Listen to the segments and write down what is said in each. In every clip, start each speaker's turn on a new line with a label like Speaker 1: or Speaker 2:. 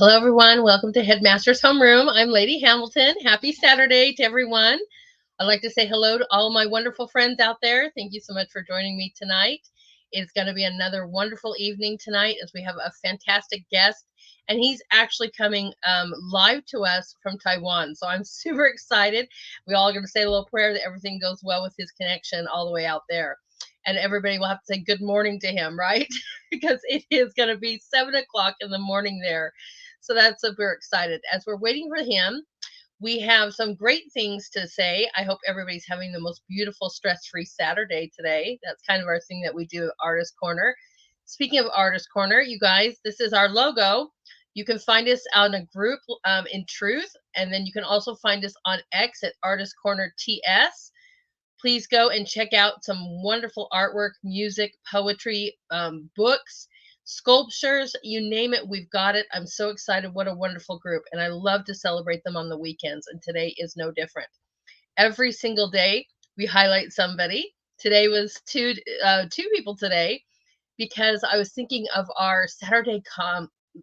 Speaker 1: Hello, everyone. Welcome to Headmaster's Homeroom. I'm Lady Hamilton. Happy Saturday to everyone. I'd like to say hello to all my wonderful friends out there. Thank you so much for joining me tonight. It's going to be another wonderful evening tonight as we have a fantastic guest, and he's actually coming live to us from Taiwan. So I'm super excited. We all are going to say a little prayer that everything goes well with his connection all the way out there. And everybody will have to say good morning to him, right? Because it is going to be 7 o'clock in the morning there. So that's we're excited. As we're waiting for him, we have some great things to say. I hope everybody's having the most beautiful stress-free Saturday today. That's kind of our thing that we do at Artist Corner. Speaking of Artist Corner, you guys, this is our logo. You can find us on a group in Truth, and then you can also find us on X at ArtistCornerTS. Please go and check out some wonderful artwork, music, poetry, books, sculptures, you name it, we've got it. I'm so excited. What a wonderful group. And I love to celebrate them on the weekends. And today is no different. Every single day we highlight somebody. Today was two people today, because I was thinking of our Saturday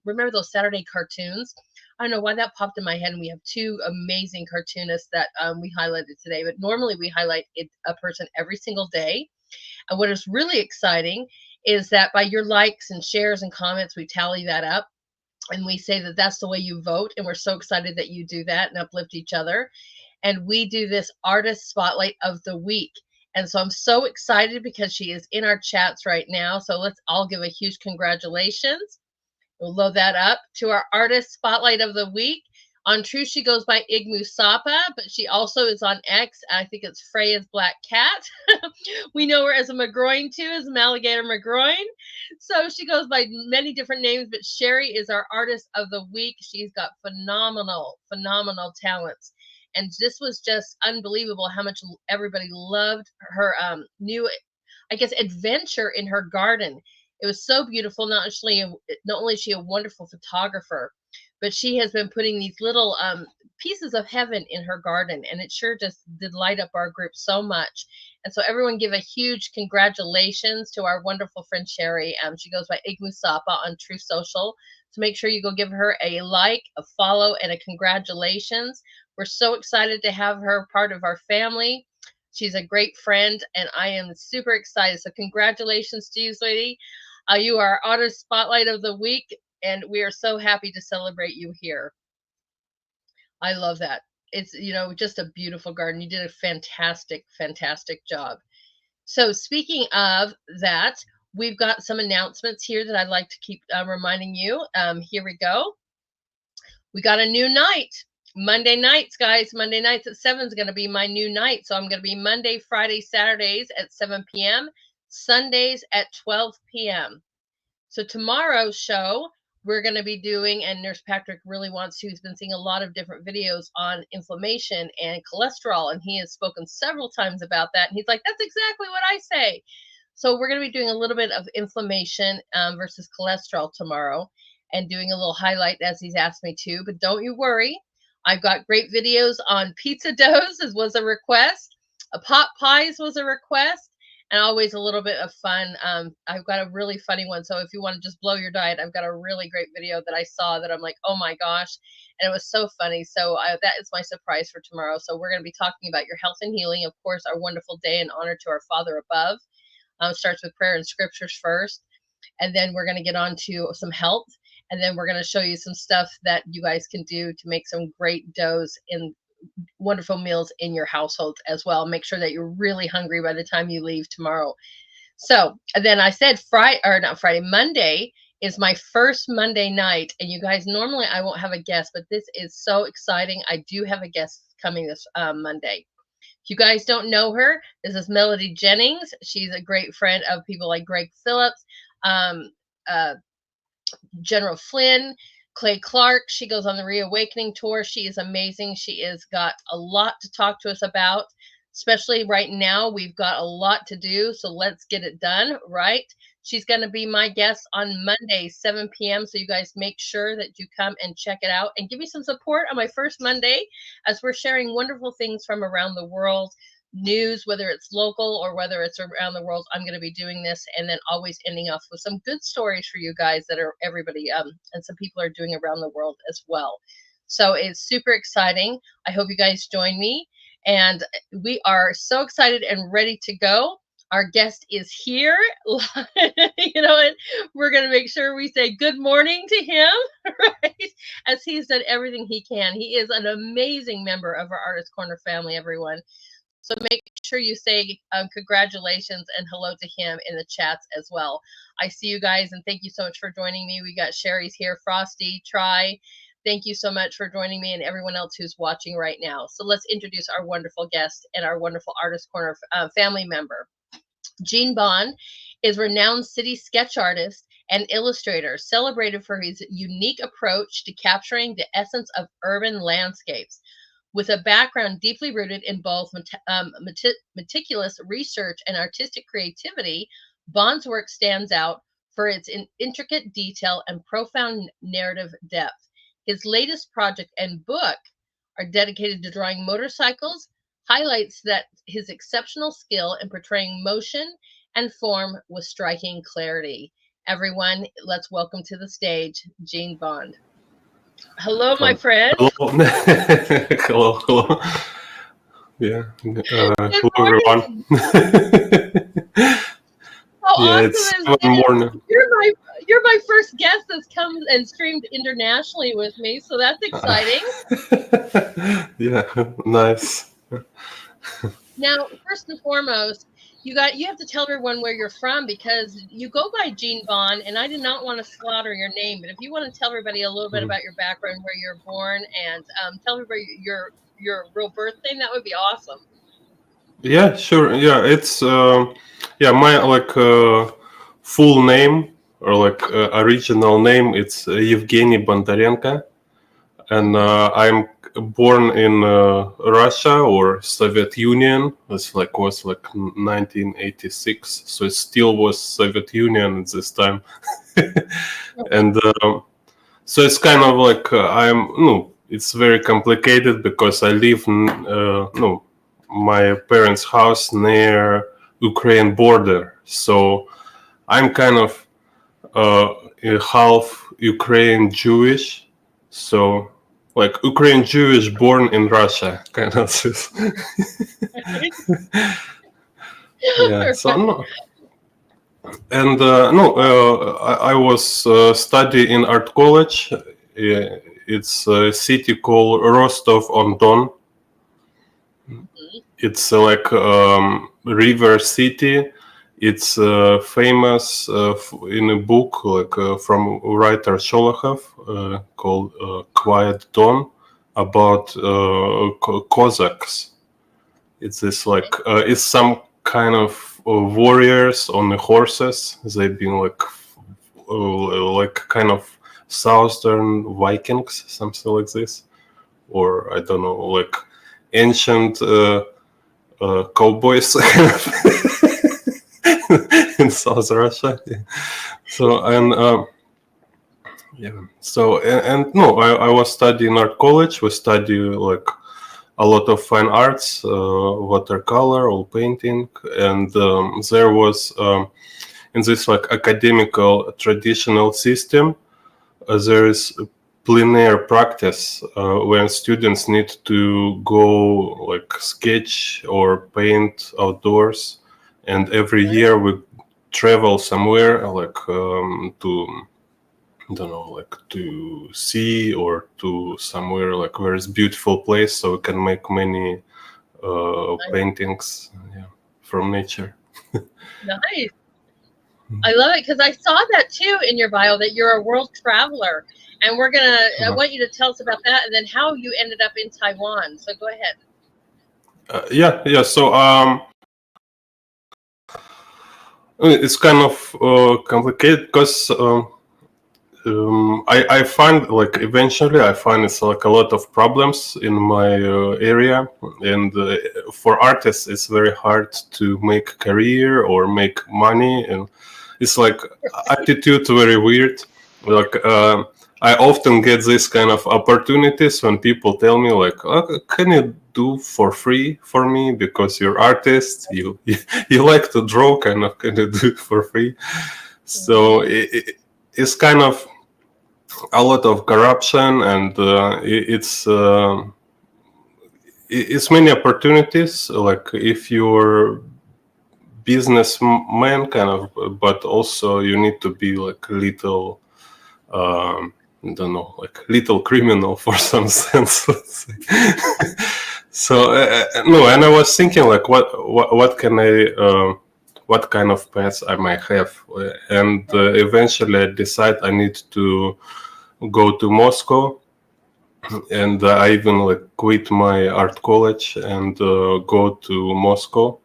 Speaker 1: remember those Saturday cartoons? I don't know why that popped in my head. And we have two amazing cartoonists that we highlighted today. But normally we highlight a person every single day. And what is really exciting is that by your likes and shares and comments, we tally that up. And we say that that's the way you vote. And we're so excited that you do that and uplift each other. And we do this artist spotlight of the week. And so I'm so excited because she is in our chats right now. So let's all give a huge congratulations. We'll load that up to our artist spotlight of the week. On Truth, she goes by Igmu Sapa, but she also is on X. I think it's Freya's Black Cat. We know her as a McGroin too, as Alligator McGroin. So she goes by many different names, but Sherry is our artist of the week. She's got phenomenal talents. And this was just unbelievable how much everybody loved her new, I guess, adventure in her garden. It was so beautiful. Not only is she a wonderful photographer, but she has been putting these little pieces of heaven in her garden, and it sure just did light up our group so much. And so everyone give a huge congratulations to our wonderful friend Sherry. She goes by Igmu Sapa on True Social. So make sure you go give her a like, a follow, and a congratulations. We're so excited to have her part of our family. She's a great friend, and I am super excited. So congratulations to you, sweetie. You are our Artist Spotlight of the Week, and we are so happy to celebrate you here. I love that. It's, just a beautiful garden. You did a fantastic job. So speaking of that, we've got some announcements here that I'd like to keep reminding you. Here we go. We got a new night. Monday nights, guys. Monday nights at 7 is going to be my new night. So I'm going to be Monday, Friday, Saturdays at 7 p.m., Sundays at 12 p.m. So tomorrow's show, we're going to be doing, and Nurse Patrick really wants to, he's been seeing a lot of different videos on inflammation and cholesterol, and he has spoken several times about that. And he's like, that's exactly what I say. So we're going to be doing a little bit of inflammation versus cholesterol tomorrow, and doing a little highlight as he's asked me to. But don't you worry. I've got great videos on pizza doughs, as was a request. Pot pies was a request. And always a little bit of fun. I've got a really funny one. So if you want to just blow your diet, I've got a really great video that I saw that I'm like, oh my gosh. And it was so funny. So that is my surprise for tomorrow. So we're going to be talking about your health and healing. Of course, our wonderful day in honor to our Father above. Starts with prayer and scriptures first. And then we're going to get on to some health. And then we're going to show you some stuff that you guys can do to make some great doughs in wonderful meals in your household as well. Make sure that you're really hungry by the time you leave tomorrow. So then I said Monday is my first Monday night. And you guys, normally I won't have a guest, but this is so exciting. I do have a guest coming this Monday. If you guys don't know her, this is Melody Jennings. She's a great friend of people like Greg Phillips, General Flynn, Clay Clark. She goes on the Reawakening tour. She is amazing. She has got a lot to talk to us about, especially right now. We've got a lot to do, so let's get it done, right? She's going to be my guest on Monday, 7 p.m. So you guys make sure that you come and check it out and give me some support on my first Monday as we're sharing wonderful things from around the world, news, whether it's local or whether it's around the world. I'm going to be doing this, and then always ending off with some good stories for you guys that are everybody and some people are doing around the world as well. So it's super exciting. I hope you guys join me, and we are so excited and ready to go. Our guest is here, and we're going to make sure we say good morning to him, right? As he's done everything he can. He is an amazing member of our Artist Corner family, everyone. So make sure you say congratulations and hello to him in the chats as well. I see you guys, and thank you so much for joining me. We got Sherry's here, Frosty, Try. Thank you so much for joining me and everyone else who's watching right now. So let's introduce our wonderful guest and our wonderful Artist Corner family member. Gene Bond is a renowned city sketch artist and illustrator, celebrated for his unique approach to capturing the essence of urban landscapes. With a background deeply rooted in both meticulous research and artistic creativity, Bond's work stands out for its intricate detail and profound narrative depth. His latest project and book are dedicated to drawing motorcycles, highlights that his exceptional skill in portraying motion and form with striking clarity. Everyone, let's welcome to the stage Gene Bond. Hello, my friend.
Speaker 2: Hello. hello. Yeah. Hello, everyone.
Speaker 1: How awesome
Speaker 2: it's
Speaker 1: is this?
Speaker 2: morning.
Speaker 1: You're my first guest that's come and streamed internationally with me, so that's exciting.
Speaker 2: Yeah, nice.
Speaker 1: Now, first and foremost, you have to tell everyone where you're from, because you go by Gene Bond, and I did not want to slaughter your name, but if you want to tell everybody a little bit about your background, where you're born, and tell everybody your real birth name, that would be awesome.
Speaker 2: Yeah, sure. Yeah, it's my full name, or original name. It's Evgeny Bondarenko, and I'm born in Russia or Soviet Union. It's was 1986, so it still was Soviet Union at this time. And so it's kind of it's very complicated because I live my parents' house near Ukraine border, so I'm kind of half Ukraine Jewish, so Ukraine Jewish born in Russia, kind of. Yeah, so no. And I was studying in art college. It's a city called Rostov-on-Don. It's river city. It's famous in a book from writer Sholokhov called Quiet Dawn, about Cossacks. It's this it's some kind of warriors on the horses. They've been kind of southern Vikings, something like this, or I don't know, ancient cowboys in South Russia. So I was studying art college. We study a lot of fine arts, watercolor, oil painting, and there was in this academical traditional system, there is plein-air practice when students need to go sketch or paint outdoors, and every year we travel somewhere to see or to somewhere where it's beautiful place, so we can make many paintings from nature.
Speaker 1: Nice. I love it, because I saw that too in your bio, that you're a world traveler, and we're gonna I want you to tell us about that, and then how you ended up in Taiwan. So go ahead.
Speaker 2: So it's kind of complicated because I find eventually I find it's a lot of problems in my area, and for artists it's very hard to make career or make money, and it's attitude very weird. I often get this kind of opportunities when people tell me can you do for free for me because you're artist, you like to draw, kind of do it for free. So it's kind of a lot of corruption, and it's many opportunities. Like if you're businessman, kind of, but also you need to be like little. I don't know, like little criminal for some sense. Let's say. So no, and I was thinking like, what can I, what kind of pets I might have, and eventually I decide I need to go to Moscow, and I even like quit my art college and go to Moscow.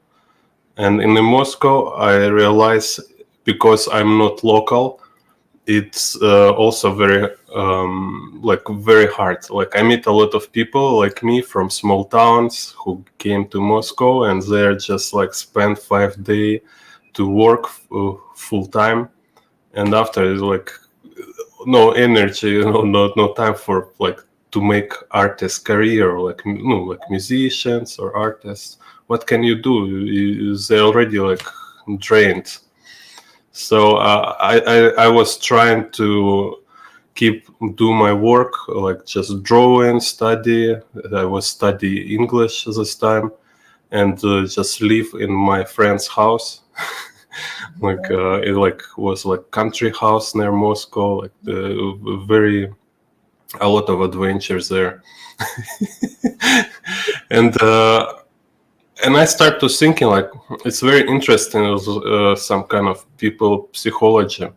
Speaker 2: And in Moscow, I realize because I'm not local, it's also very like very hard. Like I meet a lot of people like me from small towns who came to Moscow, and they're just like spend 5 days to work full time, and after is like no energy, no time for like to make artist career, like like musicians or artists. What can you do? They're already like drained. So I was trying to do my work, like just drawing, study. I was study English this time, and just live in my friend's house. Like it was like country house near Moscow, like a lot of adventures there. And I start to thinking like it's very interesting, some kind of people psychology.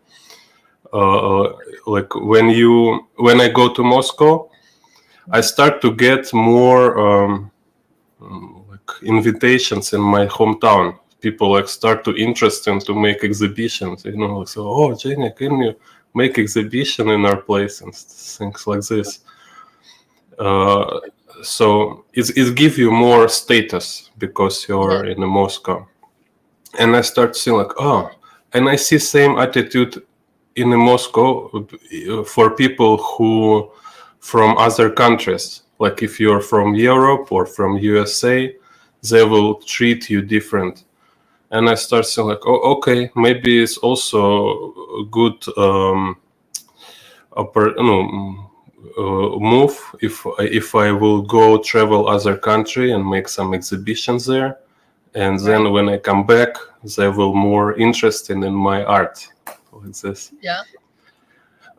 Speaker 2: Like when I go to Moscow, I start to get more like invitations in my hometown. People like start to interested to make exhibitions, like, so, oh, Jenny, can you make exhibition in our place and things like this. So it gives you more status because you're in Moscow. And I start seeing like, oh, and I see same attitude in Moscow for people who from other countries. Like if you're from Europe or from USA, they will treat you different. And I start saying like, oh, okay, maybe it's also a good move if I will go travel other country and make some exhibitions there, and then when I come back, they will more interested in my art, like this.
Speaker 1: Yeah.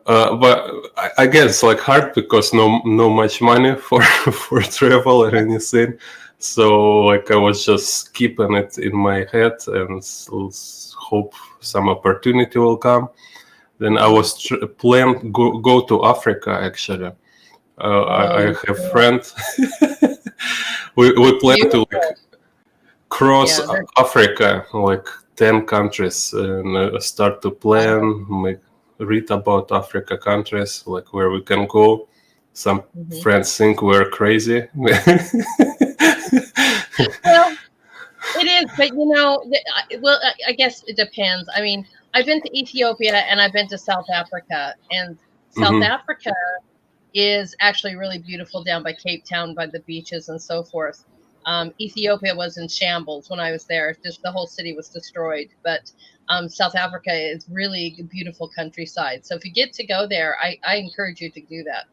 Speaker 2: But I guess it's like hard because no much money for for travel or anything. So like I was just keeping it in my head and hope some opportunity will come. Then I was planned go to Africa actually. I have a friend. we plan to like cross Africa, like 10 countries, and start to plan, read about Africa countries, like where we can go. Some friends think we're crazy.
Speaker 1: Well, it is, but well, I guess it depends. I mean, I've been to Ethiopia and I've been to South Africa, and South Africa is actually really beautiful down by Cape Town, by the beaches and so forth. Ethiopia was in shambles when I was there. Just the whole city was destroyed. But South Africa is really a beautiful countryside. So if you get to go there, I encourage you to do that.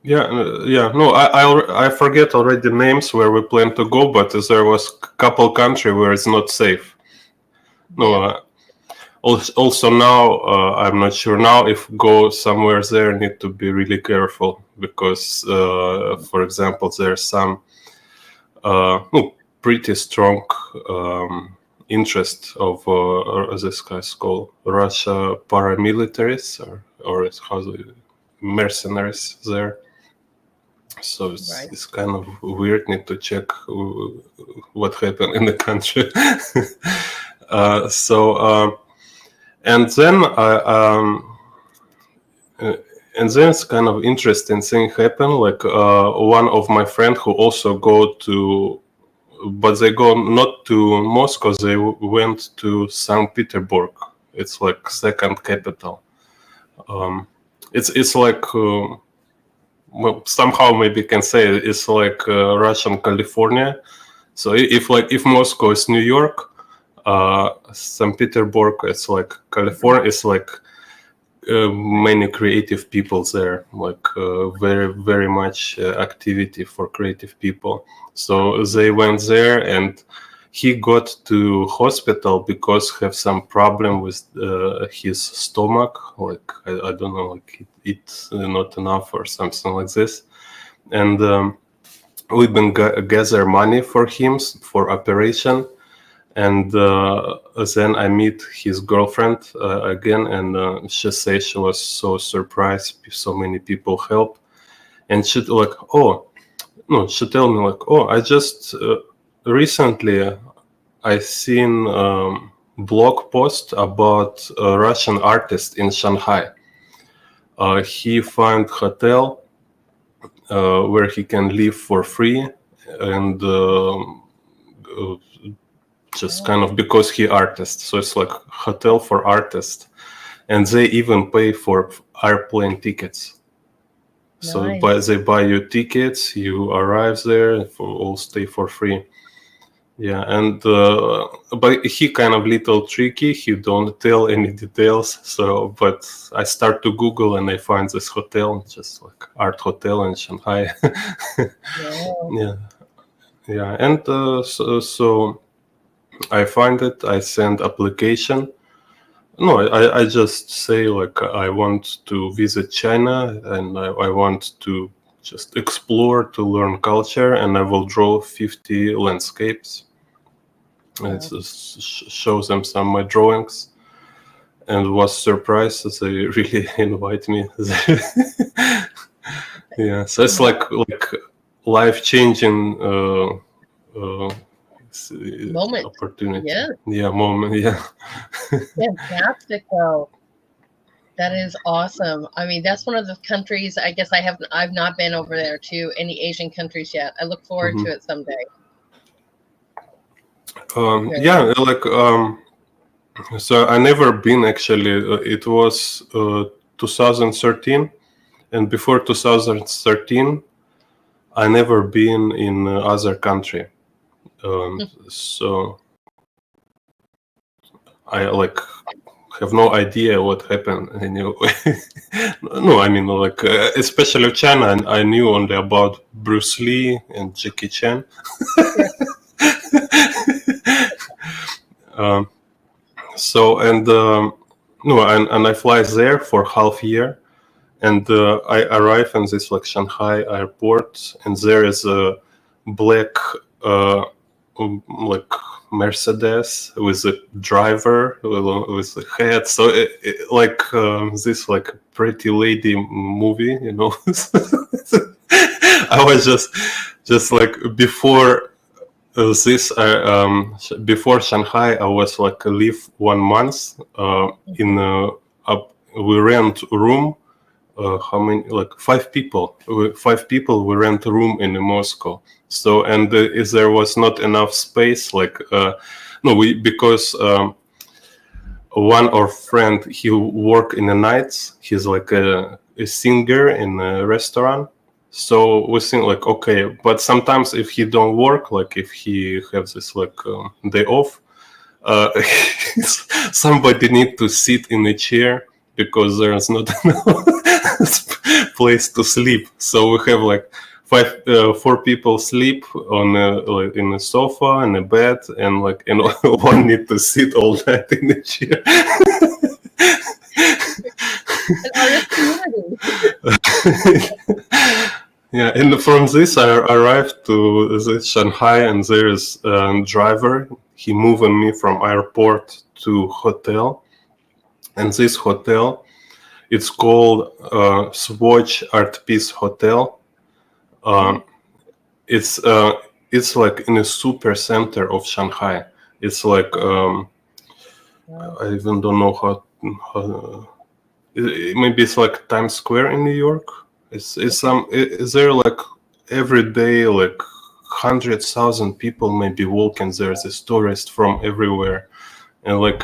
Speaker 2: Yeah. No, I forget already names where we plan to go, but there was a couple country where it's not safe. No. Also now, I'm not sure now if go somewhere there need to be really careful because, for example, there's some pretty strong interest of this guy's called Russia paramilitaries or how mercenaries there. So it's kind of weird. Need to check what happened in the country. And then it's kind of interesting thing happened. Like one of my friend who also go to, but they go not to Moscow. They went to St. Petersburg. It's like second capital. It's like well, somehow maybe can say it's like Russian California. So if Moscow is New York, St. Petersburg is like California. It's like many creative people there, like very much activity for creative people. So they went there, and he got to hospital because have some problem with his stomach, like I don't know, like it's not enough or something like this. And we've been gather money for him for operation. And then I meet his girlfriend again, and she says she was so surprised, so many people help. And she like, oh, no, she tell me like, oh, I just recently I seen blog post about a Russian artist in Shanghai. He found hotel where he can live for free, and just kind of because he artist, so it's like hotel for artists, and they even pay for airplane tickets. So
Speaker 1: Nice.
Speaker 2: they buy you tickets, you arrive there, all stay for free. Yeah, and but he kind of little tricky. He don't tell any details. So, but I start to Google and I find this hotel, just like art hotel in Shanghai.
Speaker 1: Wow.
Speaker 2: Yeah, and so I find it. I send application. No, I just say like I want to visit China and I want to just explore to learn culture, and I will draw 50 landscapes.
Speaker 1: Wow.
Speaker 2: It shows them some of my drawings, and was surprised that they really invite me. Yeah, so it's like life changing
Speaker 1: Moment.
Speaker 2: opportunity.
Speaker 1: Yeah.
Speaker 2: Yeah, moment. Yeah.
Speaker 1: Fantastic though. That is awesome. I mean, that's one of the countries I guess I've not been over there to any Asian countries yet. I look forward to it someday.
Speaker 2: Yeah, like so I never been actually. It was 2013, and before 2013, I never been in other country. So I like have no idea what happened anyway. No, I mean like especially China, and I knew only about Bruce Lee and Jackie Chan. So and no, and I fly there for half year, and I arrive in this like Shanghai airport, and there is a black like Mercedes with a driver with a head, so like this like pretty lady movie, you know. I was just like before this before Shanghai, I was like live 1 month in we rent a room. How many? Like 5 people. 5 people. We rent a room in Moscow. So and if there was not enough space, like no, we because one our friend he work in the nights. He's like a singer in a restaurant. So we think like okay, but sometimes if he don't work, like if he has this like day off, uh, somebody need to sit in a chair because there's not enough place to sleep. So we have like 4 people sleep on like in a sofa and a bed, and like and one need to sit all night in a chair.
Speaker 1: An artist community.
Speaker 2: Yeah, and from this I arrived to this Shanghai, and there is a driver. He moved me from airport to hotel, and this hotel, it's called Swatch Art Piece Hotel. It's like in a super center of Shanghai. It's like I even don't know how maybe it's like Times Square in New York. Is there like every day like 100,000 people maybe walking there? There's tourists from everywhere, and like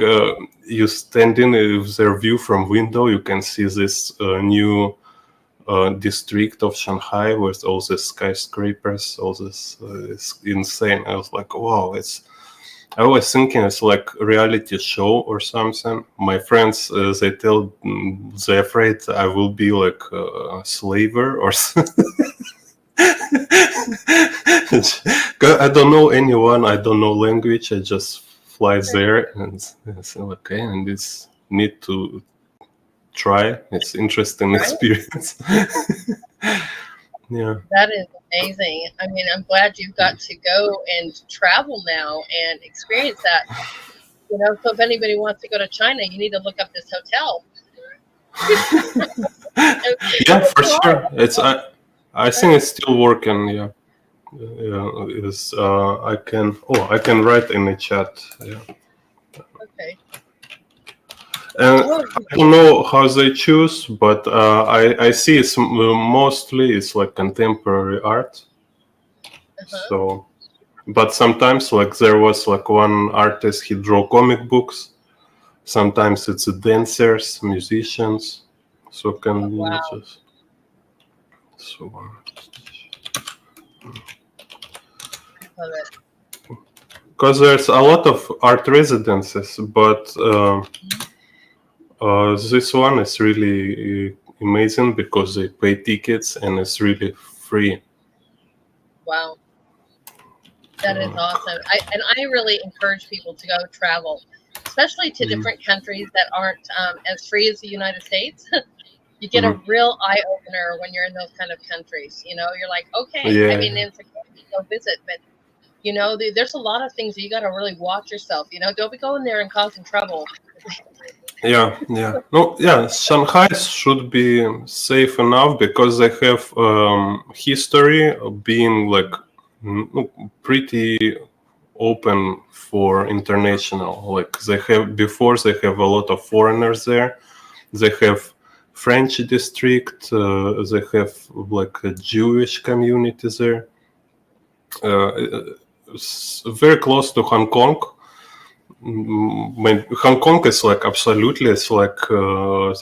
Speaker 2: you stand in with their view from window, you can see this new district of Shanghai with all these skyscrapers, all this is insane. I was like, wow, I was thinking it's like a reality show or something. My friends, they tell, they're afraid I will be like a slaver or something. I don't know anyone, I don't know language, I just fly there and say, okay, and it's need to try. It's interesting experience. Yeah.
Speaker 1: That is amazing. I mean, I'm glad you've got to go and travel now and experience that. You know, so if anybody wants to go to China, you need to look up this hotel.
Speaker 2: Yeah, for sure. I think it's still working. Yeah. Is I can write in the chat. Yeah.
Speaker 1: Okay.
Speaker 2: And I don't know how they choose, but I see it's mostly it's like contemporary art. So, but sometimes like there was like one artist, he draw comic books. Sometimes it's dancers, musicians. So can just so.
Speaker 1: Love it.
Speaker 2: Because there's a lot of art residences, but this one is really amazing because they pay tickets and it's really free.
Speaker 1: Wow. That is awesome. I really encourage people to go travel, especially to different countries that aren't as free as the United States. You get a real eye opener when you're in those kind of countries. You know, you're like, okay,
Speaker 2: Yeah.
Speaker 1: I mean, it's a great to go visit, but you know, there's a lot of things that you got to really watch yourself. You know, don't be going there and causing trouble.
Speaker 2: Yeah. No, yeah. Shanghai should be safe enough because they have history of being like pretty open for international. Like they have a lot of foreigners there. They have French district. They have like a Jewish community there. Very close to Hong Kong. Hong Kong is like absolutely, it's like a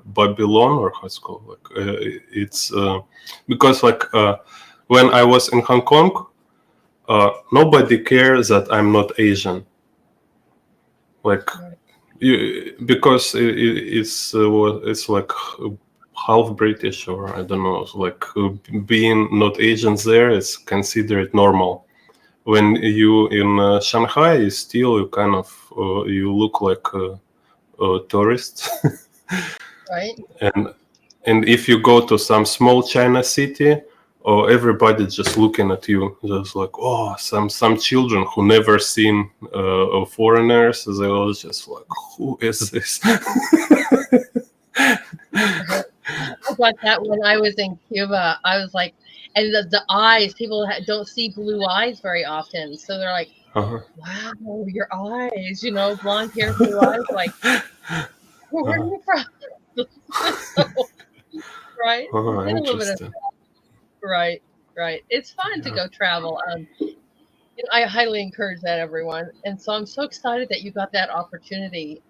Speaker 2: Babylon, or how it's called. Like it's because like when I was in Hong Kong, nobody cares that I'm not Asian. Like because it's like half British, or I don't know, like being not Asians there is considered normal. When you in Shanghai, you still you kind of you look like a tourist.
Speaker 1: Right.
Speaker 2: And if you go to some small China city, everybody just looking at you, just like, oh, some children who never seen foreigners, they all just like, who is this?
Speaker 1: I got that when I was in Cuba. I was like, and the eyes, people don't see blue eyes very often. So they're like, wow, your eyes, you know, blonde hair, blue eyes. Like, where are you from? Right?
Speaker 2: Oh, interesting.
Speaker 1: Right. It's fun to go travel. You know, I highly encourage that, everyone. And so I'm so excited that you got that opportunity.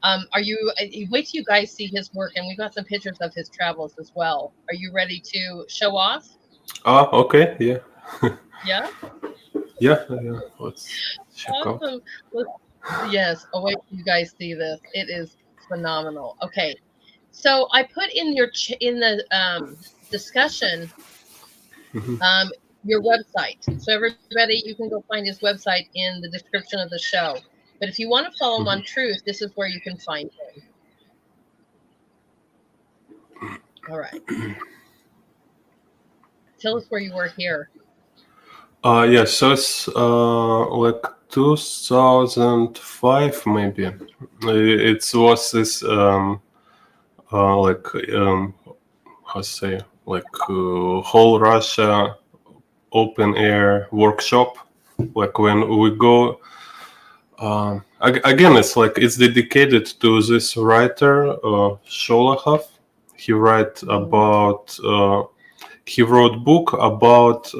Speaker 1: Are you? Wait till you guys see his work, and we got some pictures of his travels as well. Are you ready to show off?
Speaker 2: Okay, yeah.
Speaker 1: Yeah.
Speaker 2: Yeah. Let's check out.
Speaker 1: Awesome. Yes. Oh, wait till you guys see this. It is phenomenal. Okay. So I put in in the discussion your website. So everybody, you can go find his website in the description of the show. But if you want to follow him on Truth, this is where you can find him. All right. Tell us where you were here.
Speaker 2: Yeah, so it's like 2005 maybe. It was this like how to say, like whole Russia open air workshop. Like when we go again, it's like it's dedicated to this writer Sholahov. He wrote book about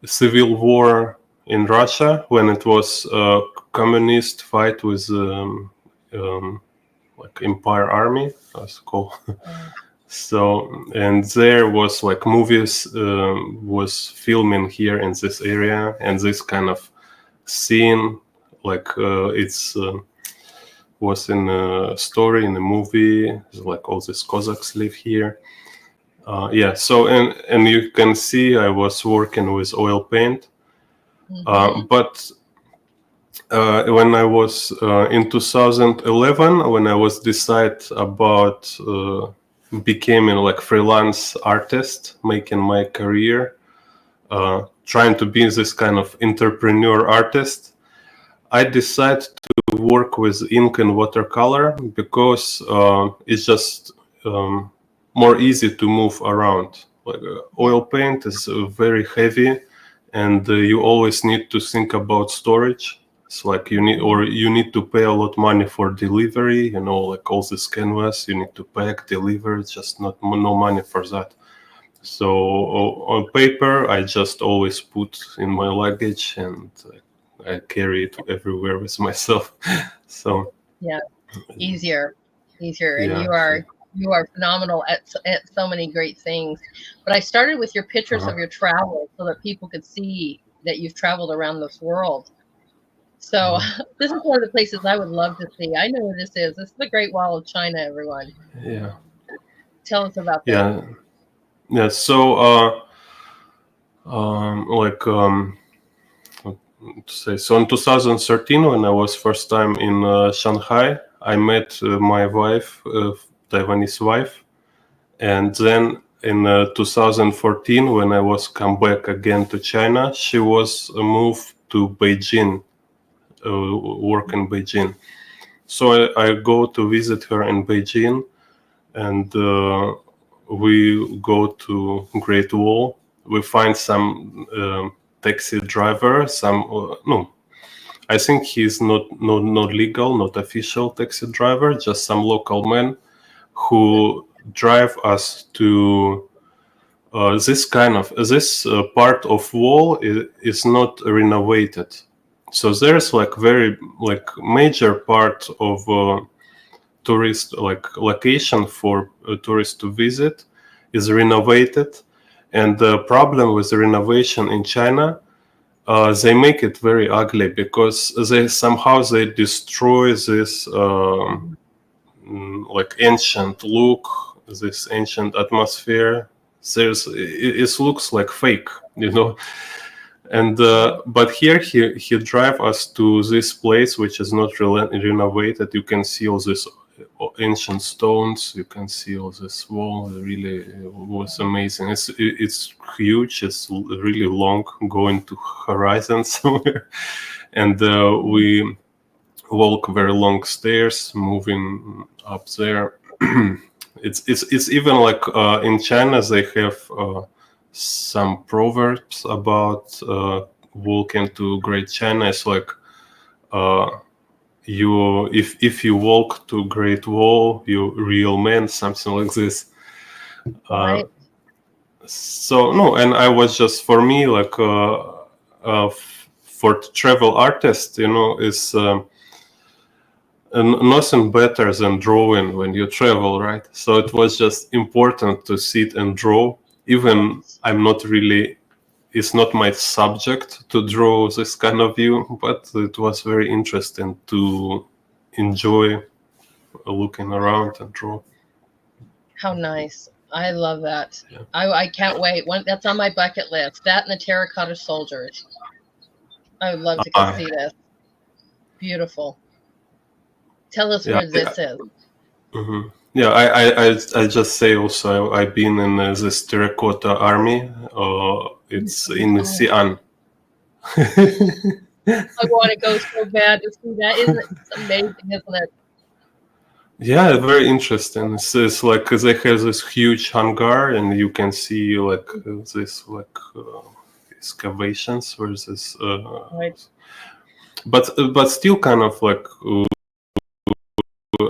Speaker 2: civil war in Russia when it was a communist fight with like Empire Army, as called. So, and there was like movies was filming here in this area, and this kind of scene, like it's was in a story in a movie, like all these Cossacks live here. Yeah, so and you can see I was working with oil paint, but when I was in 2011, when I was decide about becoming like freelance artist, making my career, trying to be this kind of entrepreneur artist, I decided to work with ink and watercolor because it's just more easy to move around. Like oil paint is very heavy, and you always need to think about storage. It's like you need to pay a lot of money for delivery. You know, like all this canvas, you need to pack, deliver. It's just no money for that. So on paper, I just always put in my luggage and I carry it everywhere with myself. So
Speaker 1: yeah, easier, and
Speaker 2: yeah.
Speaker 1: you are phenomenal at so many great things. But I started with your pictures of your travel so that people could see that you've traveled around this world. So this is one of the places I would love to see. I know where this is. This is the Great Wall of China, everyone.
Speaker 2: Yeah.
Speaker 1: Tell us about this.
Speaker 2: Yeah. Yeah. So like to say, so in 2013, when I was first time in Shanghai, I met my wife, Taiwanese wife, and then in 2014, when I was come back again to China, she was moved to Beijing, work in Beijing. So I go to visit her in Beijing, and we go to Great Wall. We find some taxi driver, no, I think he's not legal, not official taxi driver, just some local man who drive us to this part of wall is not renovated. So there's like very like major part of tourist like location for tourists to visit is renovated, and the problem with the renovation in China, they make it very ugly because they destroy this like ancient look, this ancient atmosphere. It looks like fake, you know. And but here he drive us to this place which is not renovated. You can see all this ancient stones. You can see all this wall. It really was amazing. It's huge. It's really long, going to horizon somewhere. And we walk very long stairs, moving up there. It's even like in China they have some proverbs about walking to Great China. It's like if you walk to Great Wall, you real man, something like this.
Speaker 1: Right.
Speaker 2: So no, and I was just, for me, like for travel artist, you know, is nothing better than drawing when you travel, right? So it was just important to sit and draw. Even I'm not really, it's not my subject to draw this kind of view, but it was very interesting to enjoy looking around and draw.
Speaker 1: How nice. I love that.
Speaker 2: Yeah.
Speaker 1: I can't wait. That's on my bucket list. That and the terracotta soldiers. I would love to go see this. Beautiful. Tell us where this is.
Speaker 2: Mm-hmm. Yeah, I just say also I've been in this terracotta army. It's in Xi'an.
Speaker 1: I want to go so bad to see that. It's amazing, isn't it?
Speaker 2: Yeah, very interesting. It's like they have this huge hangar, and you can see like this like excavations where this.
Speaker 1: Right.
Speaker 2: But still, kind of like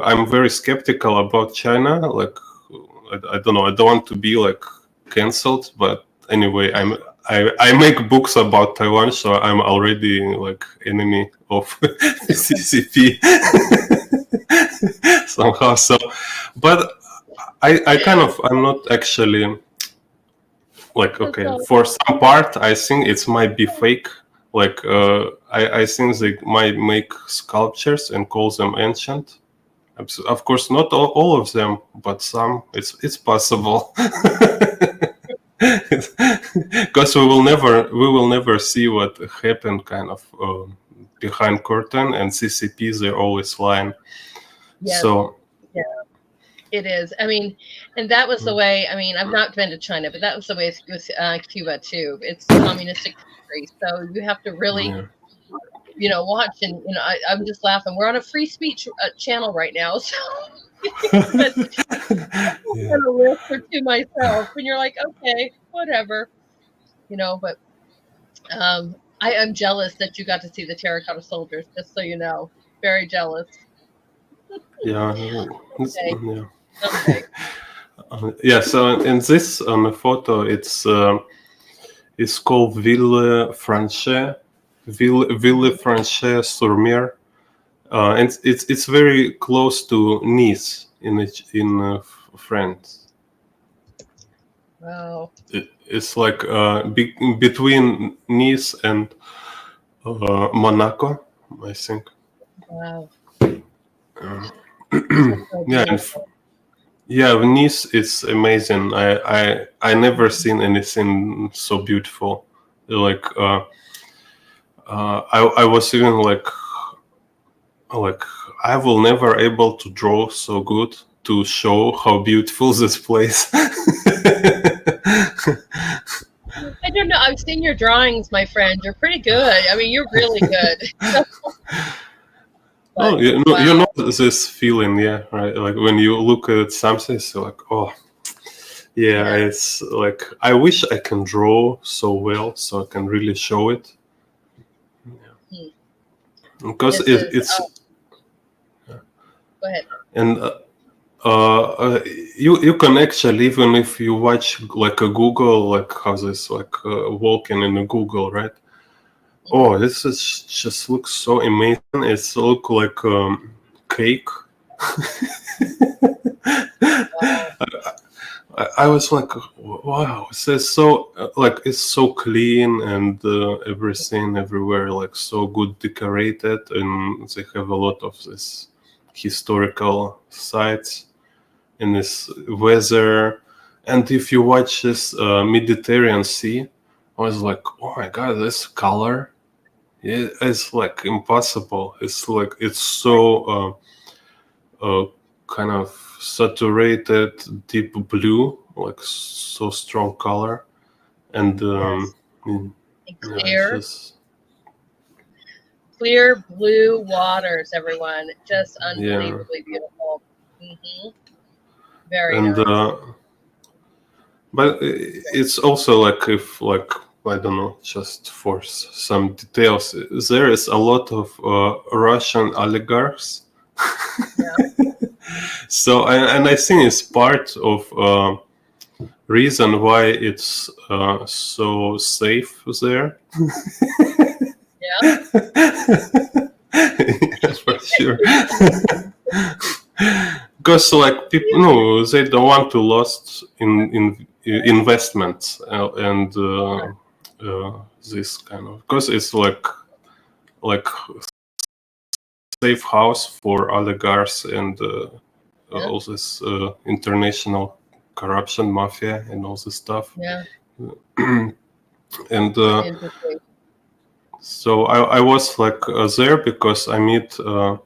Speaker 2: I'm very skeptical about China. Like I don't know. I don't want to be like cancelled, but anyway, I make books about Taiwan, so I'm already like enemy of CCP somehow. So, but I'm not actually like, okay, for some part I think it might be fake. Like I think they might make sculptures and call them ancient. Of course, not all of them, but some. It's possible. Because we will never see what happened kind of behind curtain, and CCP they're always lying.
Speaker 1: Yes.
Speaker 2: So
Speaker 1: Yeah, it is. I mean, and that was the way. I mean, I've not been to China, but that was the way with Cuba too. It's a communistic country, so you have to really, watch. And I'm just laughing. We're on a free speech channel right now, so but
Speaker 2: yeah.
Speaker 1: a list or two myself, and you're like, okay, whatever, But I am jealous that you got to see the terracotta soldiers. Just so you know, very jealous.
Speaker 2: Yeah.
Speaker 1: Okay,
Speaker 2: Yeah.
Speaker 1: someday.
Speaker 2: Yeah. So in this on the photo, it's called Ville Franche, Ville Franche sur Mer, and it's very close to Nice in France.
Speaker 1: Wow.
Speaker 2: It's like between Nice and Monaco, I think.
Speaker 1: Wow. So
Speaker 2: Yeah,
Speaker 1: beautiful.
Speaker 2: yeah, Nice is amazing. I never seen anything so beautiful. Like I was even like I will never able to draw so good to show how beautiful this place.
Speaker 1: I don't know. I've seen your drawings, my friend. You're pretty good. I mean, you're really good.
Speaker 2: Oh,
Speaker 1: But
Speaker 2: you
Speaker 1: wow.
Speaker 2: know this feeling, yeah, right? Like when you look at something, it's like, oh, yeah,
Speaker 1: Yeah.
Speaker 2: it's like I wish I can draw so well, so I can really show it,
Speaker 1: Hmm.
Speaker 2: because
Speaker 1: This is.
Speaker 2: it's
Speaker 1: Oh, go ahead.
Speaker 2: and you can actually, even if you watch like a Google, like how this like walking in a Google, right? Oh, this is just looks so amazing. It's look like cake.
Speaker 1: Wow.
Speaker 2: I was like, wow, it's so like it's so clean and everything everywhere like so good decorated, and they have a lot of this historical sites in this weather. And if you watch this Mediterranean Sea, I was like, oh my god, this color, yeah, it's like impossible. It's like it's so kind of saturated deep blue, like so strong color, and
Speaker 1: Yes. And
Speaker 2: yeah, it's
Speaker 1: clear,
Speaker 2: just
Speaker 1: clear blue waters, everyone. Just
Speaker 2: yeah,
Speaker 1: unbelievably beautiful. Hmm. Very
Speaker 2: and
Speaker 1: nice.
Speaker 2: but it's also like if like I don't know, just for some details, there is a lot of Russian oligarchs.
Speaker 1: Yeah.
Speaker 2: So and I think it's part of reason why it's so safe there.
Speaker 1: Yeah.
Speaker 2: Yeah, for sure. Because like people, no, they don't want to lose in investments and this kind of, because it's like safe house for oligarchs and
Speaker 1: Yeah.
Speaker 2: all this international corruption mafia and all this stuff.
Speaker 1: Yeah.
Speaker 2: And
Speaker 1: Interesting.
Speaker 2: so I was like there because I meet a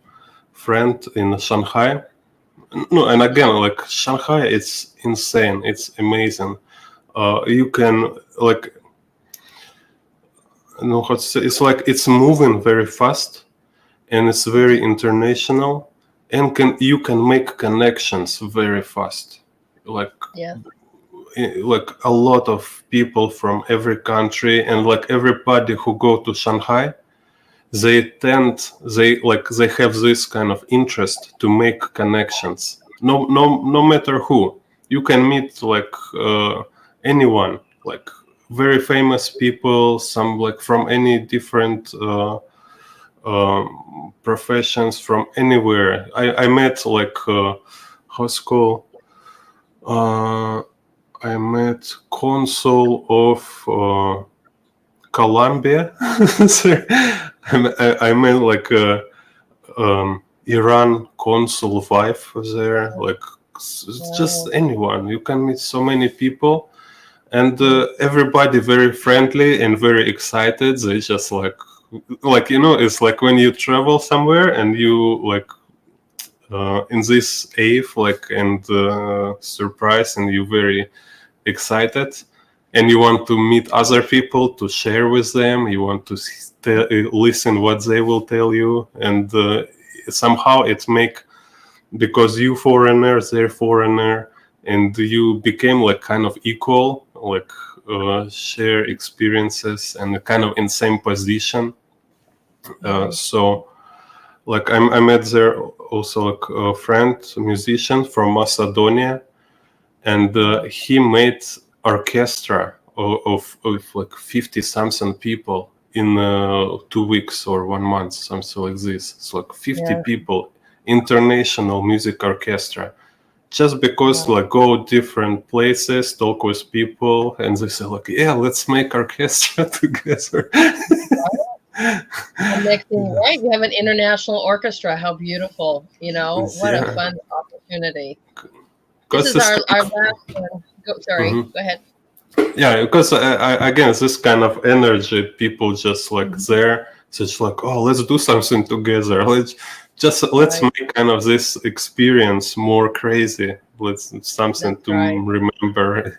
Speaker 2: friend in Shanghai. No, and again, like Shanghai, it's insane. It's amazing. You can like, you know how to say, it's like it's moving very fast and it's very international, and you can make connections very fast. Like
Speaker 1: Yeah.
Speaker 2: like a lot of people from every country, and like everybody who go to Shanghai, they have this kind of interest to make connections. No matter who. You can meet like anyone, like very famous people, some like from any different professions from anywhere. I met like how's it called? Uh, I met consul of Colombia. So I met like Iran consul wife was there. Like just anyone. You can meet so many people, and everybody very friendly and very excited. They just like it's like when you travel somewhere and you like in this ave like and surprise and you very excited and you want to meet other people to share with them, you want to listen what they will tell you, and somehow it make, because you foreigner, they're foreigner, and you became like kind of equal, like share experiences and kind of in same position. So like I met there also like a friend, a musician from Macedonia, and he made orchestra of like 50 something people in 2 weeks or 1 month, something like this. It's like 50 people, international music orchestra, just because like go different places, talk with people, and they say like, yeah, let's make orchestra together.
Speaker 1: Next thing, right? You have an international orchestra. How beautiful! What a fun opportunity. This is our last one. Sorry, go ahead.
Speaker 2: Yeah, because again, this kind of energy, people just like there, just like, oh, let's do something together. Let's make kind of this experience more crazy. Let's something to remember.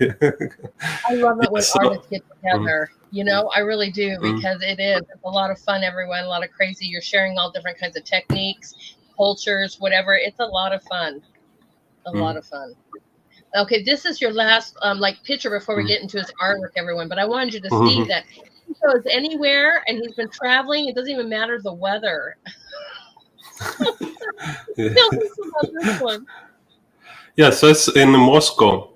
Speaker 1: I love it when artists get together. I really do, because it's a lot of fun. Everyone, a lot of crazy. You're sharing all different kinds of techniques, cultures, whatever. It's a lot of fun. A lot of fun. Okay, this is your last picture before we get into his artwork, everyone. But I wanted you to see that he goes anywhere, and he's been traveling. It doesn't even matter the weather. Tell us about this one.
Speaker 2: Yeah, so it's in Moscow.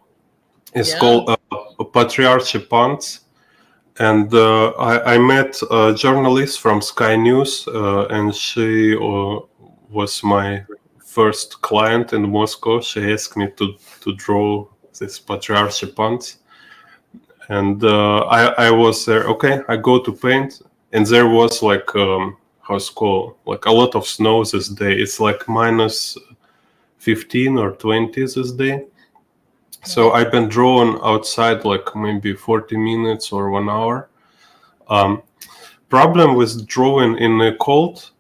Speaker 2: It's called Patriarchy Ponds. And I met a journalist from Sky News, and she was my first client in Moscow. She asked me to draw this Patriarchy Ponds. And I was there, okay, I go to paint. And there was like, how's it called? Like a lot of snow this day. It's like minus 15 or 20 this day. So I've been drawing outside like maybe 40 minutes or 1 hour. Problem with drawing in the cold,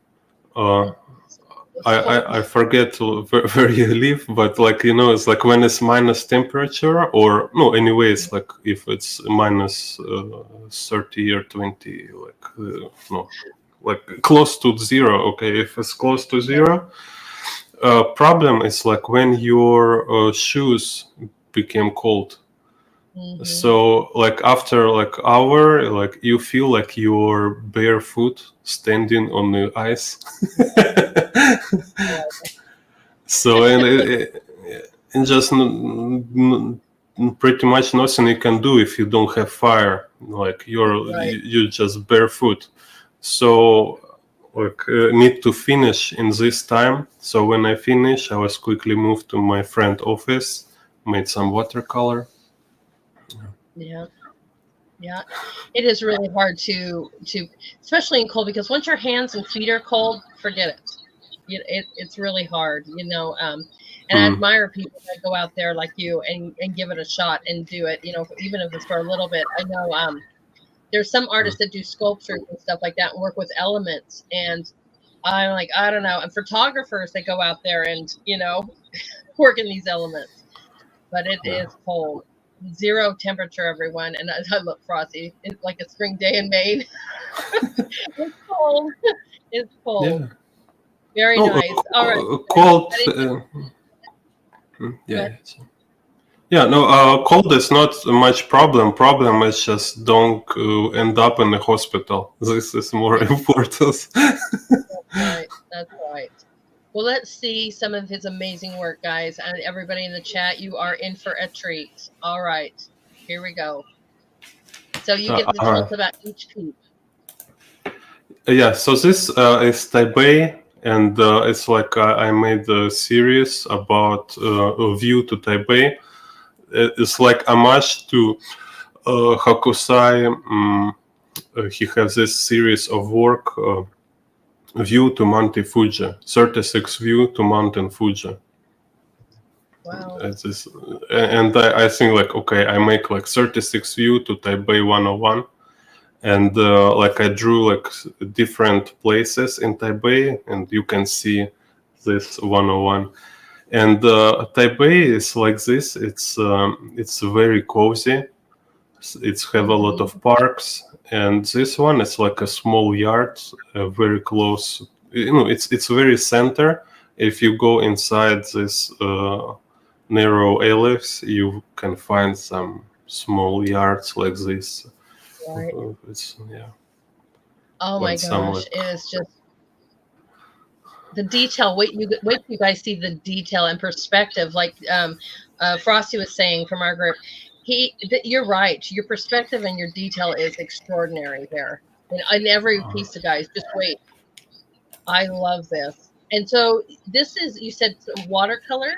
Speaker 2: I forget where you live, but like it's like when it's minus temperature, or no, anyway, it's like if it's minus 30 or 20, like no, like close to zero. Okay, if it's close to zero, problem is like when your shoes became cold. So like after like hour, like you feel like you're barefoot standing on the ice. So and just pretty much nothing you can do if you don't have fire. Like you just barefoot. So like need to finish in this time. So when I finish, I was quickly moved to my friend office, made some watercolor.
Speaker 1: Yeah, it is really hard to especially in cold, because once your hands and feet are cold, forget it. It's really hard, and I admire people that go out there like you and give it a shot and do it, even if it's for a little bit. I know there's some artists that do sculptures and stuff like that and work with elements, and I'm like, I don't know, and photographers that go out there and work in these elements, but it is cold. Zero temperature, everyone, and I look frosty. It's like a spring day in Maine. It's cold. It's cold.
Speaker 2: Yeah.
Speaker 1: Very nice. All right.
Speaker 2: Cold. Cold is not much problem. Problem is just don't end up in the hospital. This is more important.
Speaker 1: That's right. Well, let's see some of his amazing work, guys. And everybody in the chat, you are in for a treat. All right. Here we go. So you get to tell us about each piece.
Speaker 2: Yeah, so this is Taipei, and it's like I made a series about a view to Taipei. it's like homage to Hokusai. He has this series of work, View to Monte Fuji, 36 View to Mountain Fuji.
Speaker 1: Wow.
Speaker 2: And I think like, okay, I make like 36 View to Taipei 101. And like I drew like different places in Taipei, and you can see this 101. And Taipei is like this. It's very cozy. It's have a lot of parks, and this one is like a small yard, very close. You know, it's very center. If you go inside this narrow alleys, you can find some small yards like this.
Speaker 1: Right.
Speaker 2: It's
Speaker 1: Oh my gosh, it is just the detail. Wait till you guys see the detail and perspective. Like Frosty was saying from our group, you're right. Your perspective and your detail is extraordinary there. In every piece of guys, just wait. I love this. And so this is, you said watercolor?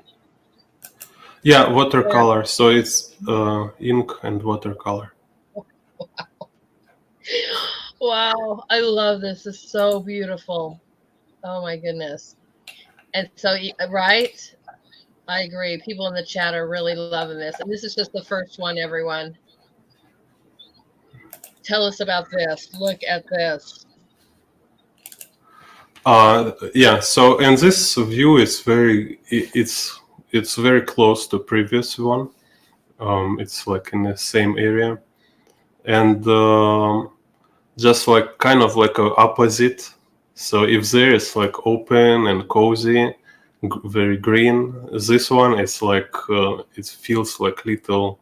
Speaker 2: Yeah, watercolor. So it's ink and watercolor.
Speaker 1: Wow, I love this. It's so beautiful. Oh my goodness. And so, right? I agree. People in the chat are really loving this. And this is just the first one, everyone. Tell us about this. Look at this.
Speaker 2: Yeah, so and this view is it's very close to previous one. It's like in the same area, and just like kind of like a opposite. So if there is like open and cozy, very green, this one is like it feels like little,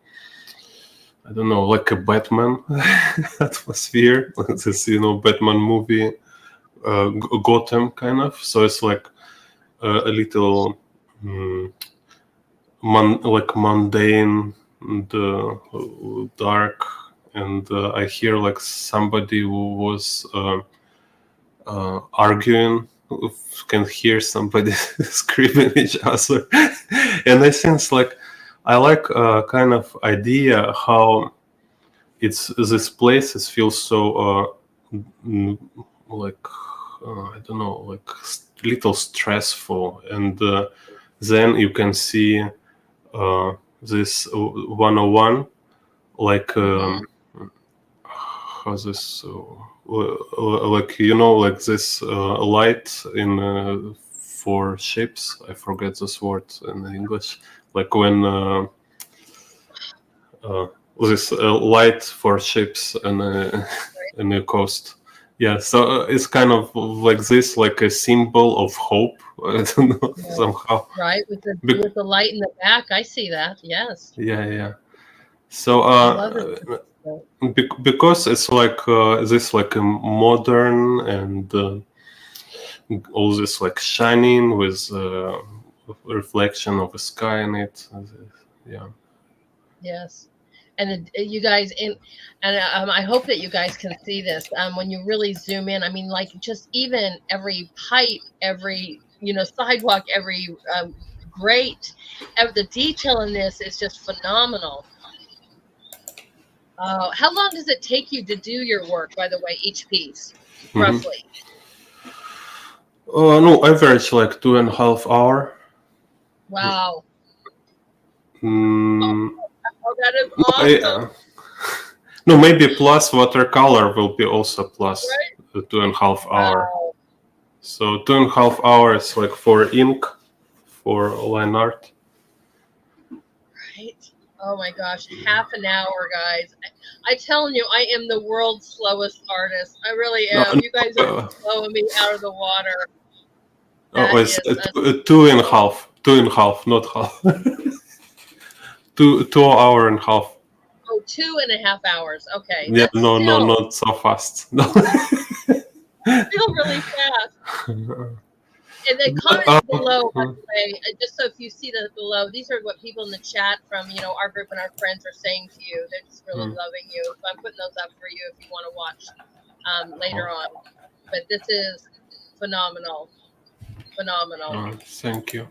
Speaker 2: I don't know, like a Batman atmosphere. This, you know, Batman movie, Gotham kind of. So it's like a little like mundane and dark. And I hear like somebody who was arguing. Can hear somebody screaming each other, and I sense like I like kind of idea how this place feels so like I don't know, like little stressful, and then you can see this 101 like how's this like, you know, like this light in for ships. I forget this word in English, like when this light for ships and in the coast. Yeah, so it's kind of like this, like a symbol of hope. I don't know, somehow.
Speaker 1: Right, with the light in the back, I see that. Yes.
Speaker 2: Yeah. So
Speaker 1: I love it.
Speaker 2: because it's like this, like a modern and all this like shining with reflection of the sky in it. Yeah.
Speaker 1: Yes. And you guys I hope that you guys can see this when you really zoom in. I mean, like just even every pipe, every sidewalk, every grate, the detail in this is just phenomenal. How long does it take you to do your work, by the way, each piece, roughly?
Speaker 2: No, average like 2.5 hours.
Speaker 1: Wow.
Speaker 2: Mm,
Speaker 1: Oh, that is awesome.
Speaker 2: no, maybe plus watercolor will be also plus
Speaker 1: right?
Speaker 2: 2.5 hours.
Speaker 1: Wow.
Speaker 2: So 2.5 hours like for ink, for line art.
Speaker 1: Right. Oh my gosh, half an hour, guys. I telling you, I am the world's slowest artist. I really am. You guys are blowing me out of the water.
Speaker 2: It's 2.5. 2.5, not half. 2 hour and a half.
Speaker 1: Oh, 2.5 hours. Okay.
Speaker 2: Yeah,
Speaker 1: That's
Speaker 2: no,
Speaker 1: still,
Speaker 2: not so fast. No.
Speaker 1: Still really fast. And the comments below, by the way, just so if you see that below, these are what people in the chat from our group and our friends are saying to you. They're just really loving you. So I'm putting those up for you if you want to watch later on. But this is phenomenal.
Speaker 2: Thank you.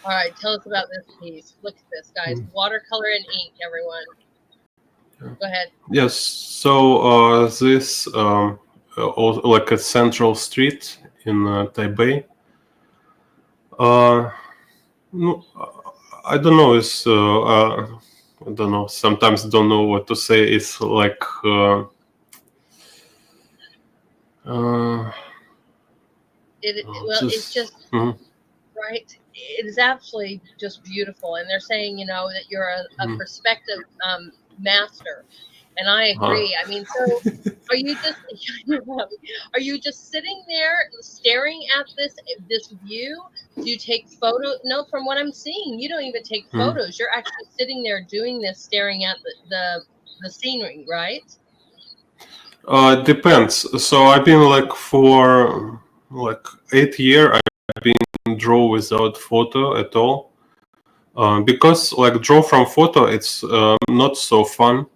Speaker 1: All right, tell us about this piece. Look at this, guys. Watercolor and ink, everyone. Go ahead.
Speaker 2: Yes. So this like a central street in Taipei. No, I don't know. It's I don't know. Sometimes don't know what to say. It's like
Speaker 1: It's just right. It is absolutely just beautiful, and they're saying, that you're a perspective master, and I agree. I mean, so are you just are you just sitting there staring at this view? Do you take photo? No, from what I'm seeing, you don't even take photos. You're actually sitting there doing this, staring at the scenery, right?
Speaker 2: Depends. So I've been like for like 8 years. I've been draw without photo at all. Because like draw from photo, it's not so fun.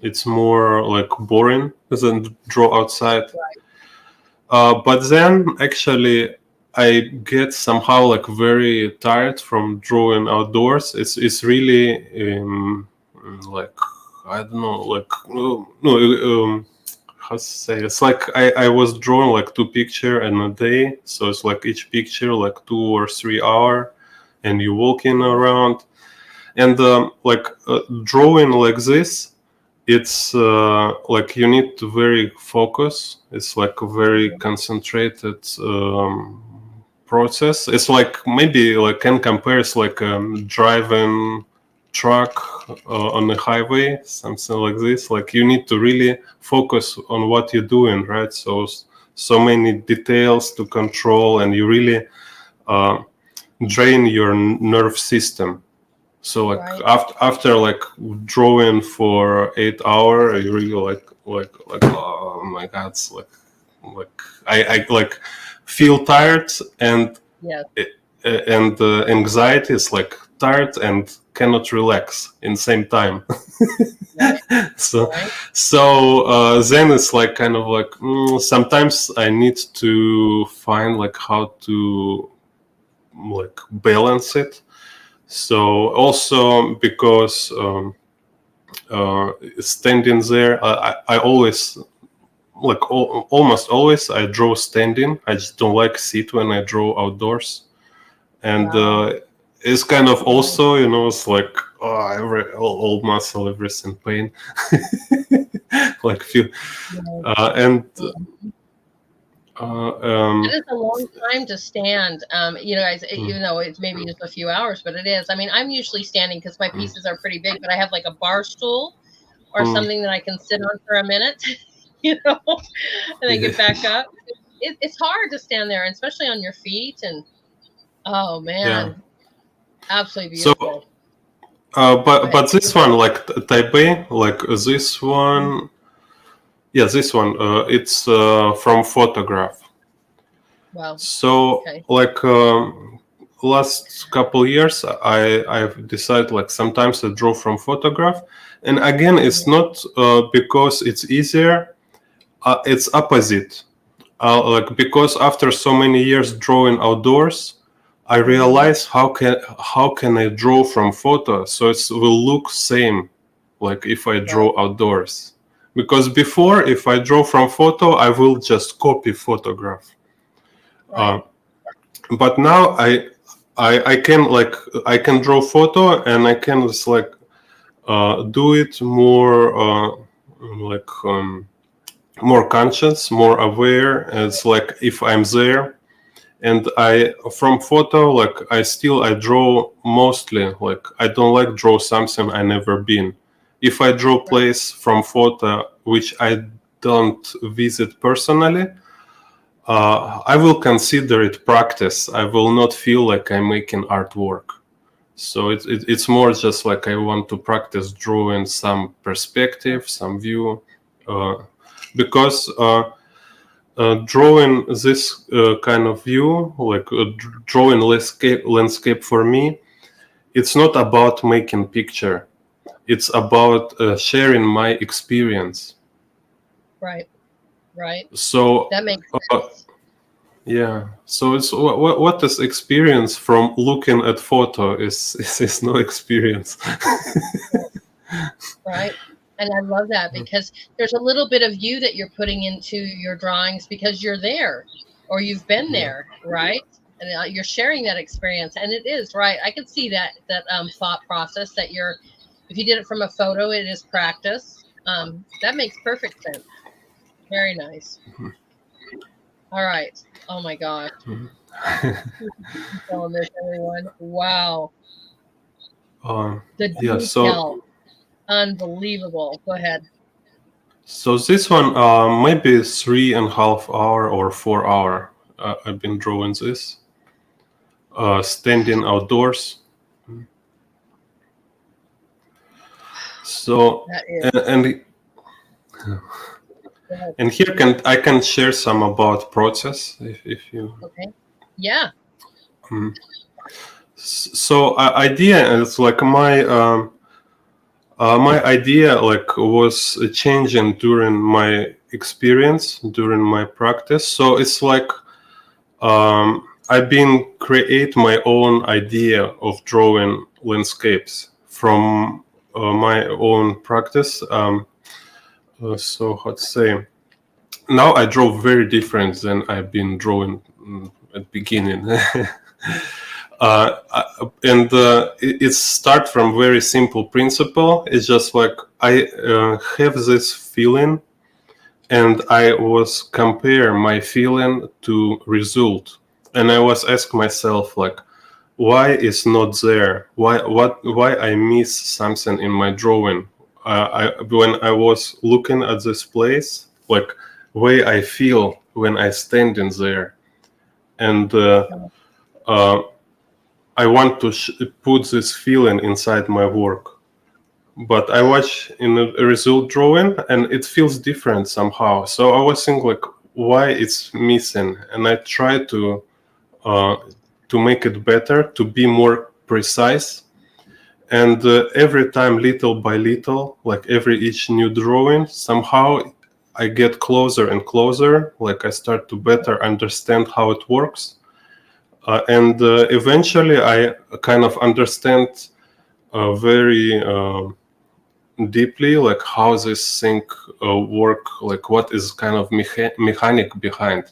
Speaker 2: It's more like boring than draw outside. But then actually I get somehow like very tired from drawing outdoors. It's really like I don't know, like no how to say, it's like I was drawing like 2 pictures in a day, so it's like each picture like 2 or 3 hours, and you walking around, and like drawing like this, it's like you need to very focus. It's like a very concentrated process. It's like maybe like can compare it's like driving truck on the highway, something like this. Like you need to really focus on what you're doing, right? So many details to control, and you really drain your nerve system. So like after like drawing for 8 hours, you really like oh my god, it's like I like feel tired, and anxiety is like tired and cannot relax in same time. So then it's like kind of like sometimes I need to find like how to like balance it. So also because standing there, I always like almost always I draw standing. I just don't like sit when I draw outdoors, and it's kind of also it's like all muscle, everything pain, like few and.
Speaker 1: It is a long time to stand. Guys, even though it's maybe just a few hours, but it is. I mean, I'm usually standing because my pieces are pretty big, but I have like a bar stool or something that I can sit on for a minute, and then get back up. It's hard to stand there, especially on your feet. And oh man, absolutely beautiful.
Speaker 2: So, but this one, like Taipei, like this one. Yeah, this one, it's from photograph.
Speaker 1: Wow.
Speaker 2: So like last couple years, I've decided like sometimes I draw from photograph, and again, it's not because it's easier. It's opposite. Like because after so many years drawing outdoors, I realize how can I draw from photo so it will look same, like if I draw outdoors. Because before, if I draw from photo, I will just copy photograph. But now I can draw photo, and I can just like do it more like more conscious, more aware. It's like if I'm there, and I from photo like I draw mostly like I don't like draw something I never been. If I draw place from photo which I don't visit personally, I will consider it practice. I will not feel like I'm making artwork. So it's more just like I want to practice drawing some perspective, some view, because drawing this kind of view, like drawing landscape for me, it's not about making picture. It's about sharing my experience.
Speaker 1: Right.
Speaker 2: So
Speaker 1: that makes sense.
Speaker 2: Yeah. So it's what is experience from looking at photo is no experience.
Speaker 1: Right. And I love that because there's a little bit of you that you're putting into your drawings because you're there or you've been
Speaker 2: Yeah.
Speaker 1: there, right? And you're sharing that experience, and it is right. I can see that thought process that you're. If you did it from a photo, it is practice. That makes perfect sense. Very nice. All right. Oh my gosh. On this, everyone. Wow.
Speaker 2: Um,
Speaker 1: The
Speaker 2: yeah. So
Speaker 1: detail. Unbelievable. Go ahead.
Speaker 2: so this one maybe 3.5 hour or 4 hour. I've been drawing this. Standing outdoors. So
Speaker 1: That is.
Speaker 2: and and here I can share some about process if you.
Speaker 1: Okay. Yeah.
Speaker 2: So idea is like my idea like was changing during my experience during my practice. So it's like I've been create my own idea of drawing landscapes from my own practice. So how to say? Now I draw very different than I've been drawing at beginning. And it start from very simple principle. It's just like I have this feeling, and I was compare my feeling to result, and I was ask myself like, why is not there? Why I miss something in my drawing? When I was looking at this place, like way I feel when I stand in there, and uh, I want to put this feeling inside my work. But I watch in a result drawing and it feels different somehow. So I was thinking like why it's missing, and I try uh, to make it better, to be more precise. And every time, little by little, like every each new drawing, somehow I get closer and closer. Like I start to better understand how it works. And eventually I kind of understand very deeply like how this thing work, like what is kind of mechanic behind.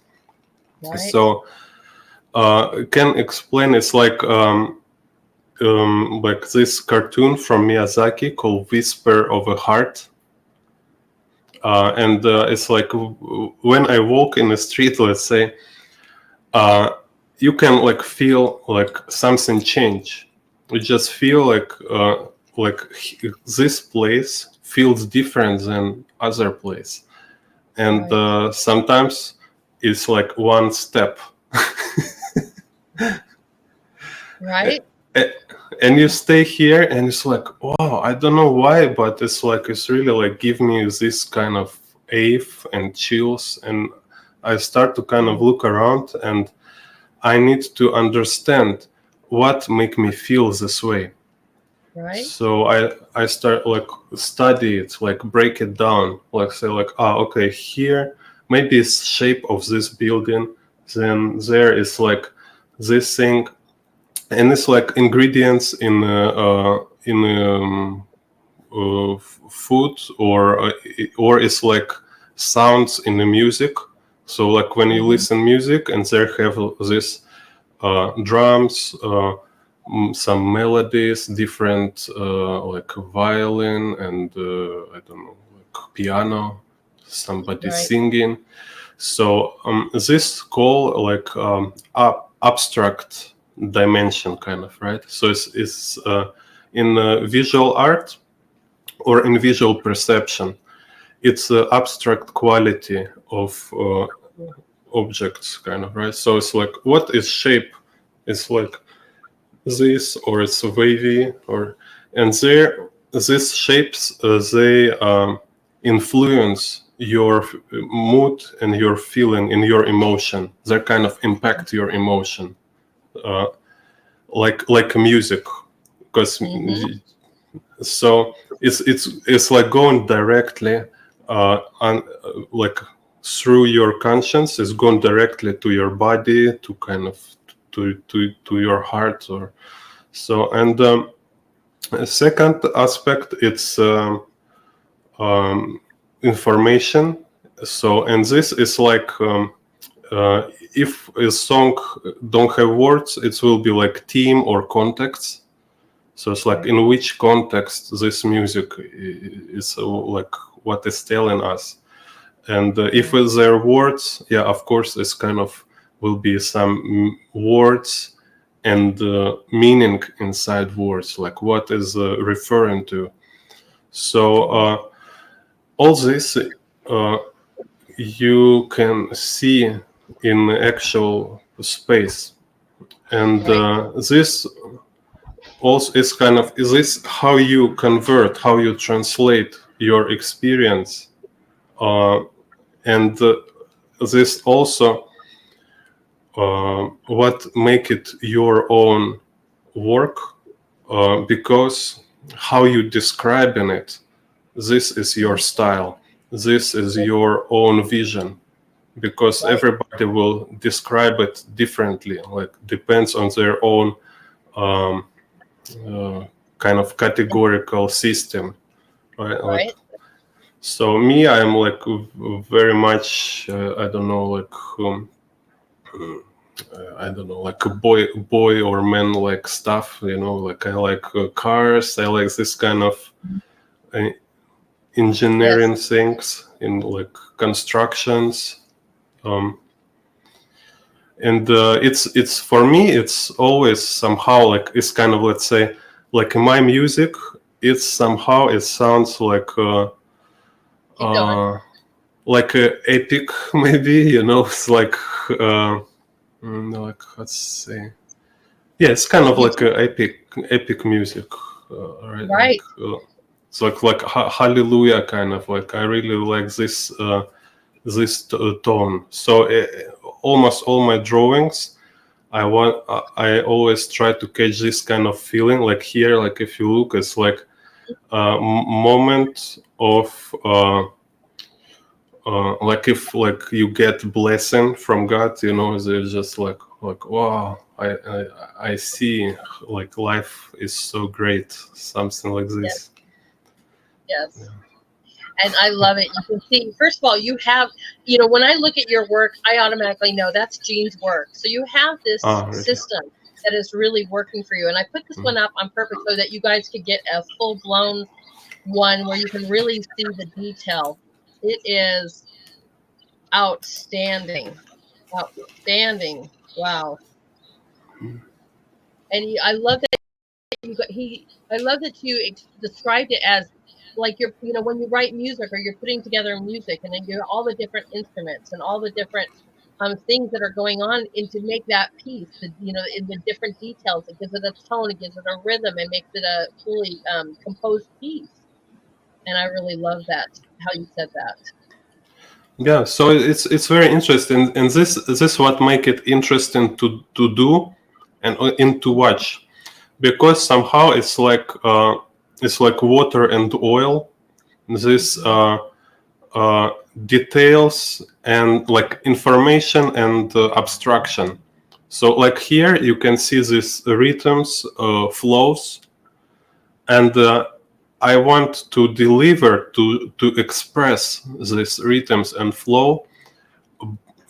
Speaker 1: Right.
Speaker 2: So can explain, it's like this cartoon from Miyazaki called Whisper of a Heart. And it's like when I walk in the street, let's say, you can like feel like something change. You just feel like this place feels different than other place, and sometimes it's like one step.
Speaker 1: Right.
Speaker 2: And you stay here and it's like, wow, I don't know why, but it's like it's really like give me this kind of ache and chills, and I start to kind of look around and I need to understand what make me feel this way.
Speaker 1: Right.
Speaker 2: So I start like study it, like break it down, like say like, okay, here maybe it's shape of this building, then there is like this thing, and it's like ingredients in food, or it's like sounds in the music. So like when you listen music and there have this drums, some melodies, different like violin and I don't know, like piano, somebody singing. So this call like abstract dimension kind of, right? So it's in visual art or in visual perception, it's the abstract quality of objects kind of, right? So it's like what is shape? It's like this, or it's wavy, or and there these shapes they influence your mood and your feeling and your emotion. They kind of impact your emotion, uh, like music, because so it's like going directly on like through your conscience is gone directly to your body, to kind of to your heart, or so. And a second aspect, it's information. So, and this is like if a song don't have words, it will be like theme or context. So it's like in which context this music is like what is telling us. And if there are words, yeah, of course, it's kind of will be some words and meaning inside words, like what is referring to. So all this you can see in actual space, and this also is kind of, is this how you convert, how you translate your experience, and this also what make it your own work, because how you describe in it, this is your style, this is your own vision, because everybody will describe it differently, like depends on their own kind of categorical system, right? Like, so me, I'm like very much I don't know, like I don't know, like a boy or man like stuff, you know, like I like cars, I like this kind of engineering things in like constructions, and it's for me, it's always somehow like, it's kind of, let's say, like in my music, it's somehow, it sounds like a epic, maybe, you know, it's like like, let's say, yeah, it's kind of like a epic music, right?
Speaker 1: Right.
Speaker 2: Like, it's like hallelujah, kind of like, I really like this this tone. So almost all my drawings, I always try to catch this kind of feeling. Like here, like if you look, it's like a moment of like if like you get blessing from God, you know, they're just like wow, I see, like life is so great, something like this.
Speaker 1: Yes. Yeah. And I love it. You can see, first of all, you have, you know, when I look at your work, I automatically know that's Jean's work. So you have this system that is really working for you. And I put this one up on purpose so that you guys could get a full-blown one where you can really see the detail. It is outstanding. Outstanding. Wow. And I love that I love that you described it as like you're, you know, when you write music or you're putting together music, and then you have all the different instruments and all the different things that are going on, and to make that piece, you know, in the different details, it gives it a tone, it gives it a rhythm, and makes it a fully composed piece. And I really love that, how you said that.
Speaker 2: Yeah, so it's very interesting, and this what make it interesting to do and to watch, because somehow it's like water and oil. This details and like information and abstraction. So like here you can see these rhythms, flows, and I want to deliver, to express these rhythms and flow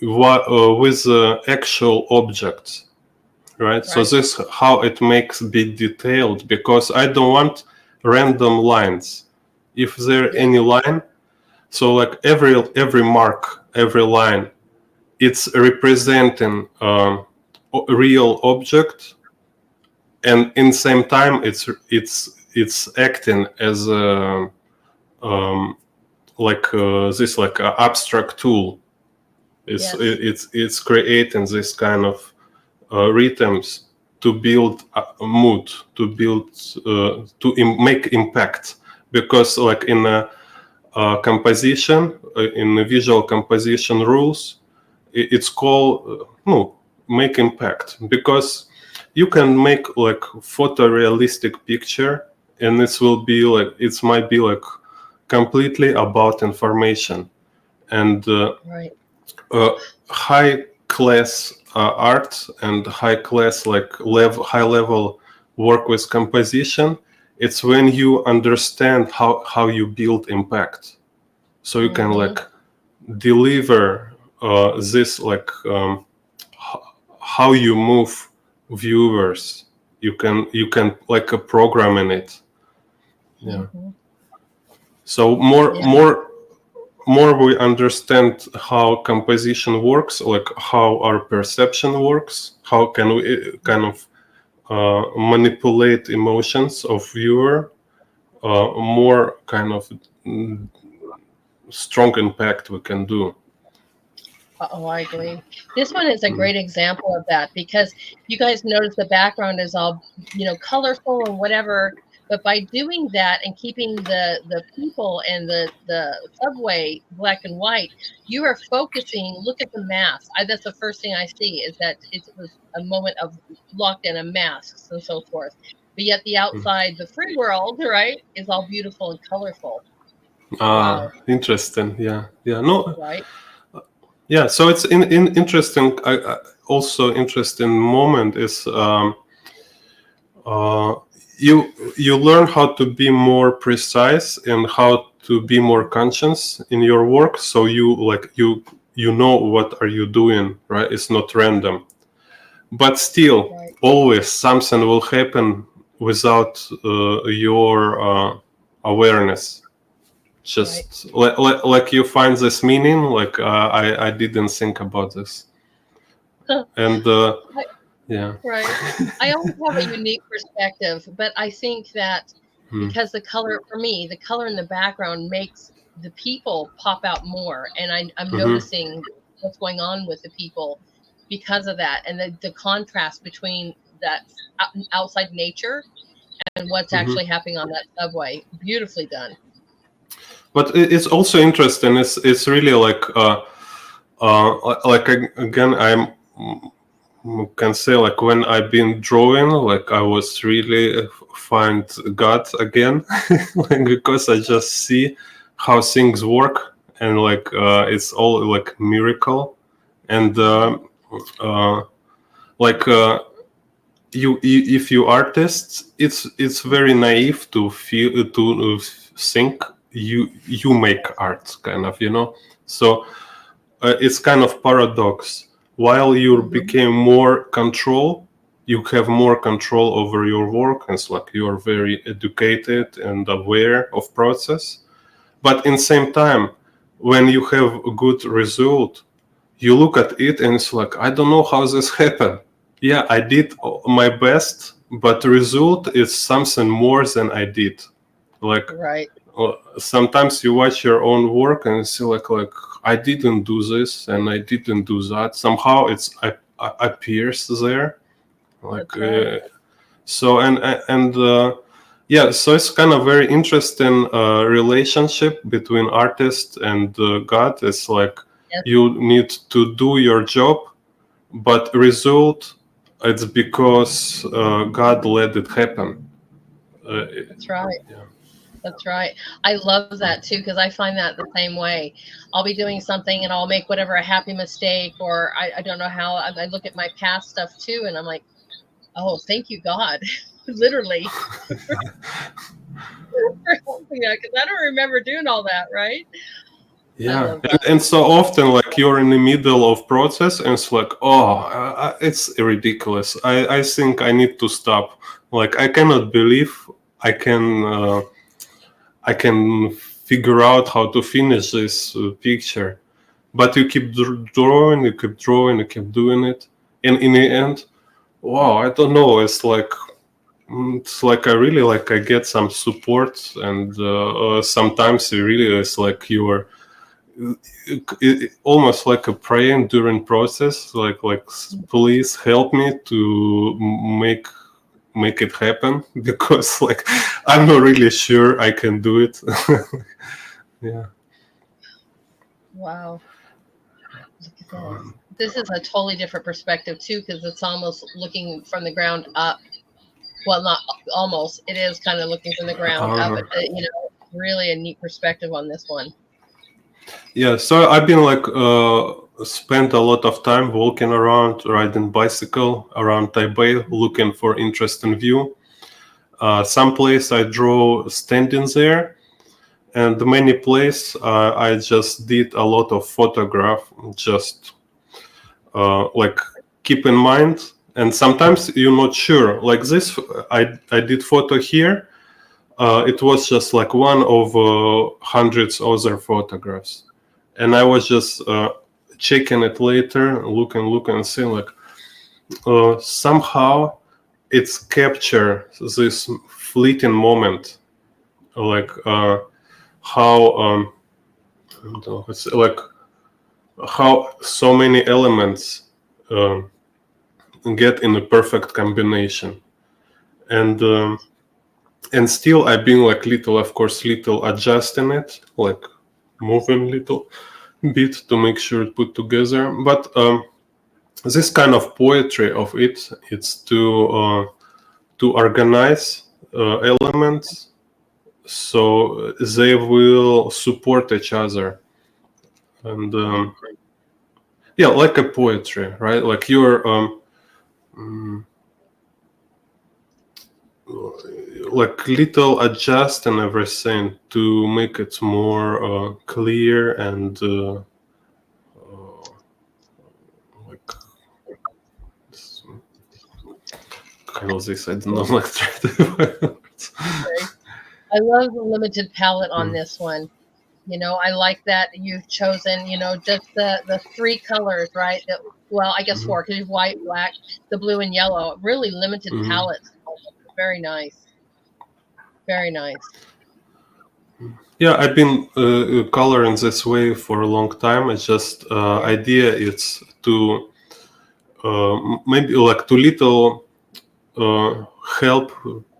Speaker 2: with actual objects, right? So this how it makes be detailed, because I don't want random lines. If there any line, so like every mark, every line, it's representing a real object, and in same time it's acting as a this like an abstract tool. It's creating this kind of rhythms to build a mood, to build make impact, because like in a composition, in the visual composition rules, it's called make impact, because you can make like photorealistic picture, and it will be like, it might be like completely about information, and
Speaker 1: Right.
Speaker 2: high class art and high class high level work with composition. It's when you understand how you build impact, so you can like deliver this how you move viewers. You can like a program in it. Yeah. So more we understand how composition works, like how our perception works, how can we kind of manipulate emotions of viewer, more kind of strong impact we can do.
Speaker 1: Oh, I agree. This one is a great example of that, because you guys notice the background is all, colorful and whatever. But by doing that and keeping the people and the subway black and white, you are focusing. Look at the mask. That's the first thing I see, is that it was a moment of lockdown and masks and so forth. But yet the outside, the free world, right, is all beautiful and colorful. Wow.
Speaker 2: Interesting. Yeah. No.
Speaker 1: Right.
Speaker 2: Yeah. So it's interesting. Also interesting moment is you learn how to be more precise and how to be more conscious in your work. So you know what are you doing, right? It's not random. But still, always something will happen without your awareness. Just like you find this meaning, like I didn't think about this, and yeah.
Speaker 1: Right. I always have a unique perspective, but I think that because the color, for me, the color in the background makes the people pop out more, and I'm noticing what's going on with the people because of that, and the contrast between that outside nature and what's actually happening on that subway. Beautifully done.
Speaker 2: But it's also interesting. It's really again, can say like when I've been drawing, like I was really find God again, like because I just see how things work, and like it's all like miracle, and you if you artists, it's very naive to feel to think you make art, kind of, so it's kind of paradox. While you became more control, you have more control over your work, and it's like you are very educated and aware of process. But in same time, when you have a good result, you look at it and it's like, I don't know how this happened. Yeah, I did my best, but the result is something more than I did. Like sometimes you watch your own work and see like I didn't do this and I didn't do that. Somehow it's appears there, like so and yeah. So it's kind of very interesting relationship between artist and God. It's like you need to do your job, but result it's because God let it happen.
Speaker 1: That's right. Yeah. That's right. I love that too, because I find that the same way. I'll be doing something and I'll make whatever a happy mistake, or I don't know how. I look at my past stuff too, and I'm like, oh, thank you, God, literally, for helping that, because I don't remember doing all that, right?
Speaker 2: Yeah, and so often like you're in the middle of process and it's like, oh, it's ridiculous. I think I need to stop. Like I cannot believe I can figure out how to finish this picture. But you keep drawing, you keep drawing, you keep doing it, and in the end, wow, I don't know. It's like I really like I get some support, and sometimes it really is like you are. Almost like a praying during process, like please help me to make it happen, because like I'm not really sure I can do it. Yeah.
Speaker 1: Wow. Look at this. This is a totally different perspective too, because it's almost looking from the ground up. Well, not almost. It is kind of looking from the ground up. Really a neat perspective on this one.
Speaker 2: Yeah, so I've been like spent a lot of time walking around, riding bicycle around Taipei, looking for interesting view. Some place I draw standing there, and many place I just did a lot of photograph, just like keep in mind. And sometimes you're not sure. Like this, I did photo here. It was just like one of hundreds other photographs, and I was just checking it later, looking, and seeing like somehow it's capture this fleeting moment, like how it's like how so many elements get in a perfect combination, and still I've been like little, of course, little adjusting it, like moving little bit to make sure it put together. But this kind of poetry of it, it's to organize elements so they will support each other, and yeah, like a poetry, right? Like you're like little adjust and everything to make it more clear and like kind of this. I don't know, like try to.
Speaker 1: Okay. I love the limited palette on this one. I like that you've chosen, just the three colors, right? Well, I guess four, because you've white, black, the blue, and yellow. Really limited palettes. Very nice. Very nice.
Speaker 2: Yeah, I've been coloring this way for a long time. It's just idea it's to maybe like to little help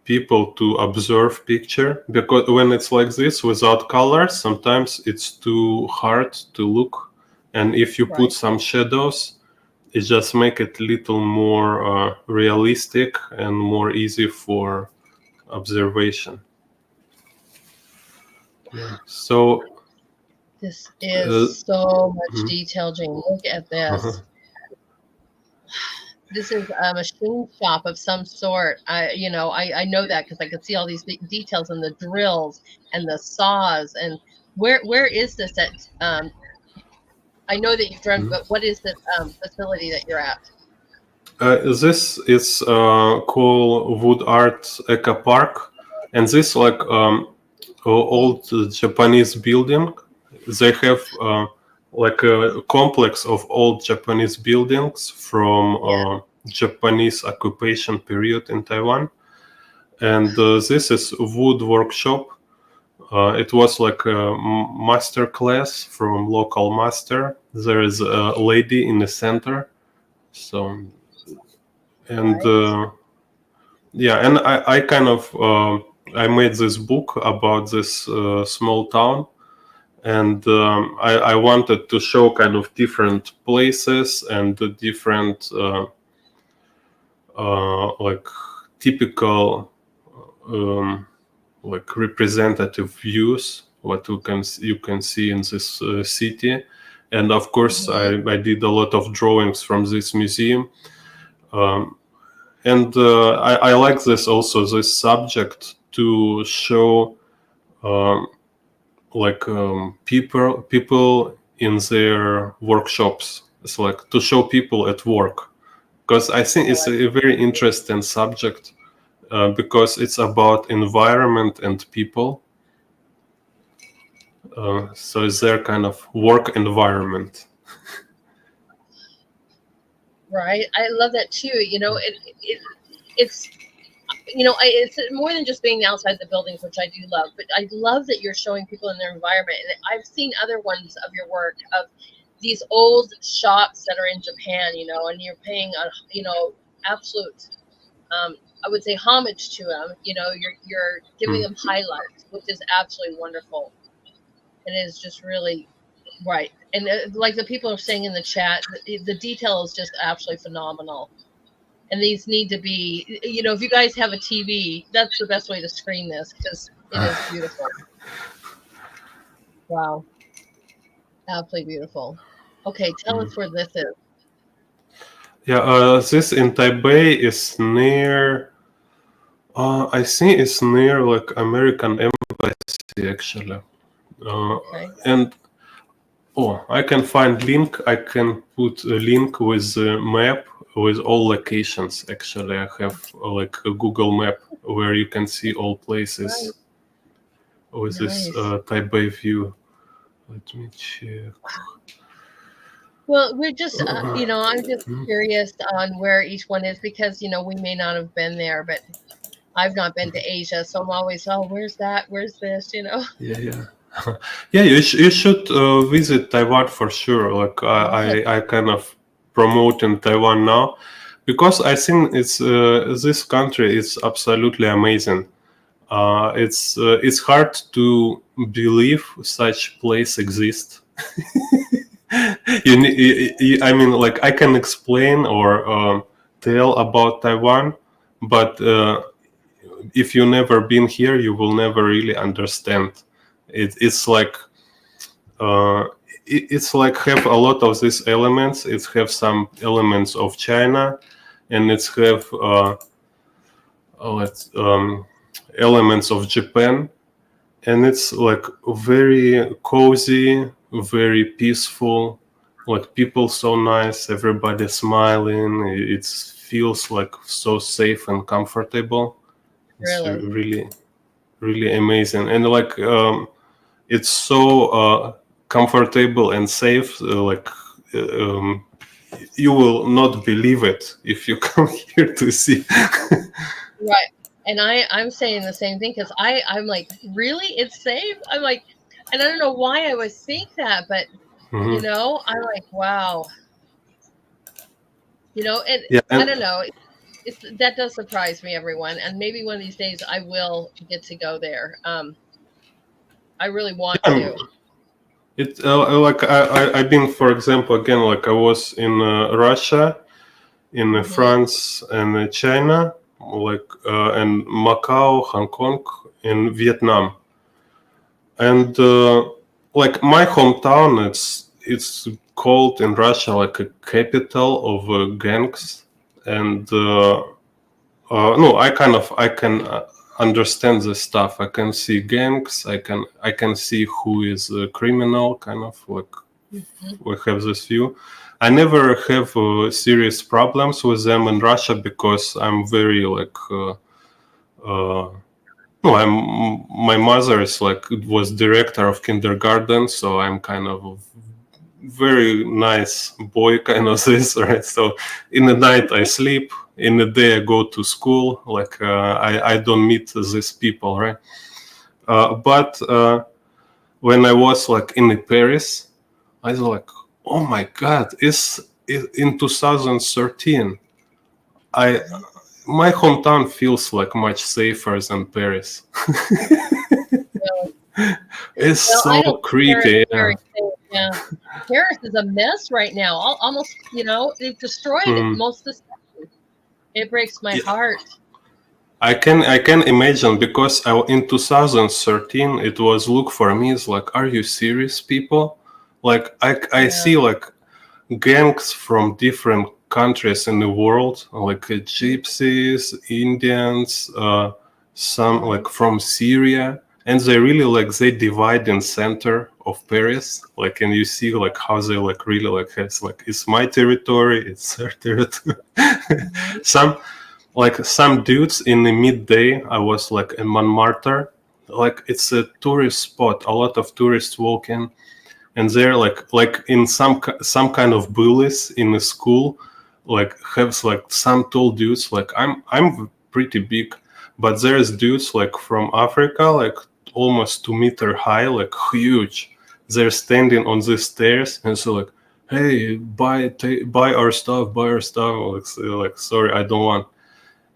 Speaker 2: people to observe picture, because when it's like this without colors, sometimes it's too hard to look, and if you put some shadows, it just make it a little more realistic and more easy for observation. Yeah. So
Speaker 1: This is so much detail, Jane. Look at this. This is a machine shop of some sort. I know that because I could see all these details and the drills and the saws. And where is this at? I know that you've drawn, but what is this facility that you're at?
Speaker 2: This is called Wood Art Eco Park, and this like old Japanese building. They have like a complex of old Japanese buildings from Japanese occupation period in Taiwan, and this is wood workshop. It was like a master class from local master. There is a lady in the center, so. And yeah, and I kind of I made this book about this small town, and I wanted to show kind of different places and the different like typical like representative views what you can see in this city. And of course I did a lot of drawings from this museum. And I like this also, this subject, to show like people in their workshops. It's like to show people at work, because I think it's a very interesting subject because it's about environment and people. So it's their kind of work environment.
Speaker 1: Right. I love that too. It's it's more than just being outside the buildings, which I do love, but I love that you're showing people in their environment. And I've seen other ones of your work of these old shops that are in Japan, and you're paying absolute, I would say, homage to them. You're giving them highlights, which is absolutely wonderful. And it is just really right. And like the people are saying in the chat, the detail is just absolutely phenomenal. And these need to be, if you guys have a TV, that's the best way to screen this because it is beautiful. Wow. Absolutely beautiful. Okay, tell
Speaker 2: Mm.
Speaker 1: us where this is.
Speaker 2: Yeah, this in Taipei is near. I think it's near like American Embassy actually.
Speaker 1: Okay.
Speaker 2: And oh, I can find link. I can put a link with a map with all locations. Actually, I have like a Google map where you can see all
Speaker 1: Nice.
Speaker 2: places with this
Speaker 1: Nice.
Speaker 2: Taipei view. Let me check.
Speaker 1: Well, we're just, I'm just
Speaker 2: Hmm.
Speaker 1: curious on where each one is because, we may not have been there, but I've not been to Asia. So I'm always, oh, where's that? Where's this?
Speaker 2: Yeah, yeah. Yeah, you should visit Taiwan for sure. Like
Speaker 1: Yes,
Speaker 2: I kind of promote in Taiwan now because I think it's this country is absolutely amazing. It's hard to believe such place exists. I mean, like I can explain or tell about Taiwan, but if you never been here, you will never really understand. It's like uh, it's like have a lot of these elements. It have some elements of China, and it's have let's, elements of Japan, and it's like very cozy, very peaceful. Like people so nice, everybody smiling. It feels like so safe and comfortable. It's
Speaker 1: really.
Speaker 2: really really amazing, and like it's so comfortable and safe. Like um, you will not believe it if you come here to see.
Speaker 1: Right. And I'm saying the same thing because I'm like, really? It's safe? I'm like, and I don't know why I would think that, but
Speaker 2: Mhm.
Speaker 1: I'm like, wow. And
Speaker 2: Yeah,
Speaker 1: I
Speaker 2: and
Speaker 1: don't know. It's that does surprise me, everyone. And maybe one of these days I will get to go there. I really want
Speaker 2: yeah,
Speaker 1: to.
Speaker 2: it like I've been, for example, again, like I was in Russia, in
Speaker 1: Hmm.
Speaker 2: France, and China, like and Macau, Hong Kong, in Vietnam, and like my hometown, it's called in Russia like a capital of gangs, and no, I can understand this stuff. I can see gangs. I can see who is a criminal. Kind of like
Speaker 1: Hmm.
Speaker 2: we have this view. I never have serious problems with them in Russia because I'm very like. No, my mother is like was director of kindergarten, so I'm kind of a very nice boy, kind of this, right? So in the night I sleep, in the day I go to school. Like I don't meet these people, right? But when I was like in Paris, I was like, oh my god, it's in 2013. I My hometown feels like much safer than Paris.
Speaker 1: Really.
Speaker 2: It's
Speaker 1: Well, I
Speaker 2: so
Speaker 1: don't think Paris
Speaker 2: creepy.
Speaker 1: is
Speaker 2: Yeah.
Speaker 1: very safe. Yeah. Paris is a mess right now. Almost, they've destroyed
Speaker 2: Mm.
Speaker 1: most of the city. It breaks my
Speaker 2: Yeah,
Speaker 1: heart.
Speaker 2: I can imagine because in 2013 it was look for me. It's like, are you serious, people? Like I
Speaker 1: Yeah.
Speaker 2: see like gangs from different countries in the world, like gypsies, Indians, some like
Speaker 1: Right.
Speaker 2: from Syria, and they really like they divide in center of Paris, like, and you see like how they like really like it's like it's my territory, it's their territory.
Speaker 1: Mhm.
Speaker 2: Some like some dudes in the midday, I was like in Montmartre, like it's a tourist spot, a lot of tourists walk in, and they're like in some kind of bullies in the school, like have like some tall dudes, like I'm pretty big, but there's dudes like from Africa, like almost 2 meter high, like huge. They're standing on the stairs and so like, hey, buy our stuff, like, like sorry, I don't want.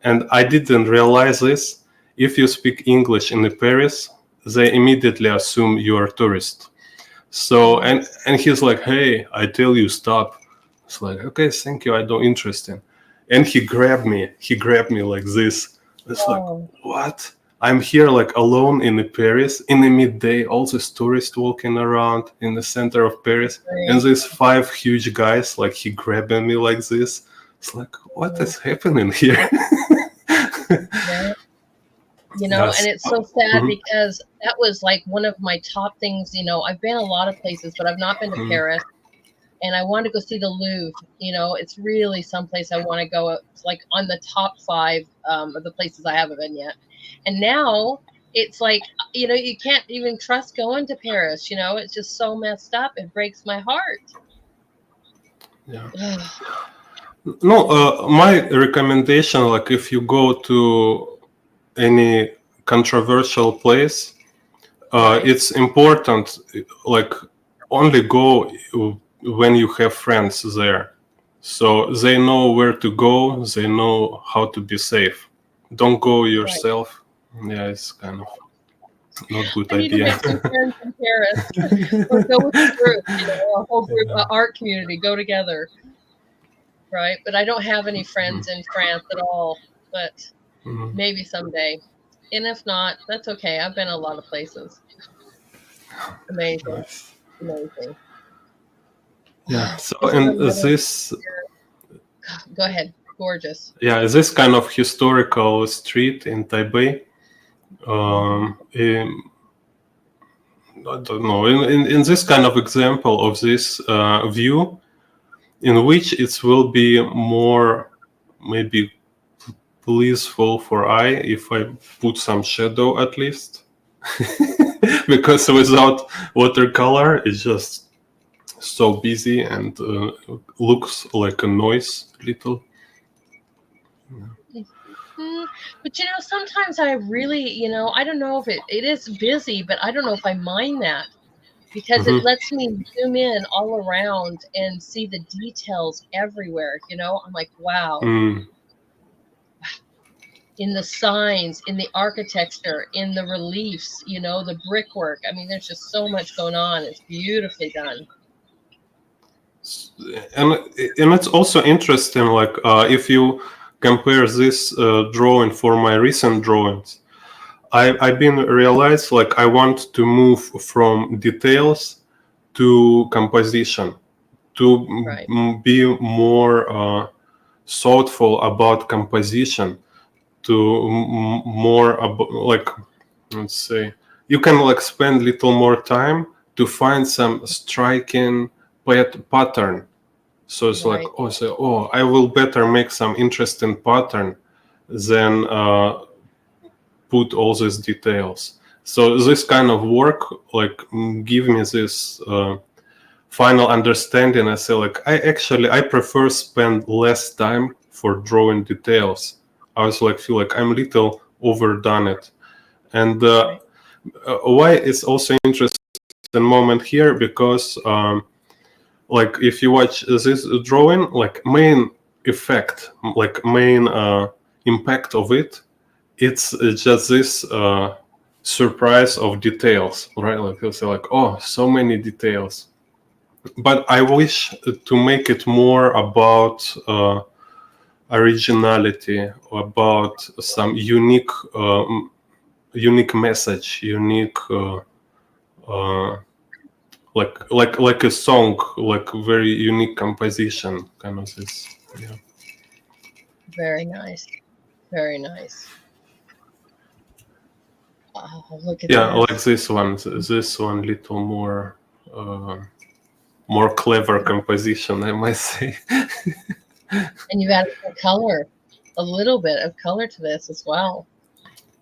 Speaker 2: And I didn't realize this. If you speak English in the Paris, they immediately assume you are a tourist. So
Speaker 1: Oh.
Speaker 2: and he's like, "Hey, I tell you stop." It's like, "Okay, thank you. I don't interested." And he grabbed me. He grabbed me like this. It's like,
Speaker 1: Oh.
Speaker 2: what? I'm here like alone in Paris in the midday, all these tourists walking around in the center of Paris, and these 5 huge guys, like he grabbing me like this. It's like, what is happening here?
Speaker 1: Yeah. You know,
Speaker 2: Yes.
Speaker 1: and it's so sad
Speaker 2: Mhm.
Speaker 1: because that was like one of my top things. You know, I've been a lot of places, but I've not been to Paris. And I want to go see the Louvre. You know, it's really someplace I want to go. It's like on the top 5 of the places I haven't been yet. And now it's like, you know, you can't even trust going to Paris. You know, it's just so messed up. It breaks my heart.
Speaker 2: Yeah. No, my recommendation, like if you go to any controversial place,
Speaker 1: Right.
Speaker 2: it's important, like only go when you have friends there, so they know where to go, they know how to be safe. Don't go
Speaker 1: Right.
Speaker 2: yourself. Yeah, it's kind of not good
Speaker 1: I need to
Speaker 2: idea.
Speaker 1: make some friends in Paris or go with a group, you know, a whole group,
Speaker 2: Yeah.
Speaker 1: art community, go together. Right. But I don't have any friends in France at all, but
Speaker 2: Mhm.
Speaker 1: maybe someday. And if not, that's okay. I've been a lot of places. Amazing.
Speaker 2: Nice.
Speaker 1: Amazing.
Speaker 2: Yeah. So
Speaker 1: This is
Speaker 2: and
Speaker 1: another,
Speaker 2: this,
Speaker 1: go ahead. Gorgeous.
Speaker 2: yeah, this kind of historical street in Taipei. I don't know. In this kind of example of this view, in which it will be more maybe pleaseful for eye if I put some shadow at least, because without watercolor it's just so busy and looks like a noise little.
Speaker 1: But you know, sometimes I really, you know, I don't know if it is busy, but I don't know if I mind that because it
Speaker 2: Mhm.
Speaker 1: lets me zoom in all around and see the details everywhere. You know, I'm like, wow,
Speaker 2: Mm.
Speaker 1: in the signs, in the architecture, in the reliefs, you know, the brickwork. I mean, there's just so much going on. It's beautifully done.
Speaker 2: and and it's also interesting, like if you compare this drawing for my recent drawings, I've been realized like I want to move from details to composition, to
Speaker 1: Right.
Speaker 2: be more thoughtful about composition, to more like, let's say, you can like spend little more time to find some striking pattern. So it's like,
Speaker 1: Right.
Speaker 2: oh, so, oh, I will better make some interesting pattern than put all these details. So this kind of work like give me this final understanding. I say like I prefer spend less time for drawing details. I was like feel like I'm little overdone it, and
Speaker 1: Right.
Speaker 2: why it's also interesting moment here because like if you watch this drawing, like main effect, like main impact of it, it's just this surprise of details, right? Like you'll say like, oh, so many details. But I wish to make it more about originality, about some unique message, unique like a song, like very unique composition, kind of this. Yeah.
Speaker 1: Very nice. Very nice. Oh, look at
Speaker 2: Yeah, like
Speaker 1: this.
Speaker 2: this one. This one little more more clever composition, I might say.
Speaker 1: And you've added some color, a little bit of color to this as well.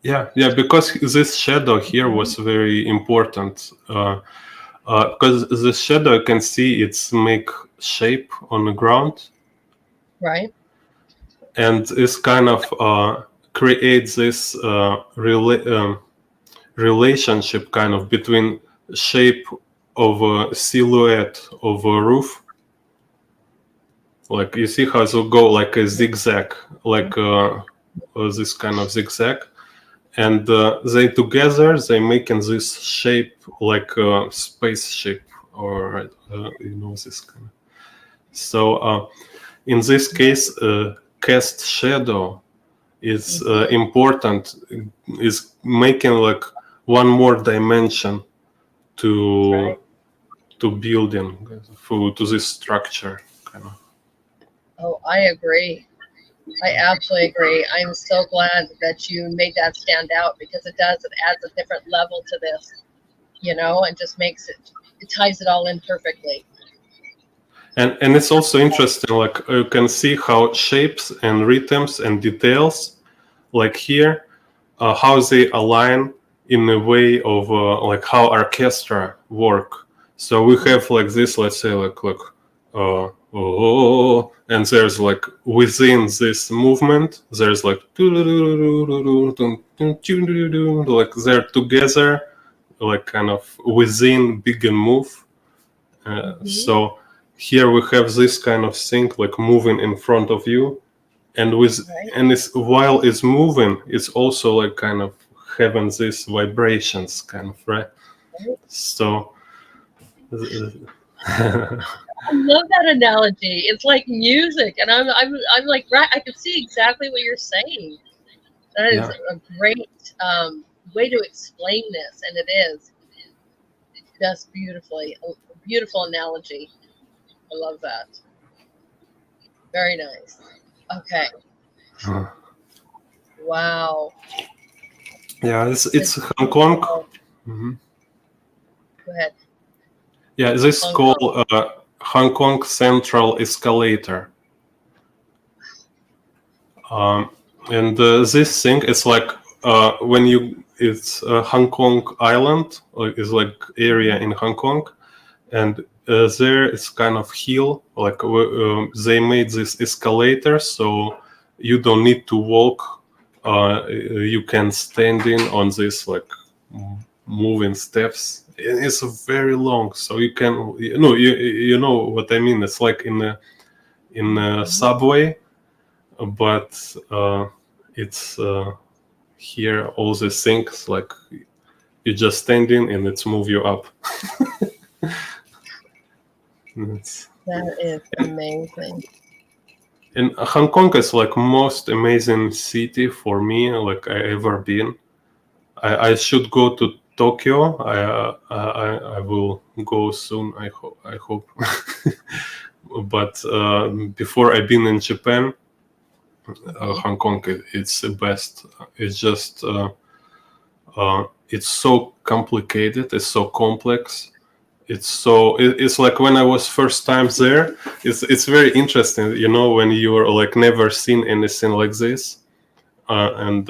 Speaker 2: Yeah, because this shadow here was very important. Because the shadow, you can see it's make shape on the ground,
Speaker 1: Right.
Speaker 2: and it's kind of creates this relationship kind of between shape of a silhouette of a roof. Like you see how it will go like a zigzag, like this kind of zigzag, and they together they making this shape like a spaceship, or this kind of. So in this case, cast shadow is important, is making like one more dimension to building, to this structure kind of.
Speaker 1: Oh, I agree. I absolutely agree. I'm so glad that you made that stand out, because it does. It adds a different level to this, and just makes it ties it all in perfectly.
Speaker 2: And it's also interesting, like you can see how shapes and rhythms and details, like here, how they align in a way of like how orchestra work. So we have like this, let's say like oh, and there's like within this movement, there's like they're together, like kind of within big and move. So here we have this kind of thing like moving in front of you, and while it's moving, it's also like kind of having these vibrations, kind of, right? So
Speaker 1: I love that analogy. It's like music, and I'm like, right. I can see exactly what you're saying. That is a great way to explain this, and it is just beautifully, a beautiful analogy. I love that. Very nice. Okay. Wow.
Speaker 2: Yeah, it's Hong Kong.
Speaker 1: Go ahead.
Speaker 2: Yeah, this is called Hong Kong Central Escalator. And this thing is like it's Hong Kong Island, is like area in Hong Kong, and there it's kind of hill, like they made this escalator, so you don't need to walk. You can stand in on this like moving steps. It's very long, so you can you know what I mean. It's like in a subway, but it's here all these things like you just stand in and it's move you up.
Speaker 1: That is amazing.
Speaker 2: And Hong Kong is like most amazing city for me like I ever been. I should go to Tokyo. I will go soon. I hope. But before I've been in Japan, Hong Kong it's the best. It's just it's so complicated. It's so complex. It's like when I was first time there. It's very interesting, when you're like never seen anything like this, and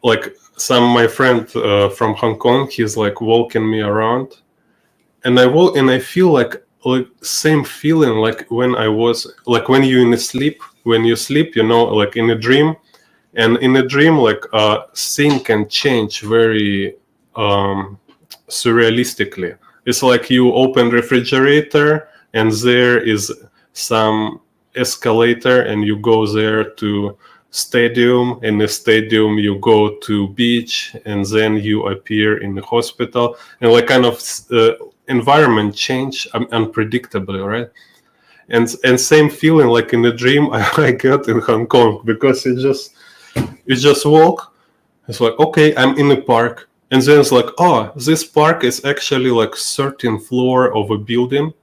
Speaker 2: like my friend from Hong Kong, he's like walking me around, and I feel like same feeling like when I was like when you sleep, like in a dream, and in a dream like thing can change very surrealistically. It's like you open refrigerator and there is some escalator and you go there to stadium. In the stadium you go to beach and then you appear in the hospital, and like kind of environment change unpredictably, right? And same feeling like in the dream I got in Hong Kong, because you just walk. It's like, okay, I'm in a park. And then it's like, oh, this park is actually like 13th floor of a building.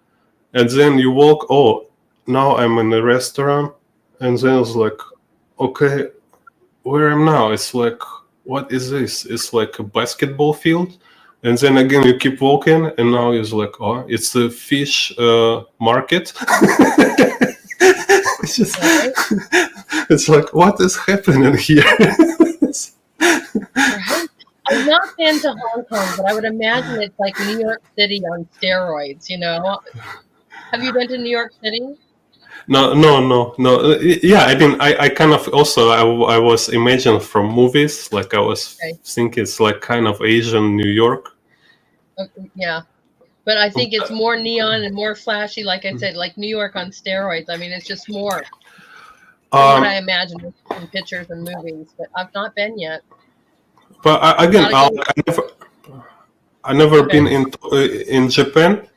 Speaker 2: And then you walk, oh, now I'm in a restaurant. And then it's like, okay, where am I now? It's like, what is this? It's like a basketball field. And then again, you keep walking, and now it's like, oh, it's a fish market. It's like, what is happening here?
Speaker 1: Right? I've not been to Hong Kong, but I would imagine it's like New York City on steroids, Have you been to New York City?
Speaker 2: No. Yeah, I mean, I kind of also, I was imagining from movies, like I was thinking it's like kind of Asian New York.
Speaker 1: Yeah. But I think it's more neon and more flashy, like I said, like New York on steroids. I mean, it's just more what I imagine in pictures and movies, but I've not been yet.
Speaker 2: But again, I never been in Japan.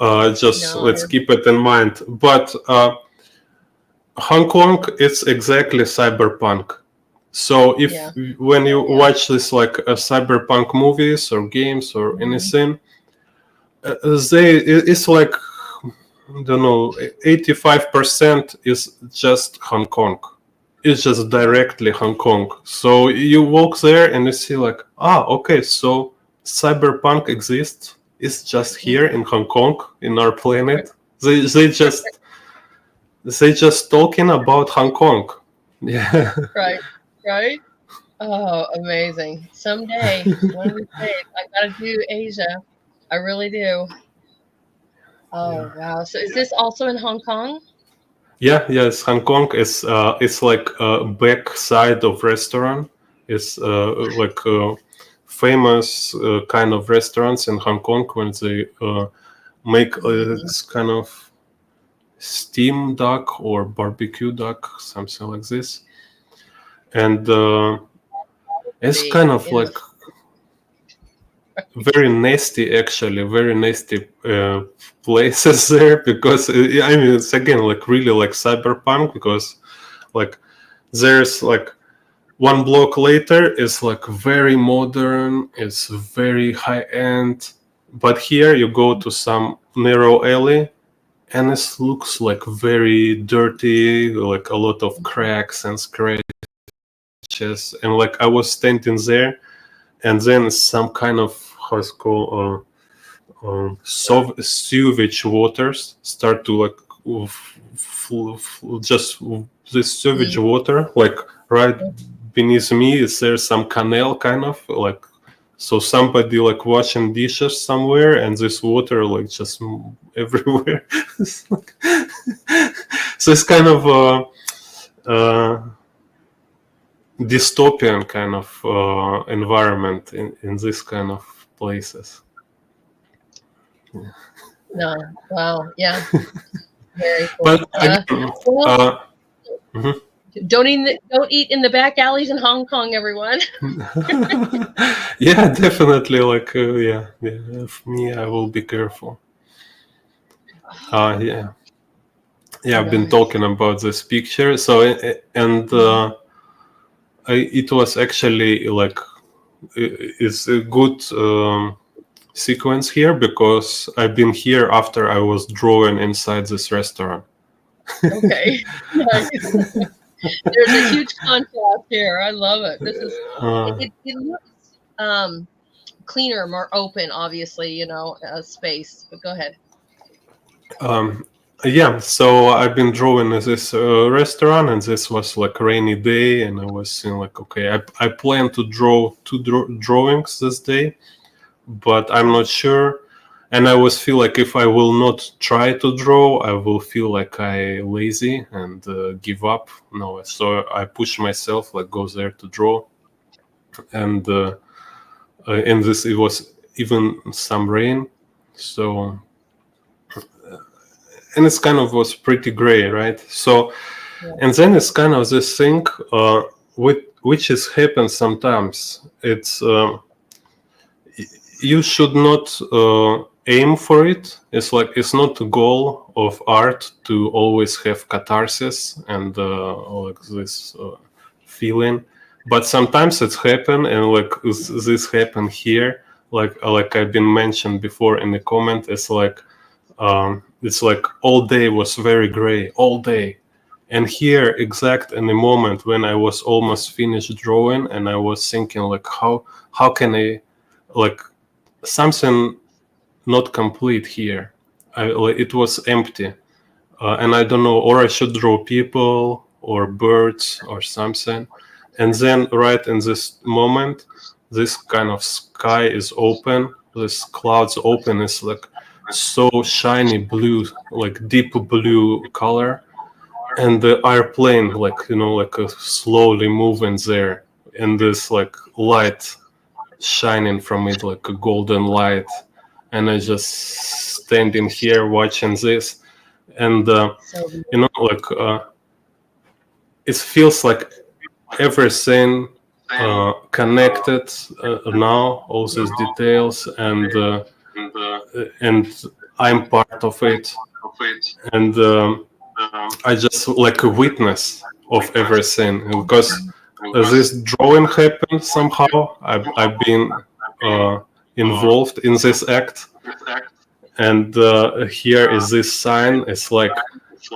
Speaker 2: Let's keep it in mind. But Hong Kong, it's exactly cyberpunk. So if
Speaker 1: Yeah.
Speaker 2: when you watch this like cyberpunk movies or games or anything, it's like, I don't know, 85% is just Hong Kong. It's just directly Hong Kong. So you walk there and you see like, okay, so cyberpunk exists. It's just here in Hong Kong, in our planet. They just talking about Hong Kong. Yeah.
Speaker 1: Right. Right. Oh, amazing. Someday, one of these days, I gotta do Asia. I really do.
Speaker 2: Yeah.
Speaker 1: Oh, wow. So is this also in Hong Kong?
Speaker 2: Yeah, yes, Hong Kong is it's like a back side of restaurant. It's like famous kind of restaurants in Hong Kong when they make this kind of steam duck or barbecue duck, something like this, and it's kind of
Speaker 1: In the
Speaker 2: like very nasty, actually, very nasty places there because I mean it's again like really like cyberpunk because like there's like one block later is like very modern, it's very high end, but here you go to some narrow alley and it looks like very dirty, like a lot of cracks and scratches, and like I was standing there and then some kind of how it's called sewage waters start to like just this sewage water like right beneath me is there some canal kind of like, so somebody like washing dishes somewhere and this water like just everywhere. It's like, so it's kind of dystopian kind of environment in this kind of places.
Speaker 1: No. Wow. Yeah. Very cool.
Speaker 2: But again,
Speaker 1: Well,
Speaker 2: mhm.
Speaker 1: don't eat in the back alleys in Hong Kong, everyone.
Speaker 2: Yeah, definitely. Like, yeah. For me, I will be careful. Yeah, I've been
Speaker 1: Nice.
Speaker 2: talking about this picture. So, and it was actually like it's a good sequence here because I've been here after I was drawing inside this restaurant.
Speaker 1: Okay. Nice. There's a huge contrast here. I love it. This is it looks cleaner, more open, obviously, space. But go ahead.
Speaker 2: Um, yeah, so I've been drawing at this restaurant, and this was like a rainy day, and I was saying like, okay, I plan to draw two drawings this day, but I'm not sure, and I was feel like if I will not try to draw, I will feel like I lazy and give up. No, so I push myself, like go there to draw, and in this it was even some rain, so. And it's kind of was pretty gray, right? So, and then it's kind of this thing which is happens sometimes. It's you should not aim for it. It's like it's not the goal of art to always have catharsis and like this feeling, but sometimes it's happen, and like this happen here, like I've been mentioned before in the comment. It's like all day was very gray, all day. And here, exact in the moment when I was almost finished drawing, and I was thinking like, how can I, like, something not complete here. Like, it was empty, and I don't know, or I should draw people or birds or something. And then right in this moment, this kind of sky is open, this clouds open, it's like so shiny blue, like deep blue color, and the airplane like like slowly moving there, and this like light shining from it like a golden light, and I just standing here watching this, and like it feels like everything connected now, all these details, and I'm part of it, and I just like a witness of everything, because this drawing happened somehow. I've been involved in this act, and here is this sign. It's like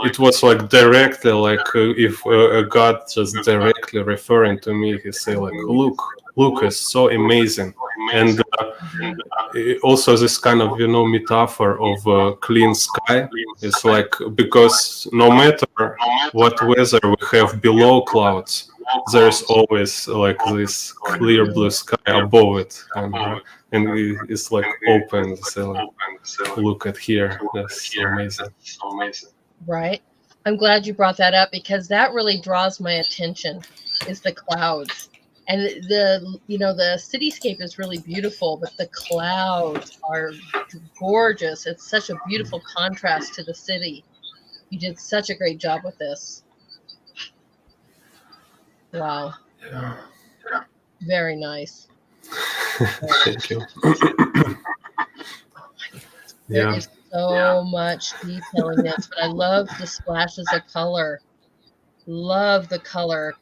Speaker 2: it was like directly like if a god just directly referring to me. He say like, look, it's so amazing. And also this kind of metaphor of a clean sky. It's like, because no matter what weather we have below clouds, there's always like this clear blue sky above it, and it's like open. So like, look at here, that's so amazing.
Speaker 1: Right. I'm glad you brought that up, because that really draws my attention, is the clouds. And the cityscape is really beautiful, but the clouds are gorgeous. It's such a beautiful contrast to the city. You did such a great job with this. Wow.
Speaker 2: Yeah.
Speaker 1: Very nice.
Speaker 2: Thank you.
Speaker 1: There is so much detail in this, but I love the splashes of color. Love the color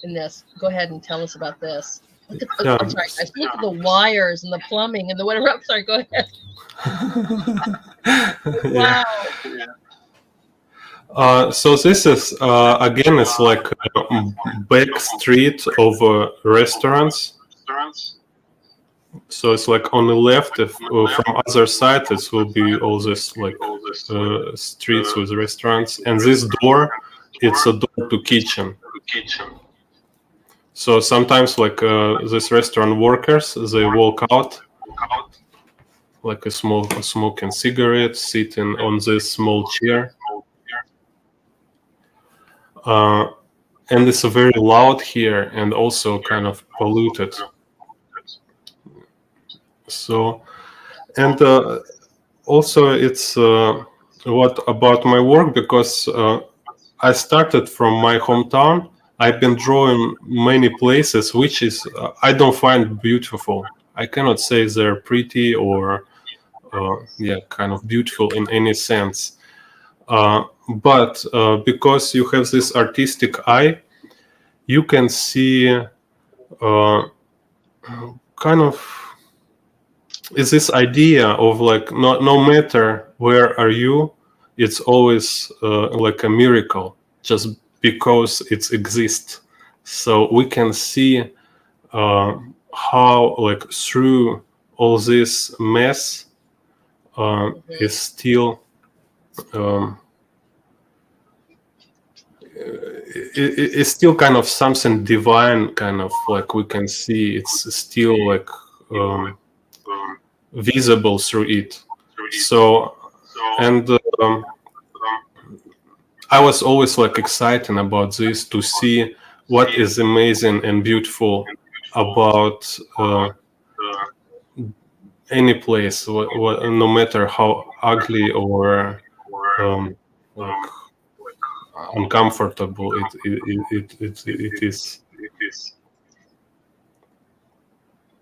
Speaker 1: in this. Go ahead and tell us about this. Look at, I'm sorry, guys. Look at the wires and the plumbing and the whatever. I'm sorry. Go ahead. Wow.
Speaker 2: So this is again, it's like a back street of restaurants. So it's like on the left, if from other side, it will be all this like streets with restaurants, and this door, it's a door to kitchen. So sometimes like these restaurant workers, they walk out like a smoking cigarette, sitting on this small chair. And it's very loud here and also kind of polluted. So, and also it's what about my work, because I started from my hometown. I've been drawing many places which is I don't find beautiful. I cannot say they're pretty or kind of beautiful in any sense. But because you have this artistic eye, you can see kind of is this idea of like no matter where are you, it's always like a miracle just because it exists. So we can see how like through all this mess is still it's still kind of something divine, kind of like we can see it's still like visible through it. So and I was always like excited about this, to see what is amazing and beautiful about any place, no matter how ugly or like uncomfortable it is.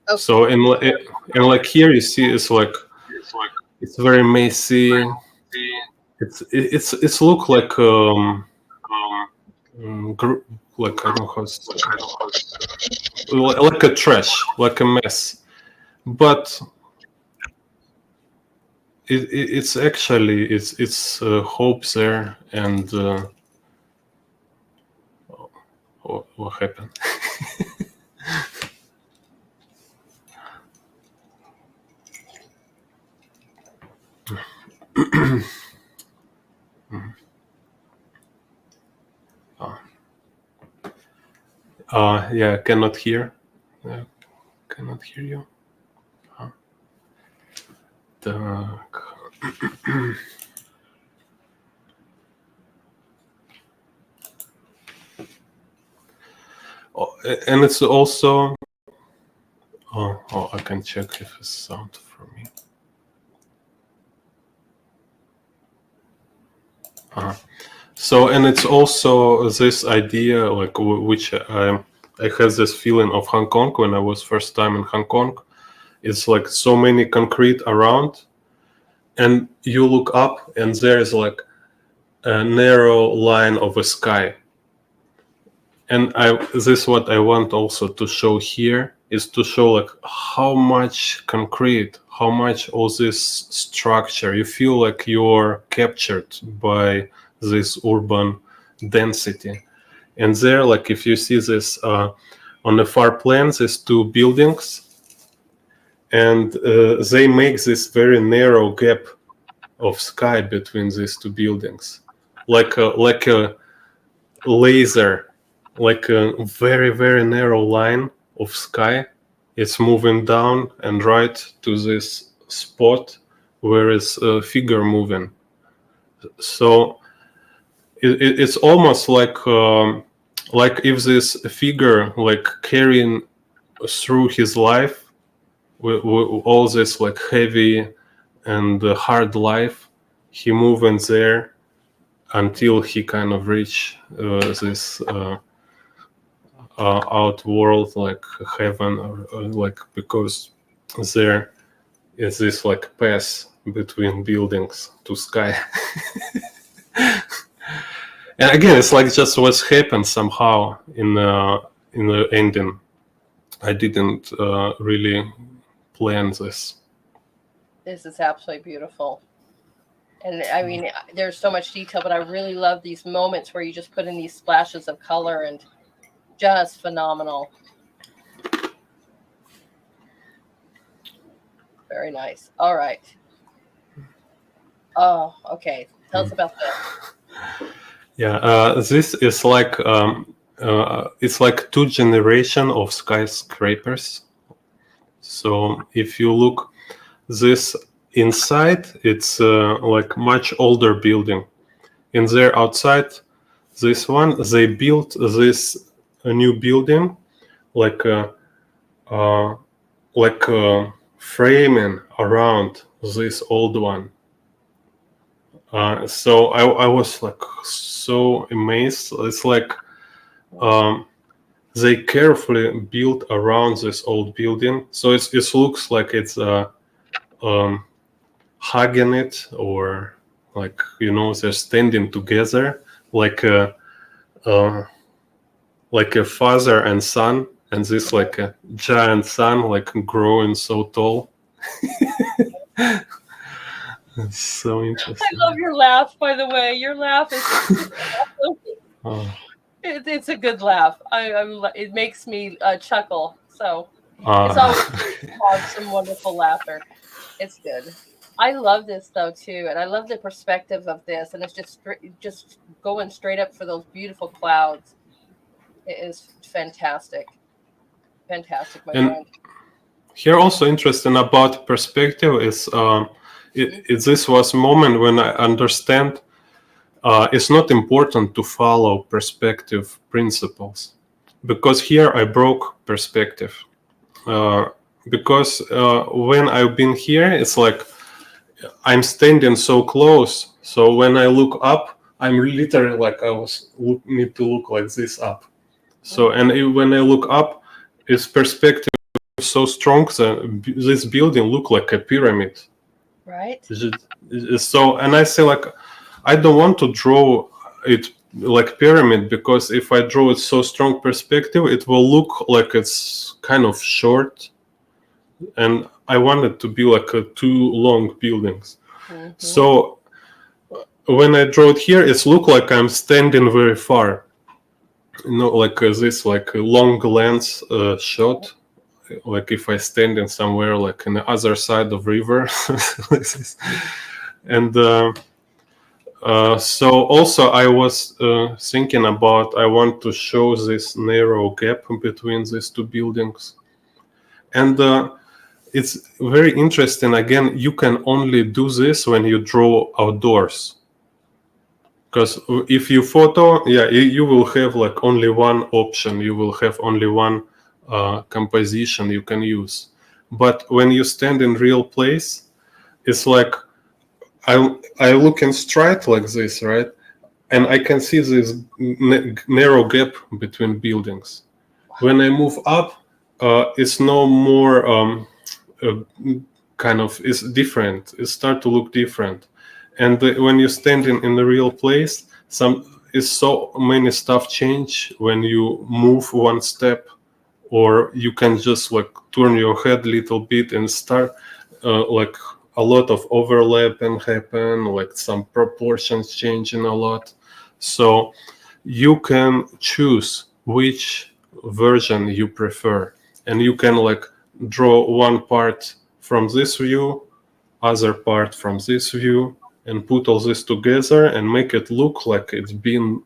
Speaker 1: Okay.
Speaker 2: So and like here you see it's like it's very messy. It's look like like I don't know how like a trash, like a mess, but it's actually it's hope there. And what happened? Yeah, cannot hear. Cannot hear you. And it's also I can check if it's sound for me. So, and it's also this idea, like which I had this feeling of Hong Kong when I was first time in Hong Kong. It's like so many concrete around, and you look up, and there is like a narrow line of a sky. And this what I want also to show here, is to show like how much concrete, how much all this structure, you feel like you're captured by this urban density. And there, like if you see this on the far plane, these two buildings, and they make this very narrow gap of sky between these two buildings, like a laser, like a very, very narrow line of sky. It's moving down and right to this spot where is a figure moving. So it's almost like if this figure like carrying through his life with all this like heavy and hard life, he moving there until he kind of reach this out world, like heaven, or like, because there is this like path between buildings to sky. And again, it's like just what's happened somehow in the ending. I didn't really plan this.
Speaker 1: This is absolutely beautiful. And I mean, there's so much detail, but I really love these moments where you just put in these splashes of color, and just phenomenal. Very nice. All right. Oh, okay. Tell us about this.
Speaker 2: Yeah, this is like it's like two generation of skyscrapers. So if you look this inside, it's like much older building. In there outside, this one, they built this a new building, like framing around this old one. So I was like so amazed. It's like they carefully built around this old building, so it looks like it's hugging it, or like, you know, they're standing together, like a father and son, and this like a giant son, like growing so tall. It's so interesting.
Speaker 1: I love your laugh, by the way. Your laugh is it's a good laugh. It makes me chuckle. So it's always good to have some wonderful laughter. It's good. I love this though too, and I love the perspective of this, and it's just going straight up for those beautiful clouds. It is fantastic, fantastic, my friend.
Speaker 2: Here also interesting about perspective is this was a moment when I understand it's not important to follow perspective principles, because here I broke perspective. Because when I've been here, it's like I'm standing so close, so when I look up, I'm literally like need to look like this up. So and when I look up, its perspective so strong that this building look like a pyramid.
Speaker 1: Right.
Speaker 2: So, and I say like, I don't want to draw it like pyramid, because if I draw it so strong perspective, it will look like it's kind of short, and I want it to be like two long buildings. Mm-hmm. So when I draw it here, it's look like I'm standing very far, you know, like this like a long lens shot, like if I stand in somewhere like on the other side of river. And so also I was thinking about, I want to show this narrow gap between these two buildings. And it's very interesting. Again, you can only do this when you draw outdoors. Because if you photo, you will have like only one option. You will have only one composition you can use. But when you stand in real place, it's like I look in straight like this, right? And I can see this narrow gap between buildings. When I move up, it's no more kind of, it's different. It starts to look different. And when you stand in the real place, so many stuff change when you move one step, or you can just like turn your head a little bit and start like a lot of overlap and happen, like some proportions changing a lot. So you can choose which version you prefer, and you can like draw one part from this view, other part from this view, and put all this together and make it look like it's been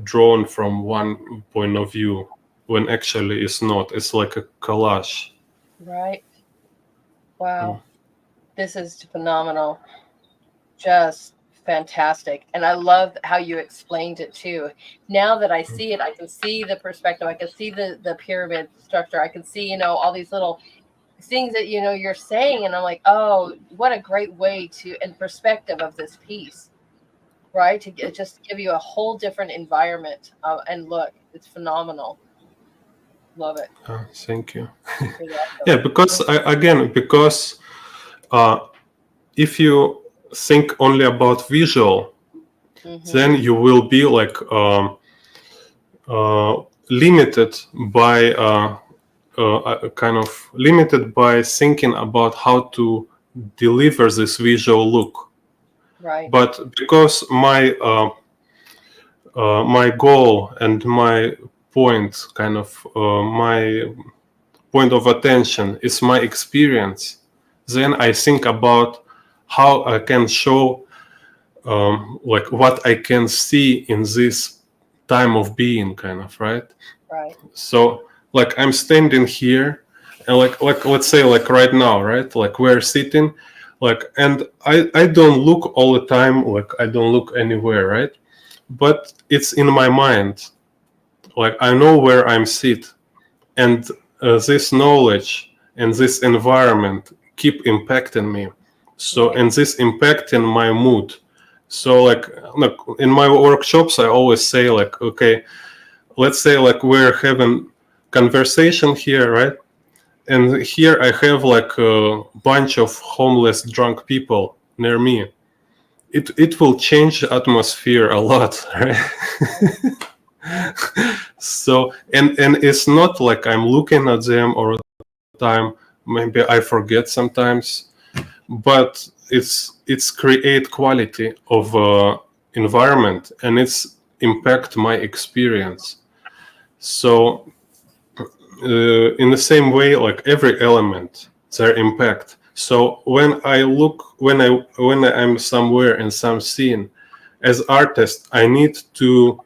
Speaker 2: drawn from one point of view, when actually it's not. It's like a collage.
Speaker 1: Right. Wow. This is phenomenal. Just fantastic. And I love how you explained it too. Now that I see it, I can see the perspective. I can see the pyramid structure. I can see, all these little things that, you're saying. And I'm like, oh, what a great way to, and perspective of this piece, right? To just give you a whole different environment. And look, it's phenomenal. Love it.
Speaker 2: Thank you.
Speaker 1: Really awesome.
Speaker 2: Yeah, because if you think only about visual, then you will be like limited by kind of limited by thinking about how to deliver this visual look.
Speaker 1: Right.
Speaker 2: But because my goal and my point, kind of my point of attention is my experience, then I think about how I can show like what I can see in this time of being, kind of, right?
Speaker 1: Right.
Speaker 2: So like I'm standing here, and like let's say like right now, right? Like we're sitting, like, and I don't look all the time, like I don't look anywhere, right? But it's in my mind, like I know where I'm sit, and this knowledge and this environment keep impacting me. So, and this impacting my mood. So like, look, in my workshops, I always say like, okay, let's say like we're having conversation here, right? And here I have like a bunch of homeless drunk people near me. It will change the atmosphere a lot, right? So and it's not like I'm looking at them all the time. Maybe I forget sometimes, but it's create quality of environment, and it's impact my experience. So in the same way, like every element, their impact. So when I'm somewhere in some scene, as artist, I need to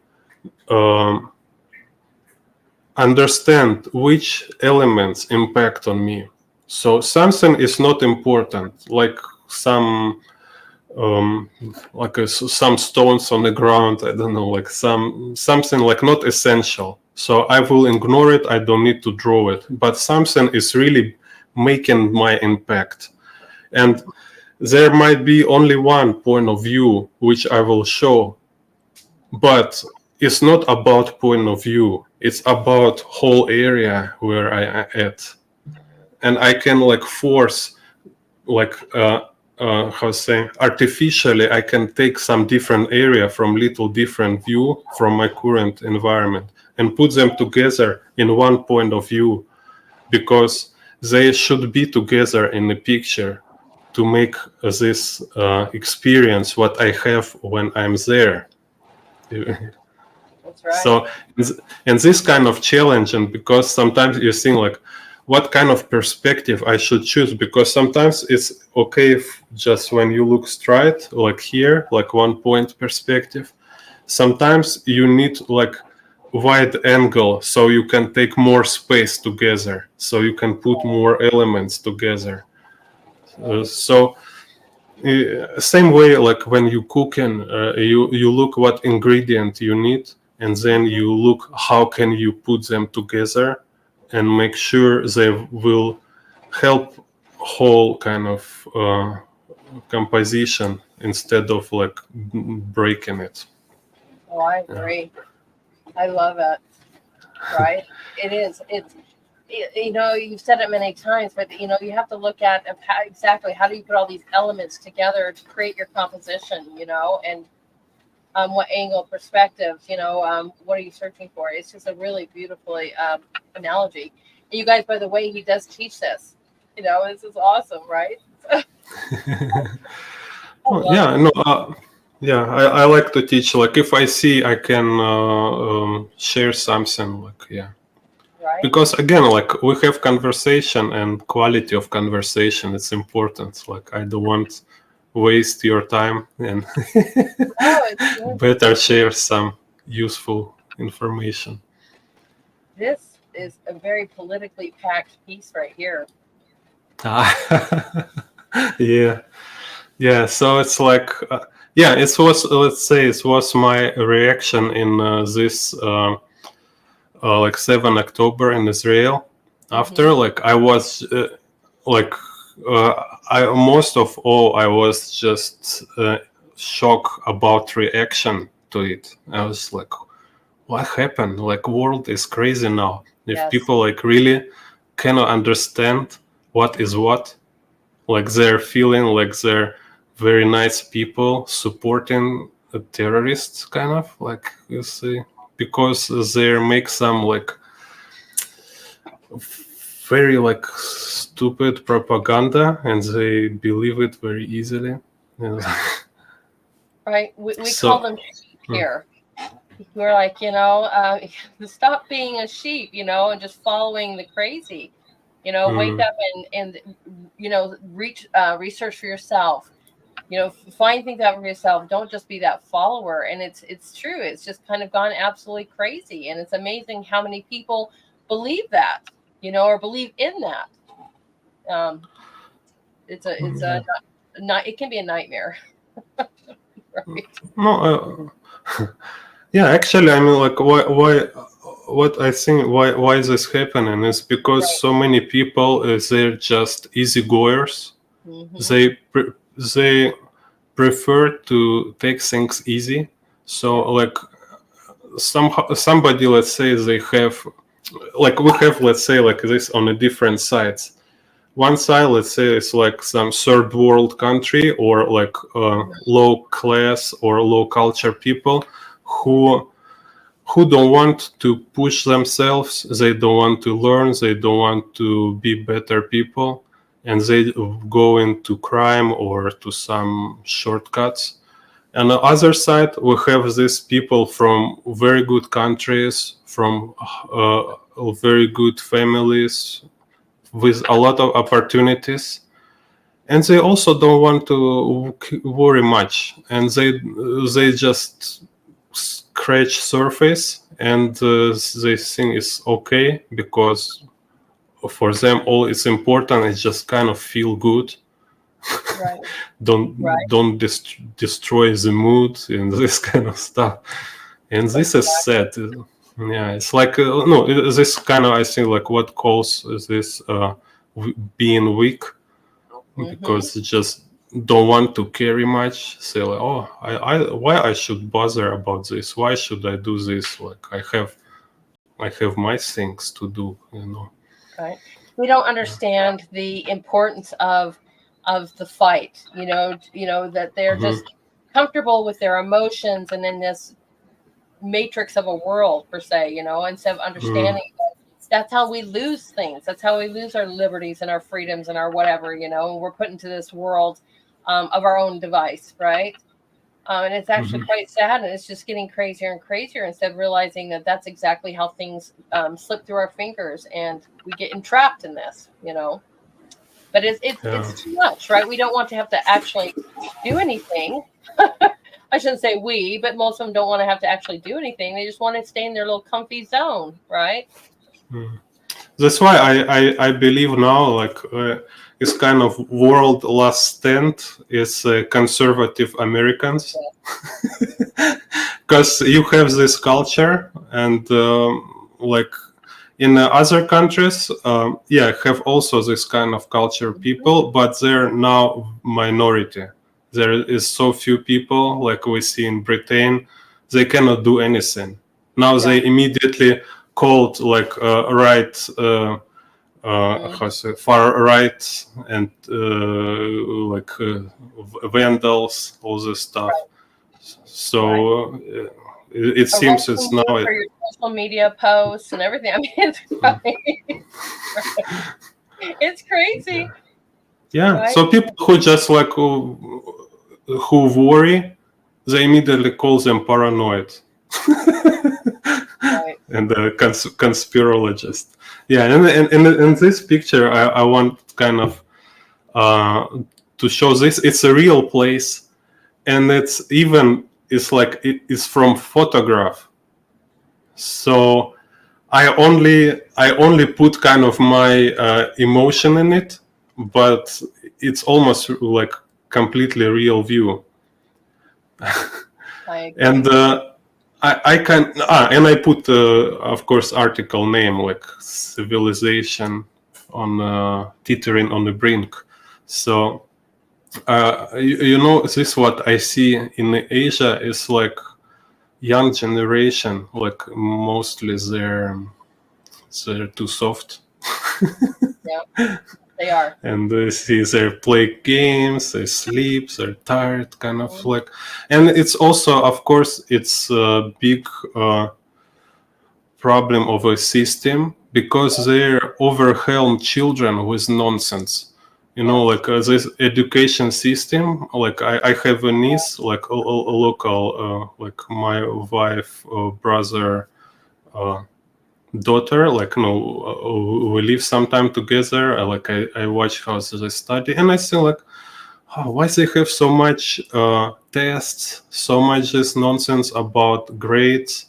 Speaker 2: understand which elements impact on me. So something is not important, like some some stones on the ground, I don't know, like something like not essential. So I will ignore it, I don't need to draw it. But something is really making my impact. And there might be only one point of view which I will show, but it's not about point of view, it's about whole area where I at. And I can like force, like how say, artificially I can take some different area from little different view from my current environment and put them together in one point of view, because they should be together in the picture to make this experience what I have when I'm there.
Speaker 1: That's right.
Speaker 2: So, and this kind of challenge, and because sometimes you think like, what kind of perspective I should choose, because sometimes it's okay if just when you look straight, like here, like one point perspective. Sometimes you need like wide angle, so you can take more space together, so you can put more elements together. So same way, like when you cooking, you look what ingredient you need, and then you look how can you put them together and make sure they will help whole kind of composition instead of like breaking it.
Speaker 1: Oh, I agree. I love it. Right? It is. you've said it many times, but you have to look at exactly how do you put all these elements together to create your composition, and what angle, perspectives, what are you searching for? It's just a really beautifully analogy. And you guys, by the way, he does teach this. This is awesome, right?
Speaker 2: Yeah, no, yeah, I like to teach. Like, if I see I can share something, like, yeah.
Speaker 1: Right.
Speaker 2: Because again, like, we have conversation, and quality of conversation, it's important. Like, I don't want waste your time, and better share some useful information.
Speaker 1: This is a very politically packed piece right here.
Speaker 2: Yeah. So it's like, yeah, it was, let's say, it was my reaction in this like 7 October in Israel. After, like, I was like, I most of all, I was just shocked about reaction to it. I was like, what happened? Like, world is crazy now. If people like really cannot understand what is what, like, they're feeling like they're very nice people supporting terrorists, kind of, like, you see, because they make some like very like stupid propaganda, and they believe it very easily.
Speaker 1: Right. We call them sheep here. We're like, stop being a sheep, and just following the crazy. Wake up and research for yourself. Find things out for yourself. Don't just be that follower. And it's true. It's just kind of gone absolutely crazy. And it's amazing how many people believe that, or believe in that. It can be a nightmare. Right.
Speaker 2: No, yeah, actually, I mean, like, why what I think why this happening is because so many people, they're just easygoers. They prefer to take things easy. So, like, somebody, let's say, they have, like, we have, let's say, like this on a different sides. One side, let's say, it's like some third world country, or like low class or low culture people who don't want to push themselves. They don't want to learn. They don't want to be better people, and they go into crime or to some shortcuts. And on the other side, we have these people from very good countries, from very good families, with a lot of opportunities, and they also don't want to worry much, and they just scratch surface, and they think it's okay, because for them all it's important is just kind of feel good.
Speaker 1: Right.
Speaker 2: don't destroy the mood and this kind of stuff, and this is sad. Yeah, it's like no, this kind of, I think, like, what calls this being weak, because you just don't want to carry much. Say like, oh, why I should bother about this? Why should I do this? Like, I have my things to do,
Speaker 1: Right. We don't understand the importance of the fight. That they're just comfortable with their emotions and in this matrix of a world, per se, instead of understanding that's how we lose things. That's how we lose our liberties and our freedoms and our whatever, we're put into this world of our own device, right? And it's actually quite sad, and it's just getting crazier and crazier, instead of realizing that that's exactly how things slip through our fingers, and we get entrapped in this, But it's too much, right? We don't want to have to actually do anything. I shouldn't say we, but most of them don't want to have to actually do anything. They just want to stay in their little comfy zone, right?
Speaker 2: That's why I believe now, like, this kind of world last stand is conservative Americans, because you have this culture, and like in other countries, have also this kind of culture people, but they're now minority. There is so few people, like we see in Britain, they cannot do anything. Now they immediately called, like, right how to say, far right and like vandals, all this stuff. So it seems it's now
Speaker 1: for your social media posts and everything. I mean, it's it's crazy.
Speaker 2: Yeah.
Speaker 1: Right?
Speaker 2: So people who just like who worry, they immediately call them paranoid.
Speaker 1: Right.
Speaker 2: And the conspirologist. Yeah, and in this picture, I want kind of to show this. It's a real place, and it's like it's from photograph. So I only put kind of my emotion in it, but it's almost like completely real view. And I can and I put of course article name like civilization on teetering on the brink. So you know, this what I see in Asia is like young generation, like mostly they're too soft.
Speaker 1: Yeah, they are.
Speaker 2: And they see they play games, they sleep, they're tired, kind of like. And it's also, of course, it's a big problem of a system because they overwhelm children with nonsense. You know, like this education system. Like I have a niece, like a local, like my wife, brother, daughter. Like, you know, we live sometime together. I watch how they study, and I see like, oh, why they have so much tests, so much this nonsense about grades.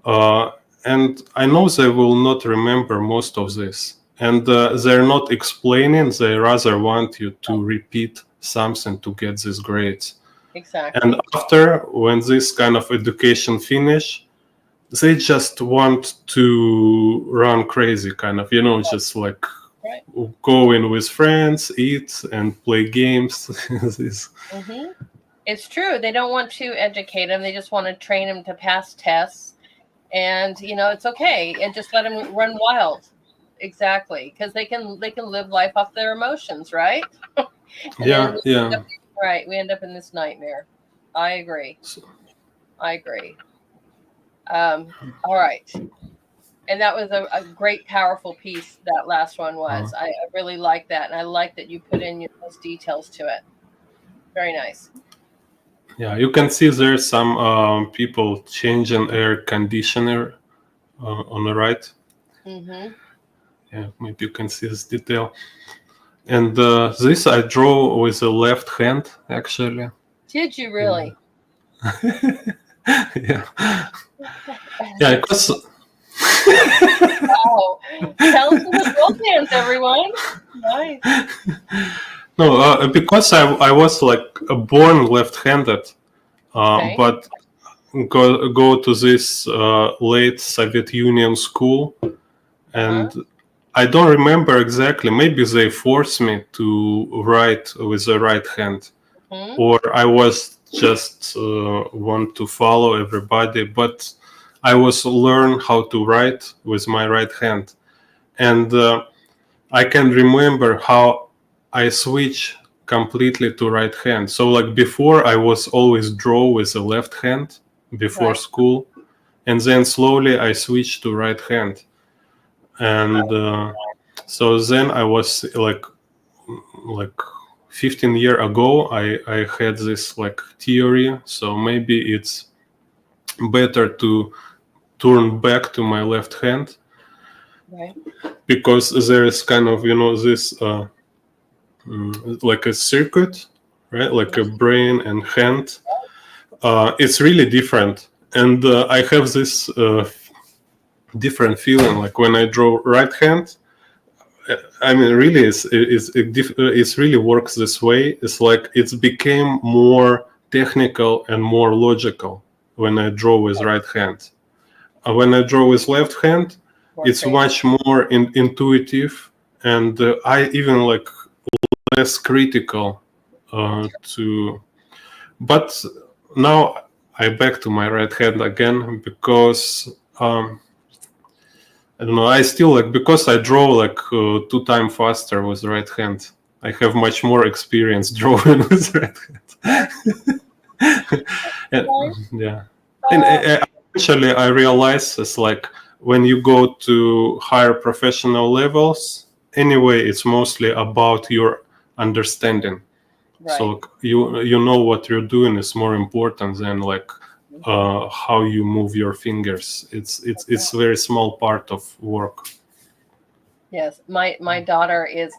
Speaker 2: And I know they will not remember most of this. And they're not explaining, they rather want you to repeat something to get these grades.
Speaker 1: Exactly.
Speaker 2: And after, when this kind of education finish, they just want to run crazy, kind of, you know, just like go in with friends, eat, and play games. This.
Speaker 1: It's true. They don't want to educate them. They just want to train them to pass tests. And you know, it's okay, and just let them run wild. Exactly, because they can live life off their emotions, right?
Speaker 2: Yeah.
Speaker 1: Right, we end up in this nightmare. I agree. I agree. All right, and that was a great, powerful piece. That last one was. I really like that, and I like that you put in those details to it. Very nice.
Speaker 2: Yeah, you can see there's some people changing air conditioner on the right. Yeah, maybe you can see this detail. And this I draw with the left hand, actually.
Speaker 1: Did you really?
Speaker 2: Yeah. Yeah, because.
Speaker 1: Wow. Tell us the slow dance, everyone. Nice.
Speaker 2: No, because I was like born left-handed, but go to this late Soviet Union school, and I don't remember exactly. Maybe they forced me to write with the right hand, or I was just want to follow everybody. But I was learn how to write with my right hand, and I can remember how I switch completely to right hand. So like before, I was always draw with the left hand before school, and then slowly I switched to right hand. And so then I was like 15 years ago, I had this like theory. So maybe it's better to turn back to my left hand, because there is kind of, you know, this like a circuit, right? Like a brain and hand. It's really different, and I have this different feeling. Like when I draw right hand, I mean, really, it's really works this way. It's like it's became more technical and more logical when I draw with right hand. When I draw with left hand, it's much more intuitive, and I even like less critical to. But now I back to my right hand again because I don't know. I still like, because I draw like 2 times faster with the right hand. I have much more experience drawing with right hand. And, yeah, and eventually I realize it's like when you go to higher professional levels. Anyway, it's mostly about your understanding.
Speaker 1: Right.
Speaker 2: So you know what you're doing is more important than like how you move your fingers. It's a very small part of work.
Speaker 1: Yes, my daughter is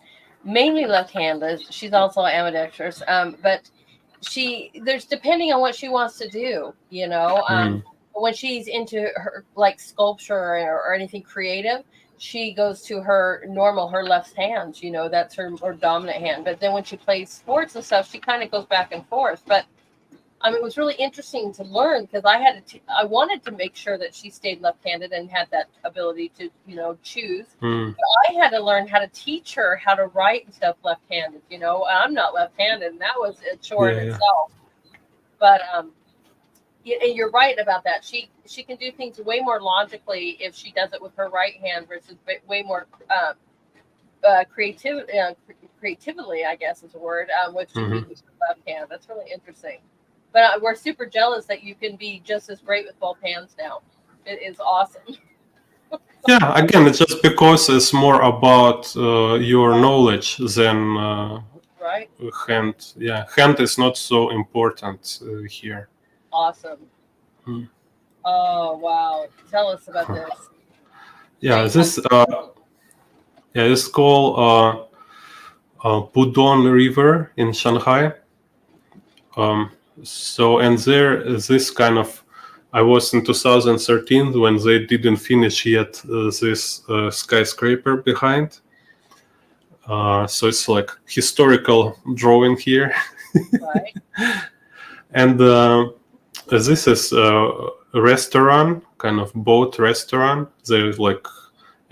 Speaker 1: mainly left-handed. She's also ambidextrous, but there's depending on what she wants to do, you know. When she's into her like sculpture or anything creative, she goes to her left hand. You know, that's her dominant hand. But then when she plays sports and stuff, she kind of goes back and forth. But it was really interesting to learn because I wanted to make sure that she stayed left-handed and had that ability to, choose. But I had to learn how to teach her how to write and stuff left-handed. You know, I'm not left-handed, and that was a chore in itself. But and you're right about that. She can do things way more logically if she does it with her right hand versus way more creatively, I guess is a word, which she can use her left hand. That's really interesting. But we're super jealous that you can be just as great with both hands now. It is awesome.
Speaker 2: Yeah, again, it's just because it's more about your knowledge than
Speaker 1: right.
Speaker 2: Hand. Yeah, hand is not so important here.
Speaker 1: Awesome. Oh wow! Tell us about this.
Speaker 2: Yeah, this it's called Pudong River in Shanghai. So, and there, this kind of, I was in 2013 when they didn't finish yet this skyscraper behind. So it's like historical drawing here.
Speaker 1: Right.
Speaker 2: And this is a restaurant, kind of boat restaurant. There's like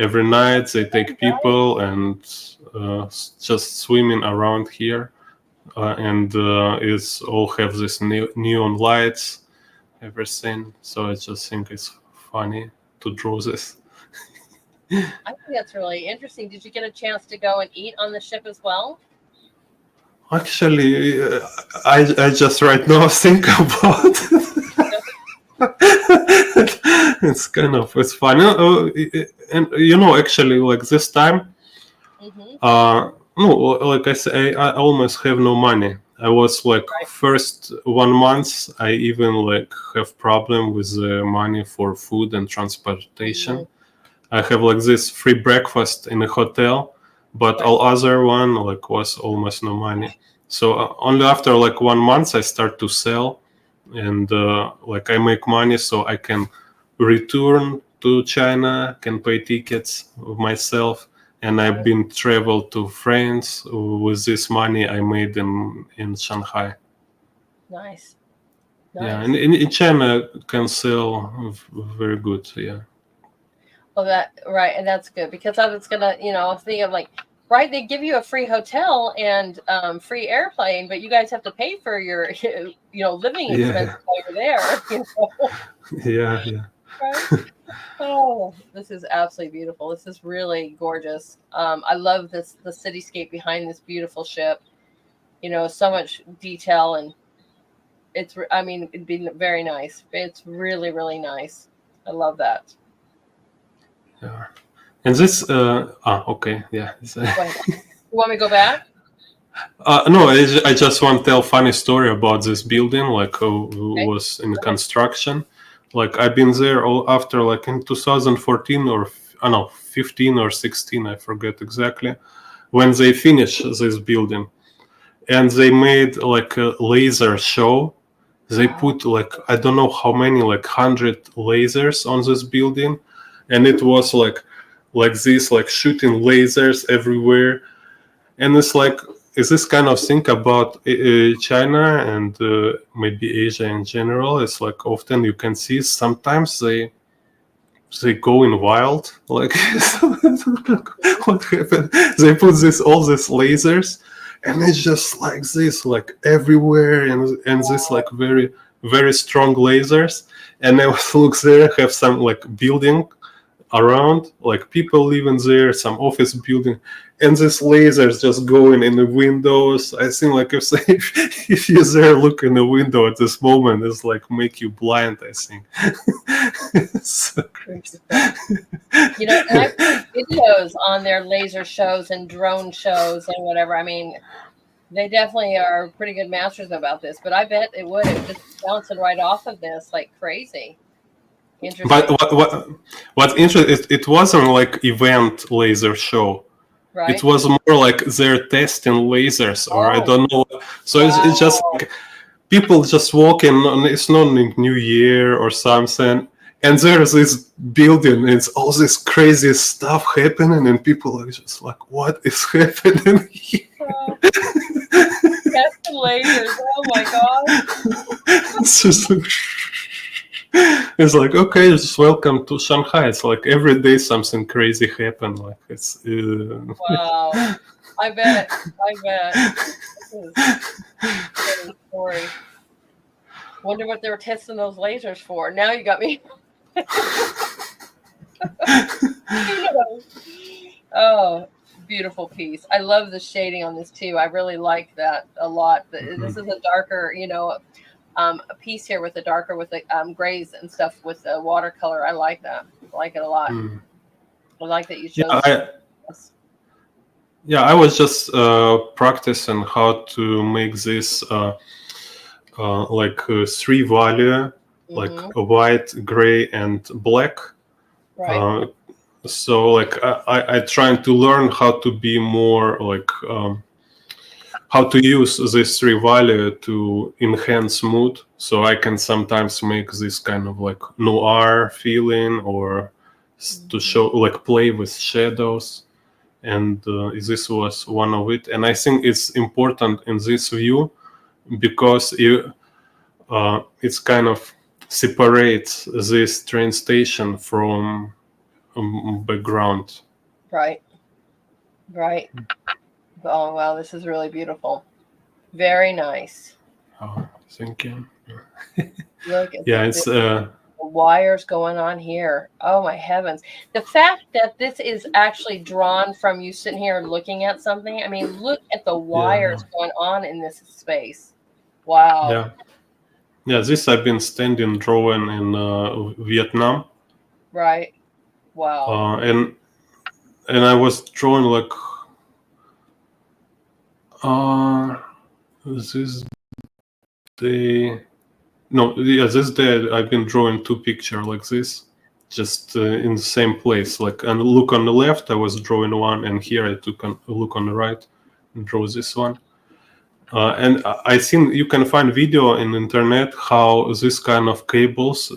Speaker 2: every night they take people and just swimming around here. And it's all have this neon lights, everything. So I just think it's funny to draw this.
Speaker 1: I think that's really interesting. Did you get a chance to go and eat on the ship as well?
Speaker 2: Actually, I just right now think about it's kind of, it's funny. And actually, like this time, no, like I say, I almost have no money. I was like first 1 month, I even like have problem with the money for food and transportation. I have like this free breakfast in a hotel, but all other one like was almost no money. So only after like 1 month I start to sell, and like I make money so I can return to China, can pay tickets myself. And I've been traveled to France with this money I made in Shanghai.
Speaker 1: Nice.
Speaker 2: Yeah, and in China can sell very good. Yeah.
Speaker 1: Well, and that's good because I was gonna, think of like, right, they give you a free hotel and free airplane, but you guys have to pay for your, living expenses while you're there.
Speaker 2: Yeah.
Speaker 1: Right? Oh, this is absolutely beautiful. This is really gorgeous. I love the cityscape behind this beautiful ship. So much detail, and it'd be very nice. It's really, really nice. I love that.
Speaker 2: Yeah. And this, okay, yeah.
Speaker 1: You want me to go back?
Speaker 2: No, I just want to tell a funny story about this building, like who was in construction. Like I've been there after like in 2014 or 15 or 16, I forget exactly, when they finished this building. And they made like a laser show. They put like, I don't know how many, like 100 lasers on this building. And it was like this, like shooting lasers everywhere. And it's like, is this kind of thing about China and maybe Asia in general? It's like often you can see sometimes they go in wild. Like what happened? They put all these lasers, and it's just like this, like everywhere, and this like very, very strong lasers. And I look there, have some like building around, like people living there, some office building, and these lasers just going in the windows. I think like if you're there look in the window at this moment, it's like make you blind, I think. It's so crazy.
Speaker 1: You know, and I've seen videos on their laser shows and drone shows and whatever. I mean, they definitely are pretty good masters about this, but I bet it would just bouncing right off of this like crazy. Interesting.
Speaker 2: But what's interesting is it wasn't like event laser show.
Speaker 1: Right.
Speaker 2: It was more like they're testing lasers, or I don't know. So it's just like people just walking on. It's not New Year or something, and there's this building. It's all this crazy stuff happening, and people are just like, "What is happening here?"
Speaker 1: Testing lasers. Oh my god!
Speaker 2: It's just like, it's like, okay, just welcome to Shanghai. It's like every day something crazy happen. Like it's
Speaker 1: wow. I bet. This is a story. Wonder what they were testing those lasers for. Now you got me. Oh, beautiful piece. I love the shading on this too. I really like that a lot. This is a darker, you know, a piece here with the darker with the grays and stuff with the watercolor. I like that. I like it a lot. I like that you showed.
Speaker 2: I was just practicing how to make this like 3 value, like white, gray, and black.
Speaker 1: Right.
Speaker 2: So like I trying to learn how to be more like how to use this 3 value to enhance mood. So I can sometimes make this kind of like noir feeling, or to show like play with shadows. And this was one of it. And I think it's important in this view because it's kind of separates this train station from background.
Speaker 1: Right. Oh wow, this is really beautiful. Very nice.
Speaker 2: Oh, thank you.
Speaker 1: Look at
Speaker 2: it's
Speaker 1: the wires going on here. Oh my heavens. The fact that this is actually drawn from you sitting here looking at something. I mean, look at the wires going on in this space. Wow.
Speaker 2: Yeah, this I've been standing drawing in Vietnam.
Speaker 1: Right. Wow.
Speaker 2: And I was drawing like this day. No, yeah, this day I've been drawing 2 pictures like this, just in the same place. Like, and look on the left, I was drawing one, and here I took a look on the right and draw this one. And I think you can find video in the internet how this kind of cables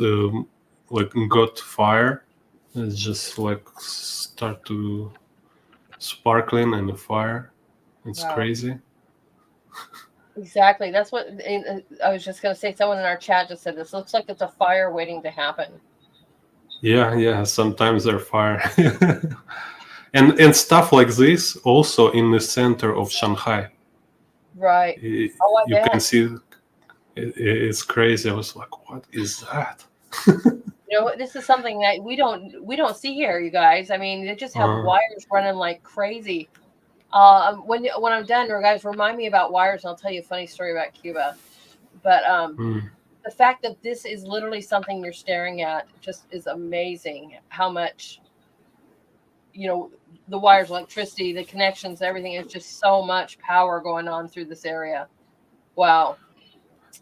Speaker 2: like got fire. It's just like start to sparkling in the fire. It's crazy.
Speaker 1: Exactly. That's what I was just going to say. Someone in our chat just said this looks like it's a fire waiting to happen.
Speaker 2: Yeah. Sometimes they're fire. and stuff like this also in the center of Shanghai.
Speaker 1: Right.
Speaker 2: You can see it's crazy. I was like, what is that?
Speaker 1: You know, this is something that we don't see here, you guys. I mean, they just have wires running like crazy. When I'm done, guys, remind me about wires, and I'll tell you a funny story about Cuba. But the fact that this is literally something you're staring at just is amazing. How much, you know, the wires, electricity, the connections, everything is just so much power going on through this area. Wow.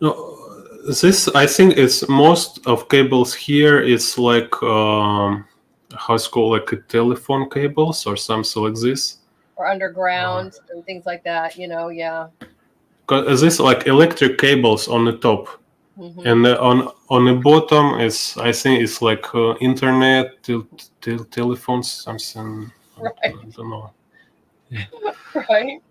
Speaker 2: No, this I think it's most of cables here. It's like how it's called, like telephone cables or something like this.
Speaker 1: Or underground and things like that, you know, yeah.
Speaker 2: Because this like electric cables on the top, and on the bottom is, I think it's like internet, telephones, something.
Speaker 1: Right.
Speaker 2: I don't know.
Speaker 1: Right.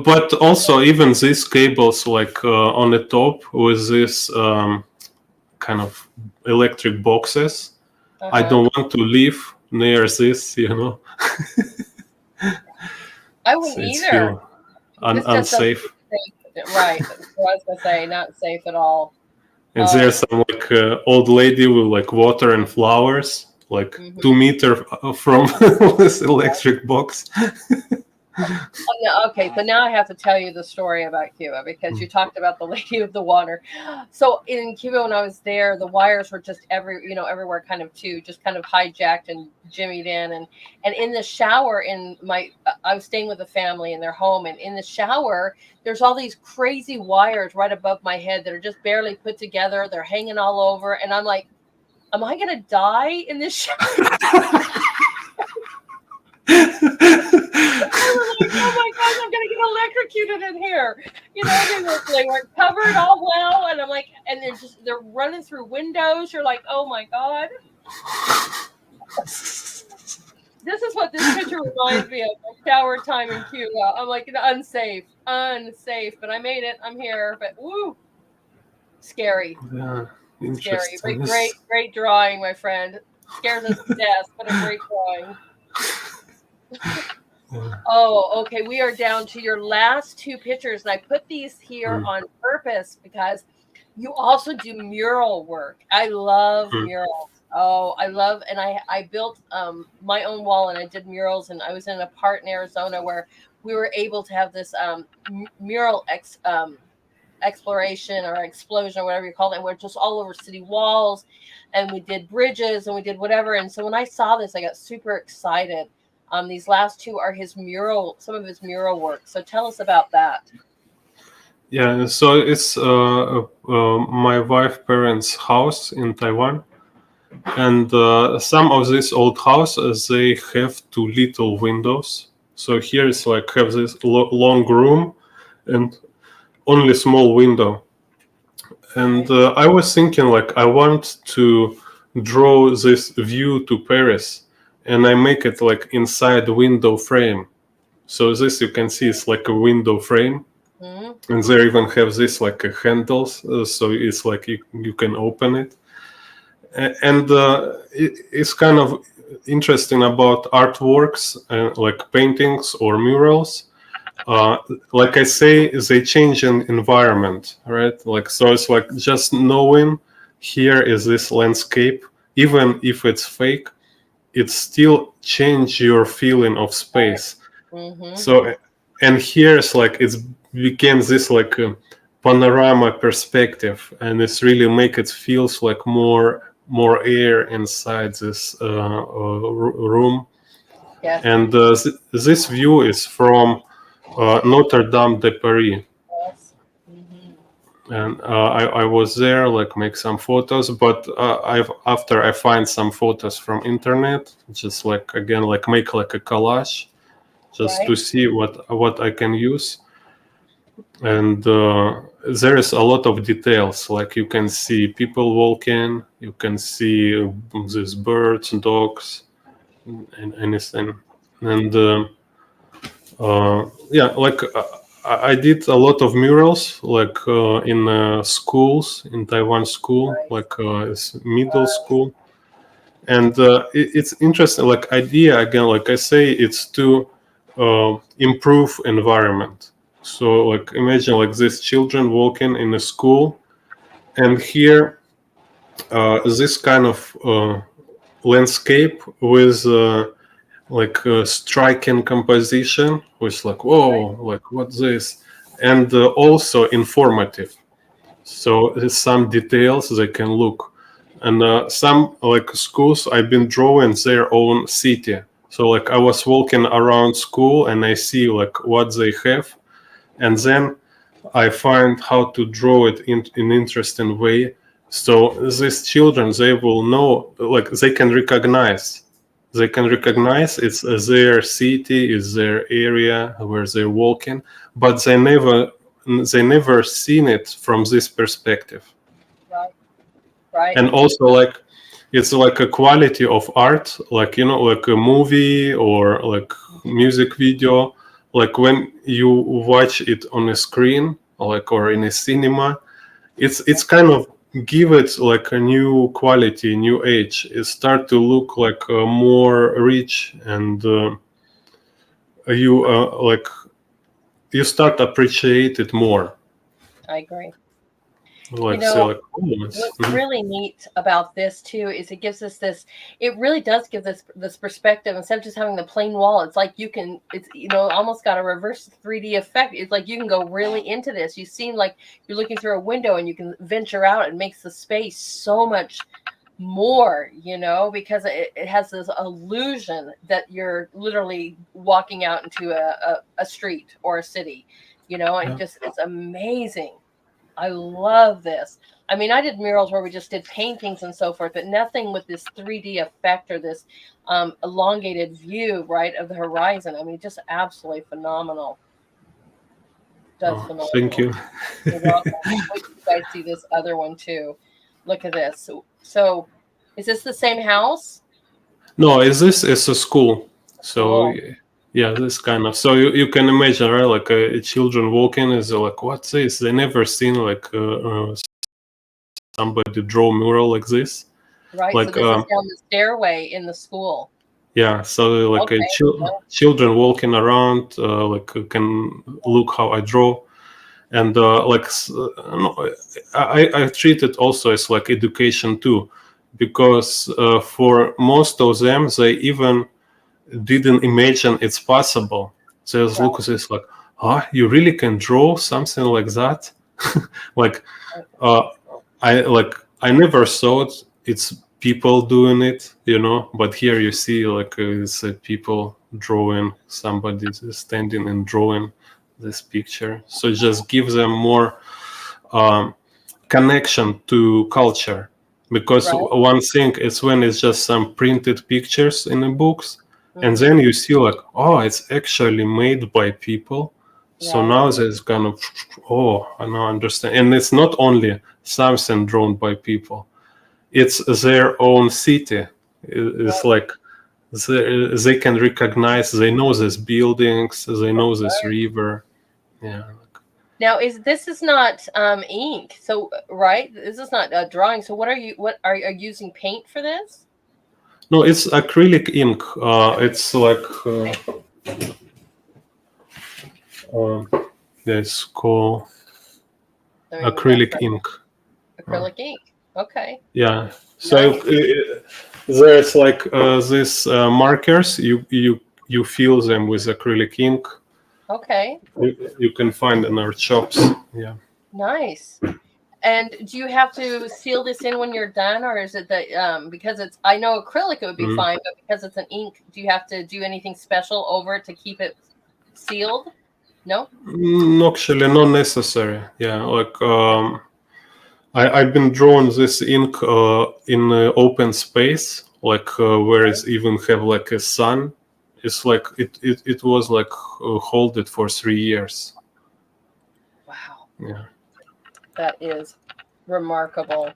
Speaker 2: But also even these cables like on the top with this kind of electric boxes. I don't want to live near this, you know.
Speaker 1: I wouldn't either.
Speaker 2: Unsafe.
Speaker 1: Right. I was gonna say not safe at all.
Speaker 2: And there's some like old lady with like water and flowers. like
Speaker 1: Mhm.
Speaker 2: 2 meters from this electric box.
Speaker 1: Okay, so now I have to tell you the story about Cuba because you talked about the Lady of the Water. So in Cuba, when I was there, the wires were just everywhere, kind of too, just kind of hijacked and jimmied in, and in the shower, I was staying with a family in their home, and in the shower, there's all these crazy wires right above my head that are just barely put together. They're hanging all over, and I'm like, am I gonna die in this shower? I was like, oh my gosh, I'm gonna get electrocuted in here. They weren't covered all well, and I'm like, and they're running through windows. You're like, oh my god. This is what this picture reminds me of. My shower time in Cuba. I'm like, unsafe, but I made it. I'm here, but woo, scary,
Speaker 2: Yeah,
Speaker 1: scary.
Speaker 2: interesting.
Speaker 1: Great drawing, my friend. Scares us to death, but a great drawing. Oh, okay. We are down to your last two pictures, and I put these here on purpose because you also do mural work. I love murals. Oh, and I built my own wall, and I did murals, and I was in a part in Arizona where we were able to have this mural exploration or explosion or whatever you call it. And we're just all over city walls, and we did bridges, and we did whatever. And so when I saw this, I got super excited. These last two are some of his mural work. So tell us about that.
Speaker 2: Yeah, so it's my wife's parents' house in Taiwan, and some of these old houses they have two little windows. So here it's like have this long room and only small window. And I was thinking like I want to draw this view to Paris, and I make it like inside the window frame. So this you can see is like a window frame.
Speaker 1: Mm-hmm.
Speaker 2: And there even have this like a handles, so it's like you can open it. And it's kind of interesting about artworks, like paintings or murals. Like I say, they change in environment, right? Like so, it's like just knowing here is this landscape, even if it's fake, it still change your feeling of space.
Speaker 1: Mm-hmm.
Speaker 2: So, and here it's like it's became this like a panorama perspective, and it's really make it feels like more air inside this room.
Speaker 1: Yes.
Speaker 2: And this view is from Notre Dame de Paris.
Speaker 1: Yes. Mm-hmm.
Speaker 2: And I was there, like make some photos, but after I find some photos from internet, just like again like make like a collage, just
Speaker 1: Right.
Speaker 2: to see what I can use. And there is a lot of details, like you can see people walking, you can see these birds, dogs, and anything. And yeah, like I did a lot of murals, like in schools, in Taiwan school, like it's middle school. And it's interesting, like idea again, like I say, it's to improve environment. So like imagine like these children walking in a school, and here this kind of landscape with like striking composition, which like whoa, like what's this, and also informative. So there's some details they can look, and some like schools I've been drawing their own city. So like I was walking around school and I see like what they have, and then I find how to draw it in interesting way. So these children they will know, like they can recognize. They can recognize it's their city, is their area where they're walking, but they never seen it from this perspective.
Speaker 1: Right. Right.
Speaker 2: And also like it's like a quality of art, like like a movie or like music video, like when you watch it on a screen like or in a cinema, it's kind of give it like a new quality, new age. It start to look like more rich, and you like you start appreciate it more.
Speaker 1: I agree.
Speaker 2: like say
Speaker 1: know,
Speaker 2: like homeless.
Speaker 1: what's really neat about this too is it gives us this, it really does give this perspective. Instead of just having the plain wall, it's like you can, it's, you know, almost got a reverse 3D effect. It's like you can go really into this. You seem like you're looking through a window and you can venture out. It makes the space so much more, you know, because it has this illusion that you're literally walking out into a street or a city, you know, and
Speaker 2: Yeah.
Speaker 1: just, it's amazing. I love this. I mean, I did murals where we just did paintings and so forth, but nothing with this 3D effect or this elongated view, right, of the horizon. I mean, just absolutely phenomenal. Just
Speaker 2: Oh, thank
Speaker 1: phenomenal.
Speaker 2: you.
Speaker 1: You're welcome. Wait till you guys see this other one too. Look at this. So is this the same house?
Speaker 2: No, is this is a school? So
Speaker 1: Cool.
Speaker 2: yeah, this kind of. So you can imagine, right? Like children walking is like, what's this? They never seen like somebody draw mural like this.
Speaker 1: Right. So
Speaker 2: Like
Speaker 1: this is down the stairway in the school.
Speaker 2: yeah, so like
Speaker 1: Okay.
Speaker 2: children walking around, like can look how I draw, and no, I treat it also as like education too, because for most of them they even didn't imagine it's possible. So just
Speaker 1: Right.
Speaker 2: look at this like, ah, you really can draw something like that? Like, uh, I never thought it's people doing it, you know. But here you see like it's people drawing, somebody standing and drawing this picture. So it just gives them more um, connection to culture. Because
Speaker 1: Right.
Speaker 2: one thing is when it's just some printed pictures in the books, and
Speaker 1: Mm-hmm.
Speaker 2: then you see like, oh, it's actually made by people. So
Speaker 1: Right.
Speaker 2: now there's kind of, oh, I now understand. And it's not only something drawn by people, it's their own city. It's
Speaker 1: Right.
Speaker 2: like they can recognize, they know these buildings, they know this
Speaker 1: Right.
Speaker 2: river. Yeah.
Speaker 1: Now, this is not ink, so right? This is not a drawing. So what are you? What are you using paint for this?
Speaker 2: No, it's acrylic ink. It's like um, it's called
Speaker 1: I mean, we've got
Speaker 2: acrylic ink.
Speaker 1: acrylic ink. Okay,
Speaker 2: Yeah. So
Speaker 1: nice.
Speaker 2: there's like these markers. You fill them with acrylic ink.
Speaker 1: Okay,
Speaker 2: You can find in our shops. Yeah.
Speaker 1: nice. And do you have to seal this in when you're done, or is it that because it's? I know acrylic it would be
Speaker 2: Mm.
Speaker 1: fine, but because it's an ink, do you have to do anything special over it to keep it sealed? No.
Speaker 2: Actually, not necessary. Yeah, like I've been drawing this ink in open space, like where it's even have like a sun. It's like it was like hold it for 3 years.
Speaker 1: Wow,
Speaker 2: Yeah.
Speaker 1: that is remarkable.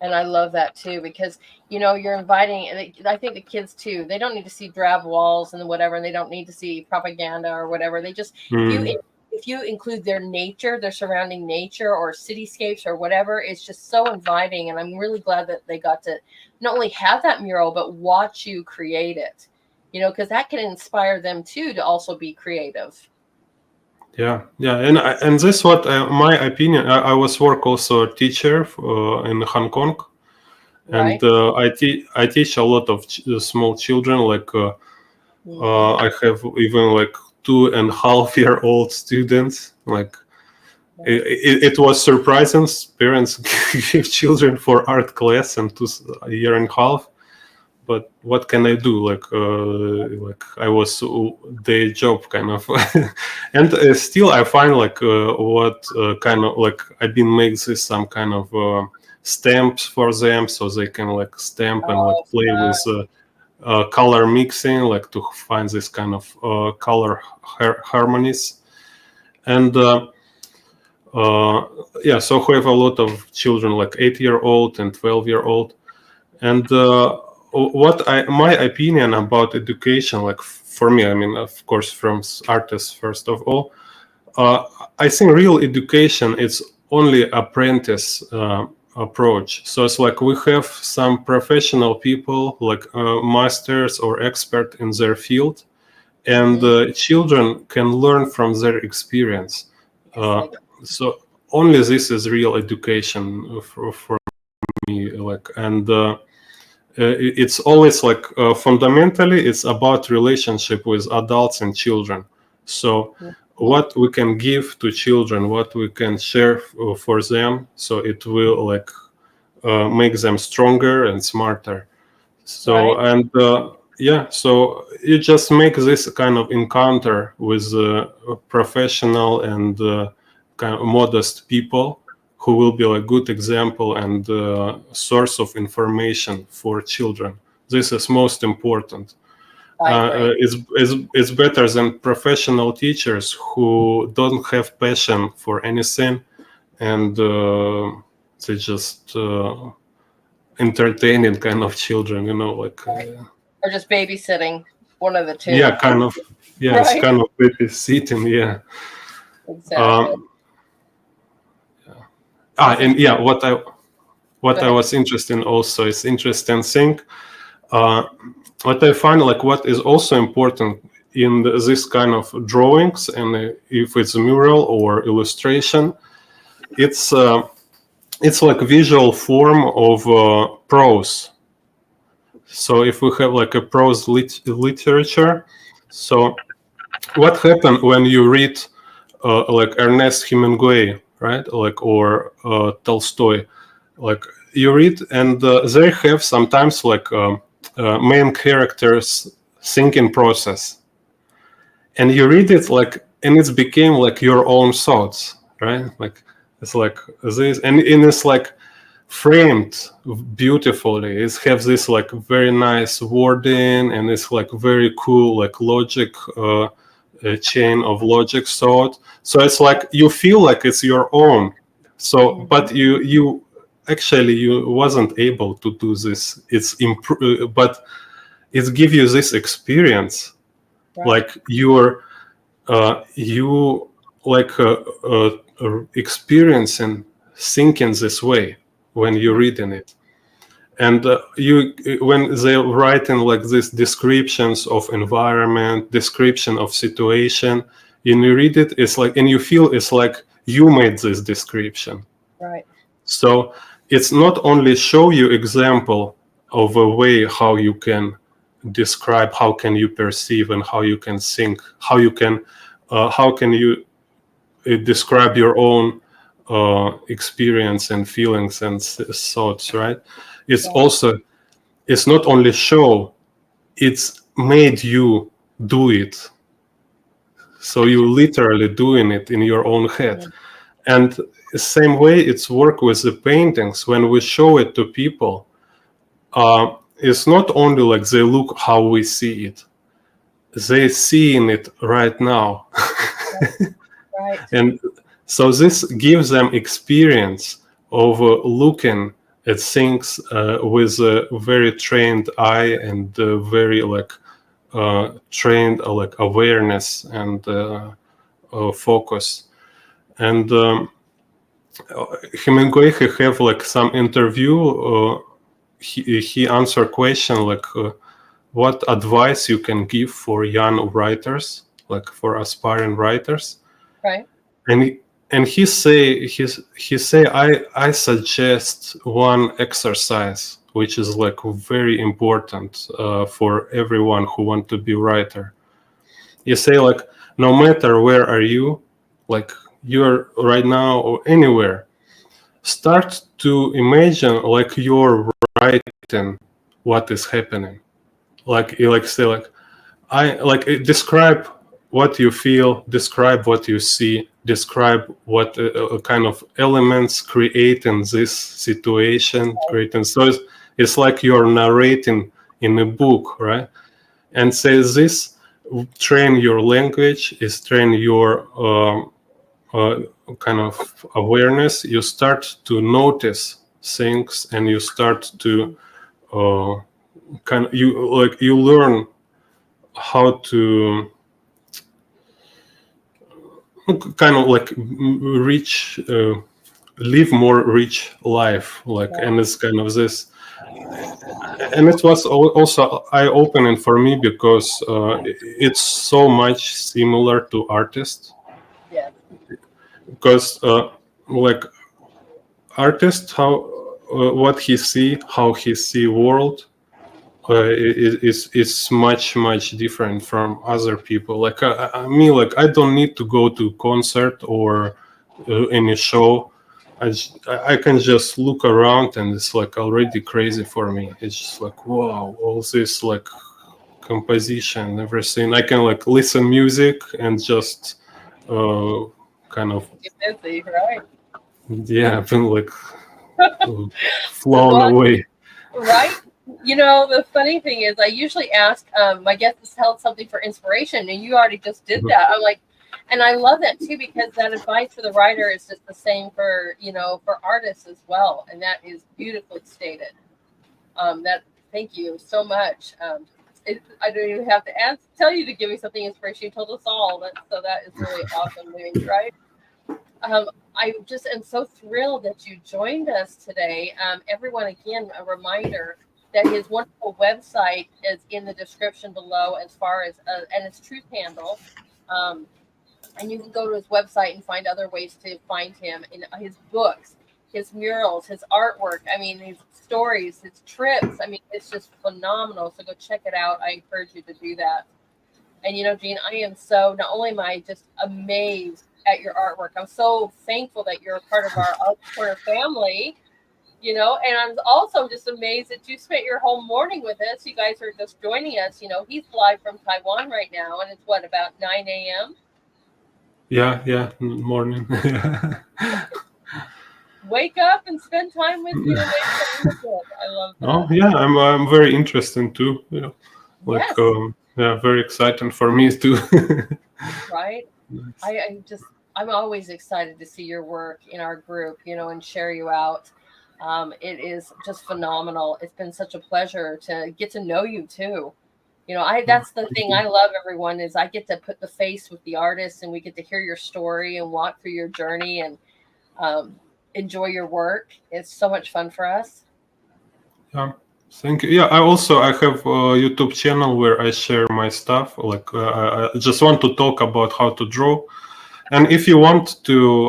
Speaker 1: And I love that too because you know you're inviting, and I think the kids too. They don't need to see drab walls and whatever, and they don't need to see propaganda or whatever. They just
Speaker 2: Mm.
Speaker 1: if you include their nature, their surrounding nature, or cityscapes or whatever, it's just so inviting. And I'm really glad that they got to not only have that mural but watch you create it. You know, because that can inspire them too to also be creative.
Speaker 2: Yeah, yeah, and this what my opinion. I was work also a teacher in Hong Kong, and
Speaker 1: Right.
Speaker 2: I teach a lot of small children. Like
Speaker 1: Mm-hmm.
Speaker 2: I have even like 2.5 year old students. Like it was surprising. Parents give children for art class and 2.5 years. But what can I do? Like I was day job kind of, and still I find like what kind of like I've been make this some kind of stamps for them so they can like stamp and like
Speaker 1: Oh,
Speaker 2: play with color mixing, like to find this kind of color harmonies. And yeah, so we have a lot of children like 8-year-old and 12-year-old, and what my opinion about education, like for me, I mean, of course, from artists first of all, uh, I think real education is only apprentice approach. So it's like we have some professional people, like masters or expert in their field, and
Speaker 1: mm-hmm.
Speaker 2: children can learn from their experience.
Speaker 1: Yes,
Speaker 2: Uh,
Speaker 1: they do.
Speaker 2: so only this is real education for me. Like, and it's always like fundamentally it's about relationship with adults and children. So what we can give to children, what we can share for them, so it will like make them stronger and smarter. So and yeah, so you just make this kind of encounter with professional and kind of modest people who will be a good example and source of information for children. This is most important. It's better than professional teachers who don't have passion for anything, and they just entertaining kind of children, you know, like
Speaker 1: or just babysitting, one of the two.
Speaker 2: Yeah, kind of. Yeah, it's kind of babysitting. Yeah.
Speaker 1: Exactly.
Speaker 2: And yeah, what I was interested in also is interesting thing. What I find, like, what is also important in this kind of drawings, and if it's a mural or illustration, it's like visual form of prose. So if we have like a prose literature, so what happened when you read like Ernest Hemingway, right? Like, or Tolstoy, like you read, and they have sometimes like main characters thinking process, and you read it like, and it's became like your own thoughts, right? Like it's like this, and it's like framed beautifully. It has this like very nice wording, and it's like very cool like logic, a chain of logic thought. So it's like you feel like it's your own. So but you actually you wasn't able to do this. It's but it gives you this experience, like you like experiencing thinking this way when you're reading it. And you, when they're writing like these descriptions of environment, description of situation, and you read it, it's like, and you feel it's like you made this description.
Speaker 1: Right.
Speaker 2: So it's not only show you example of a way how you can describe, how can you perceive, and how you can think, how can you describe your own experience and feelings and thoughts, right? It's also, it's not only show, it's made you do it. So you literally doing it in your own head. And the same way it's work with the paintings. When we show it to people, it's not only like they look how we see it, they seeing it right now.
Speaker 1: Right.
Speaker 2: And so this gives them experience of looking at things with a very trained eye and very like trained like awareness and focus. And Hemingway, he have like some interview. He answer question like, what advice you can give for young writers, like for aspiring writers.
Speaker 1: Right.
Speaker 2: And he say I suggest one exercise which is like very important for everyone who want to be writer. You say like, no matter where are you, like you're right now or anywhere, start to imagine like you're writing what is happening. Like you like say like, I like describe what you feel, describe what you see, describe what kind of elements create in this situation, creating. So it's like you're narrating in a book, right? And say this, train your language, is train your kind of awareness. You start to notice things, and you start to you learn how to kind of like rich, live more rich life, like, and it's kind of this. And it was also eye-opening for me because it's so much similar to artists.
Speaker 1: Yeah.
Speaker 2: Because like artist, how what he see, how he see world is much different from other people. Like me, like I don't need to go to concert or any show. I can just look around and it's like already crazy for me. It's just like wow, all this like composition, everything. I can like listen music and just kind of
Speaker 1: Get busy, right?
Speaker 2: yeah, I've been like flown
Speaker 1: Well,
Speaker 2: away.
Speaker 1: right? You know, the funny thing is, I usually ask my guests to tell something for inspiration, and you already just did that. I'm like, and I love that too because that advice for the writer is just the same for for artists as well, and that is beautifully stated. That Thank you so much. I don't even have to tell you to give me something inspiration. You told us all that, so that is really awesome news, right? I just am so thrilled that you joined us today. Everyone, again, a reminder that his wonderful website is in the description below, as far as and his truth handle. Um, and you can go to his website and find other ways to find him in his books, his murals, his artwork. I mean, his stories, his trips. I mean, it's just phenomenal. So go check it out. I encourage you to do that. And Gene, I am so not only am I just amazed at your artwork, I'm so thankful that you're a part of our Art Corner family. And I'm also just amazed that you spent your whole morning with us. You guys are just joining us. He's live from Taiwan right now, and it's what, about 9 a.m.
Speaker 2: Yeah, morning.
Speaker 1: Wake up and spend time with I love that.
Speaker 2: Oh yeah, I'm very interested too. Like
Speaker 1: Yes.
Speaker 2: Yeah, very exciting for me too.
Speaker 1: Right. I'm always excited to see your work in our group, and share you out. It is just phenomenal. It's been such a pleasure to get to know you too. That's the thing I love, everyone, is I get to put the face with the artist, and we get to hear your story and walk through your journey and enjoy your work. It's so much fun for us.
Speaker 2: Yeah, thank you. Yeah, I have a YouTube channel where I share my stuff. Like I just want to talk about how to draw. And if you want to,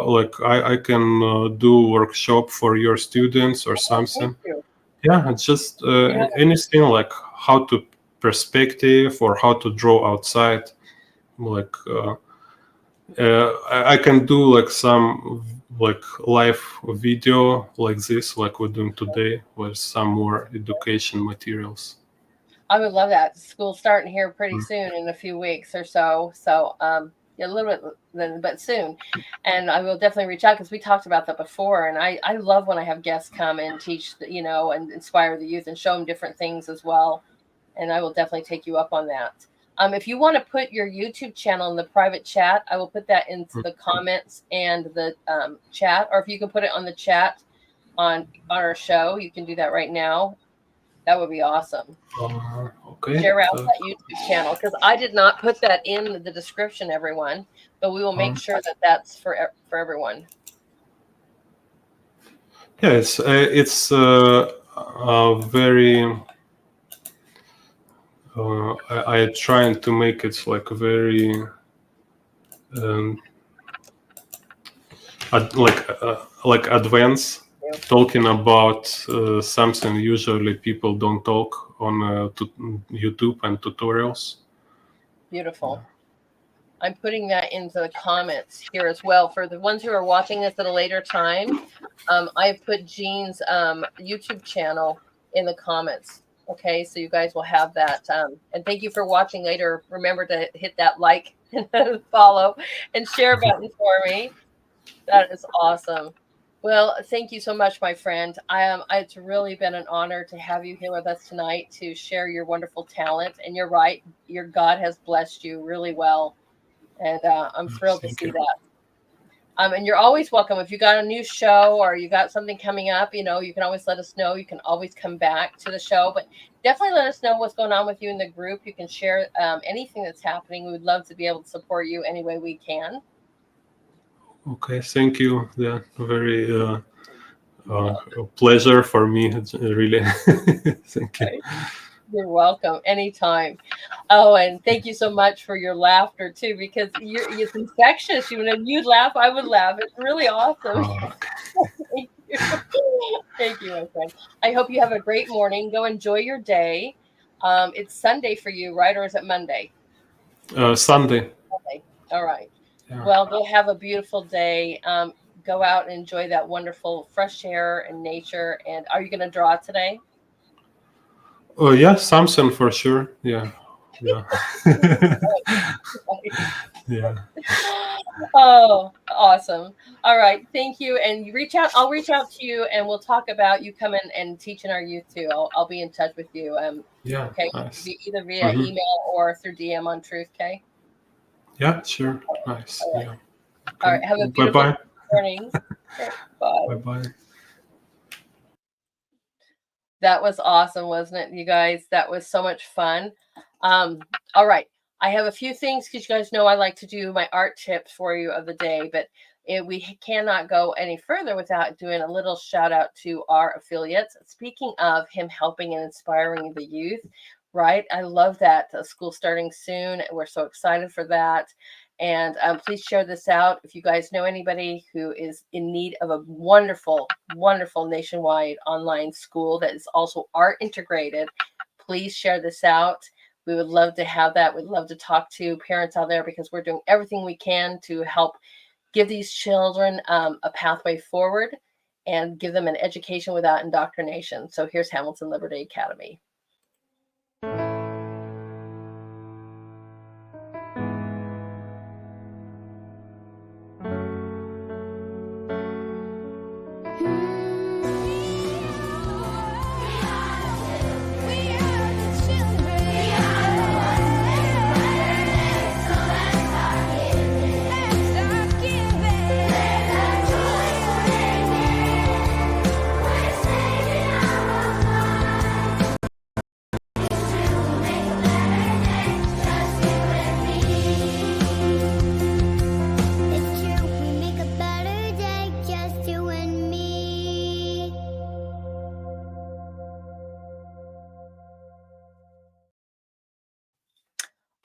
Speaker 2: like, I can do workshop for your students or something.
Speaker 1: Thank you.
Speaker 2: Yeah, it's just
Speaker 1: Yeah.
Speaker 2: anything like how to perspective or how to draw outside. Like I can do like some like live video like this, like we're doing today, with some more education materials.
Speaker 1: I would love that. School's starting here pretty soon in a few weeks or so. So, yeah, a little bit then, but soon. And I will definitely reach out because we talked about that before. And I love when I have guests come and teach, and inspire the youth and show them different things as well. And I will definitely take you up on that. If you want to put your YouTube channel in the private chat, I will put that into the comments and the chat. Or if you can put it on the chat on our show, you can do that right now. That would be awesome.
Speaker 2: Okay.
Speaker 1: Share out that YouTube channel, because I did not put that in the description, everyone. But we will make sure that that's for everyone.
Speaker 2: Yeah, it's very. I trying to make it like very like advanced, talking about something usually people don't talk on YouTube and tutorials.
Speaker 1: Beautiful. I'm putting that into the comments here as well. For the ones who are watching this at a later time, I put Jean's YouTube channel in the comments. Okay, so you guys will have that. And thank you for watching later. Remember to hit that like, follow, and share button for me. That is awesome. Well, thank you so much, my friend. It's really been an honor to have you here with us tonight to share your wonderful talent. And you're right, your God has blessed you really well. And I'm thrilled to see that. And you're always welcome. If you got a new show or you got something coming up, you can always let us know. You can always come back to the show, but definitely let us know what's going on with you in the group. You can share anything that's happening. We would love to be able to support you any way we can.
Speaker 2: Okay, thank you. Yeah, very a pleasure for me. Really, thank you.
Speaker 1: You're welcome. Anytime. Oh, and thank you so much for your laughter too, because it's infectious. You know, you'd laugh, I would laugh. It's really awesome. Thank you. Thank you, my friend. I hope you have a great morning. Go enjoy your day. It's Sunday for you, right? Or is it Monday?
Speaker 2: Sunday.
Speaker 1: Okay. All right.
Speaker 2: Yeah.
Speaker 1: Well, go have a beautiful day. Go out and enjoy that wonderful fresh air and nature. And are you going to draw today?
Speaker 2: Oh yeah, something for sure. Yeah. Yeah. Yeah.
Speaker 1: Oh, awesome. All right. Thank you. And you reach out. I'll reach out to you and we'll talk about you coming and teaching our youth too. I'll be in touch with you.
Speaker 2: Yeah.
Speaker 1: Okay.
Speaker 2: Nice.
Speaker 1: Either via email or through DM on Truth. Okay.
Speaker 2: Yeah. Sure. Nice.
Speaker 1: All right.
Speaker 2: Yeah.
Speaker 1: All
Speaker 2: Okay.
Speaker 1: right. Have a
Speaker 2: Bye
Speaker 1: beautiful
Speaker 2: bye.
Speaker 1: morning. Okay, bye.
Speaker 2: Bye bye.
Speaker 1: That was awesome, wasn't it, you guys? That was so much fun. All right. I have a few things because you guys know I like to do my art tips for you of the day, but we cannot go any further without doing a little shout out to our affiliates. Speaking of him helping and inspiring the youth, right? I love that. School starting soon. We're so excited for that. And please share this out. If you guys know anybody who is in need of a wonderful, wonderful nationwide online school that is also art integrated, please share this out. We would love to have that. We'd love to talk to parents out there because we're doing everything we can to help give these children a pathway forward and give them an education without indoctrination. So here's Hamilton Liberty Academy.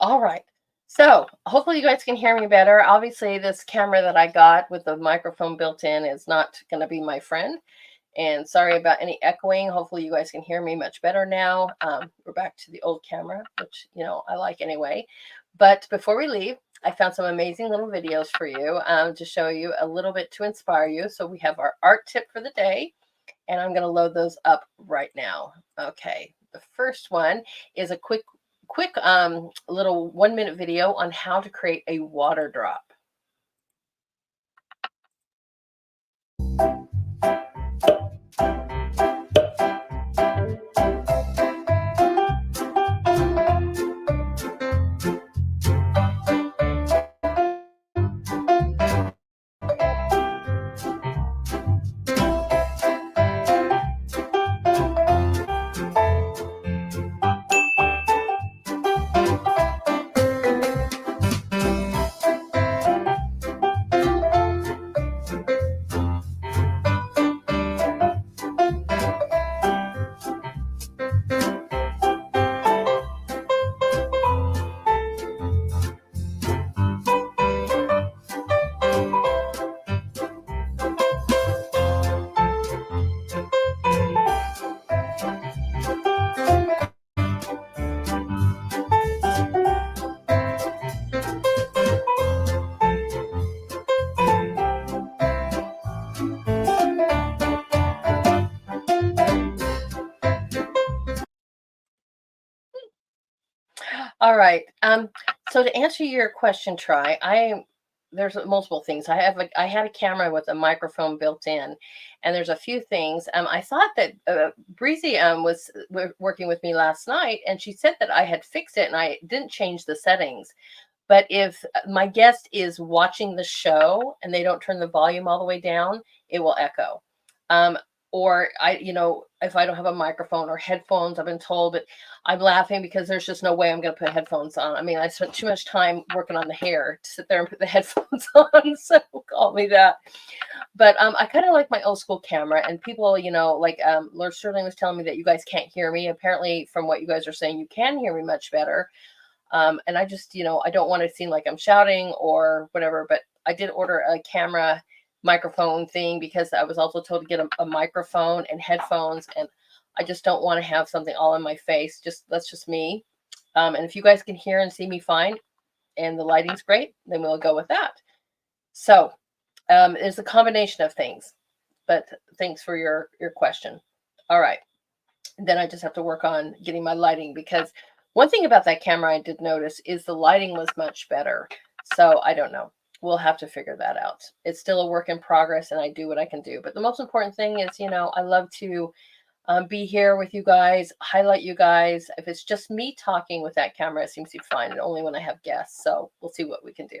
Speaker 1: All right. So hopefully you guys can hear me better. Obviously, this camera that I got with the microphone built in is not going to be my friend. And sorry about any echoing. Hopefully you guys can hear me much better now. We're back to the old camera, which, you know, I like anyway. But before we leave, I found some amazing little videos for you to show you a little bit to inspire you. So we have our art tip for the day, and I'm going to load those up right now. Okay. The first one is a quick little 1-minute video on how to create a water drop. All right. So to answer your question, there's multiple things. I had a camera with a microphone built in, and there's a few things. I thought that Breezy was working with me last night, and she said that I had fixed it and I didn't change the settings. But if my guest is watching the show and they don't turn the volume all the way down, it will echo. or if I don't have a microphone or headphones, I've been told, but I'm laughing because there's just no way I'm going to put headphones on. I mean, I spent too much time working on the hair to sit there and put the headphones on. So call me that. But I kind of like my old school camera, and people, like Lord Sterling was telling me that you guys can't hear me. Apparently, from what you guys are saying, you can hear me much better. And I just, I don't want to seem like I'm shouting or whatever, but I did order a camera microphone thing because I was also told to get a microphone and headphones, and I just don't want to have something all in my face. That's just me. And if you guys can hear and see me fine and the lighting's great, then we'll go with that. So it's a combination of things, but thanks for your question. All right. Then I just have to work on getting my lighting, because one thing about that camera I did notice is the lighting was much better. So I don't know. We'll have to figure that out. It's still a work in progress, and I do what I can do. But the most important thing is, I love to be here with you guys, highlight you guys. If it's just me talking with that camera, it seems to be fine, and only when I have guests. So we'll see what we can do.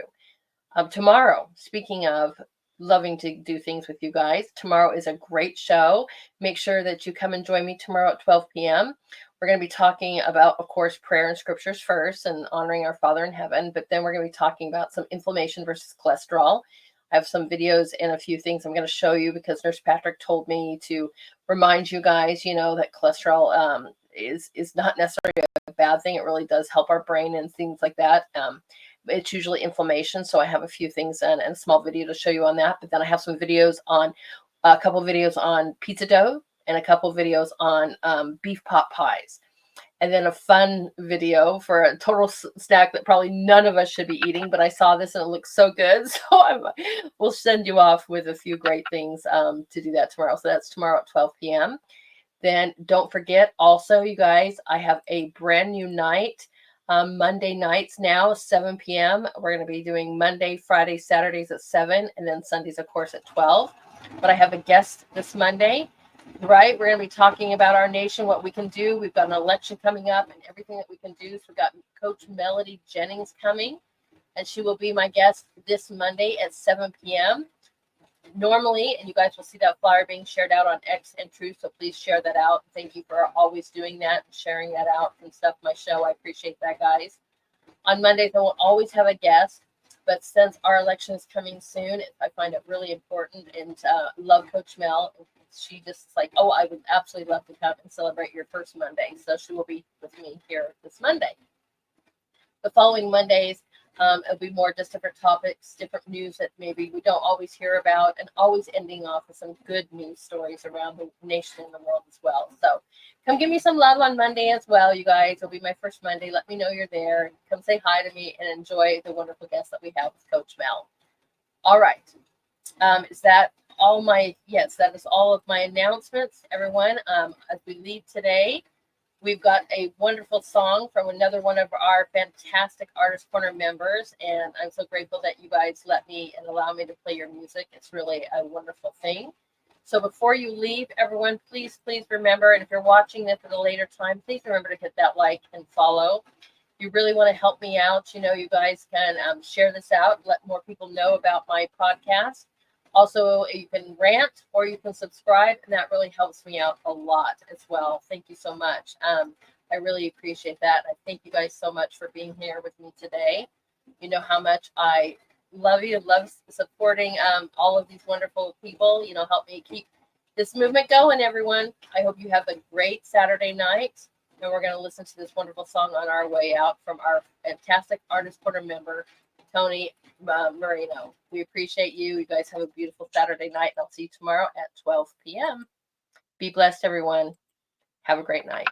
Speaker 1: Tomorrow, speaking of loving to do things with you guys, tomorrow is a great show. Make sure that you come and join me tomorrow at 12 p.m. We're going to be talking about, of course, prayer and scriptures first and honoring our Father in heaven. But then we're going to be talking about some inflammation versus cholesterol. I have some videos and a few things I'm going to show you, because Nurse Patrick told me to remind you guys, that cholesterol is not necessarily a bad thing. It really does help our brain and things like that. It's usually inflammation. So I have a few things and a small video to show you on that. But then I have a couple videos on pizza dough and a couple videos on beef pot pies. And then a fun video for a total snack that probably none of us should be eating, but I saw this and it looks so good. So we'll send you off with a few great things to do that tomorrow. So that's tomorrow at 12 p.m. Then don't forget also, you guys, I have a brand new night. Monday nights now, 7 p.m. We're going to be doing Monday, Friday, Saturdays at 7, and then Sundays, of course, at 12. But I have a guest this Monday, right? We're going to be talking about our nation, what we can do. We've got an election coming up and everything that we can do. So we've got Coach Melody Jennings coming, and she will be my guest this Monday at 7 p.m. Normally, and you guys will see that flyer being shared out on X and Truth, so please share that out. Thank you for always doing that and sharing that out and stuff. My show, I appreciate that, guys. On Mondays, I will always have a guest, but since our election is coming soon, I find it really important, and love Coach Mel. She just like, oh, I would absolutely love to come and celebrate your first Monday. So she will be with me here this Monday. The following Mondays, it'll be more just different topics, different news that maybe we don't always hear about, and always ending off with some good news stories around the nation and the world as well. So come give me some love on Monday as well, you guys. It'll be my first Monday. Let me know you're there. Come say hi to me and enjoy the wonderful guests that we have with Coach Mel. All right. Is that all yes, that is all of my announcements, everyone. As we leave today, we've got a wonderful song from another one of our fantastic Artist Corner members, and I'm so grateful that you guys let me and allow me to play your music. It's really a wonderful thing. So before you leave, everyone, please remember, and if you're watching this at a later time, please remember to hit that like and follow. If you really want to help me out, you guys can share this out, let more people know about my podcast. Also, you can rant or you can subscribe, and that really helps me out a lot as well. Thank you so much. I really appreciate that. I thank you guys so much for being here with me today. You know how much I love you, love supporting all of these wonderful people. Help me keep this movement going, everyone. I hope you have a great Saturday night. And we're going to listen to this wonderful song on our way out from our fantastic Artist Corner member, Tony Marino. We appreciate you. You guys have a beautiful Saturday night, and I'll see you tomorrow at 12 p.m. Be blessed, everyone. Have a great night.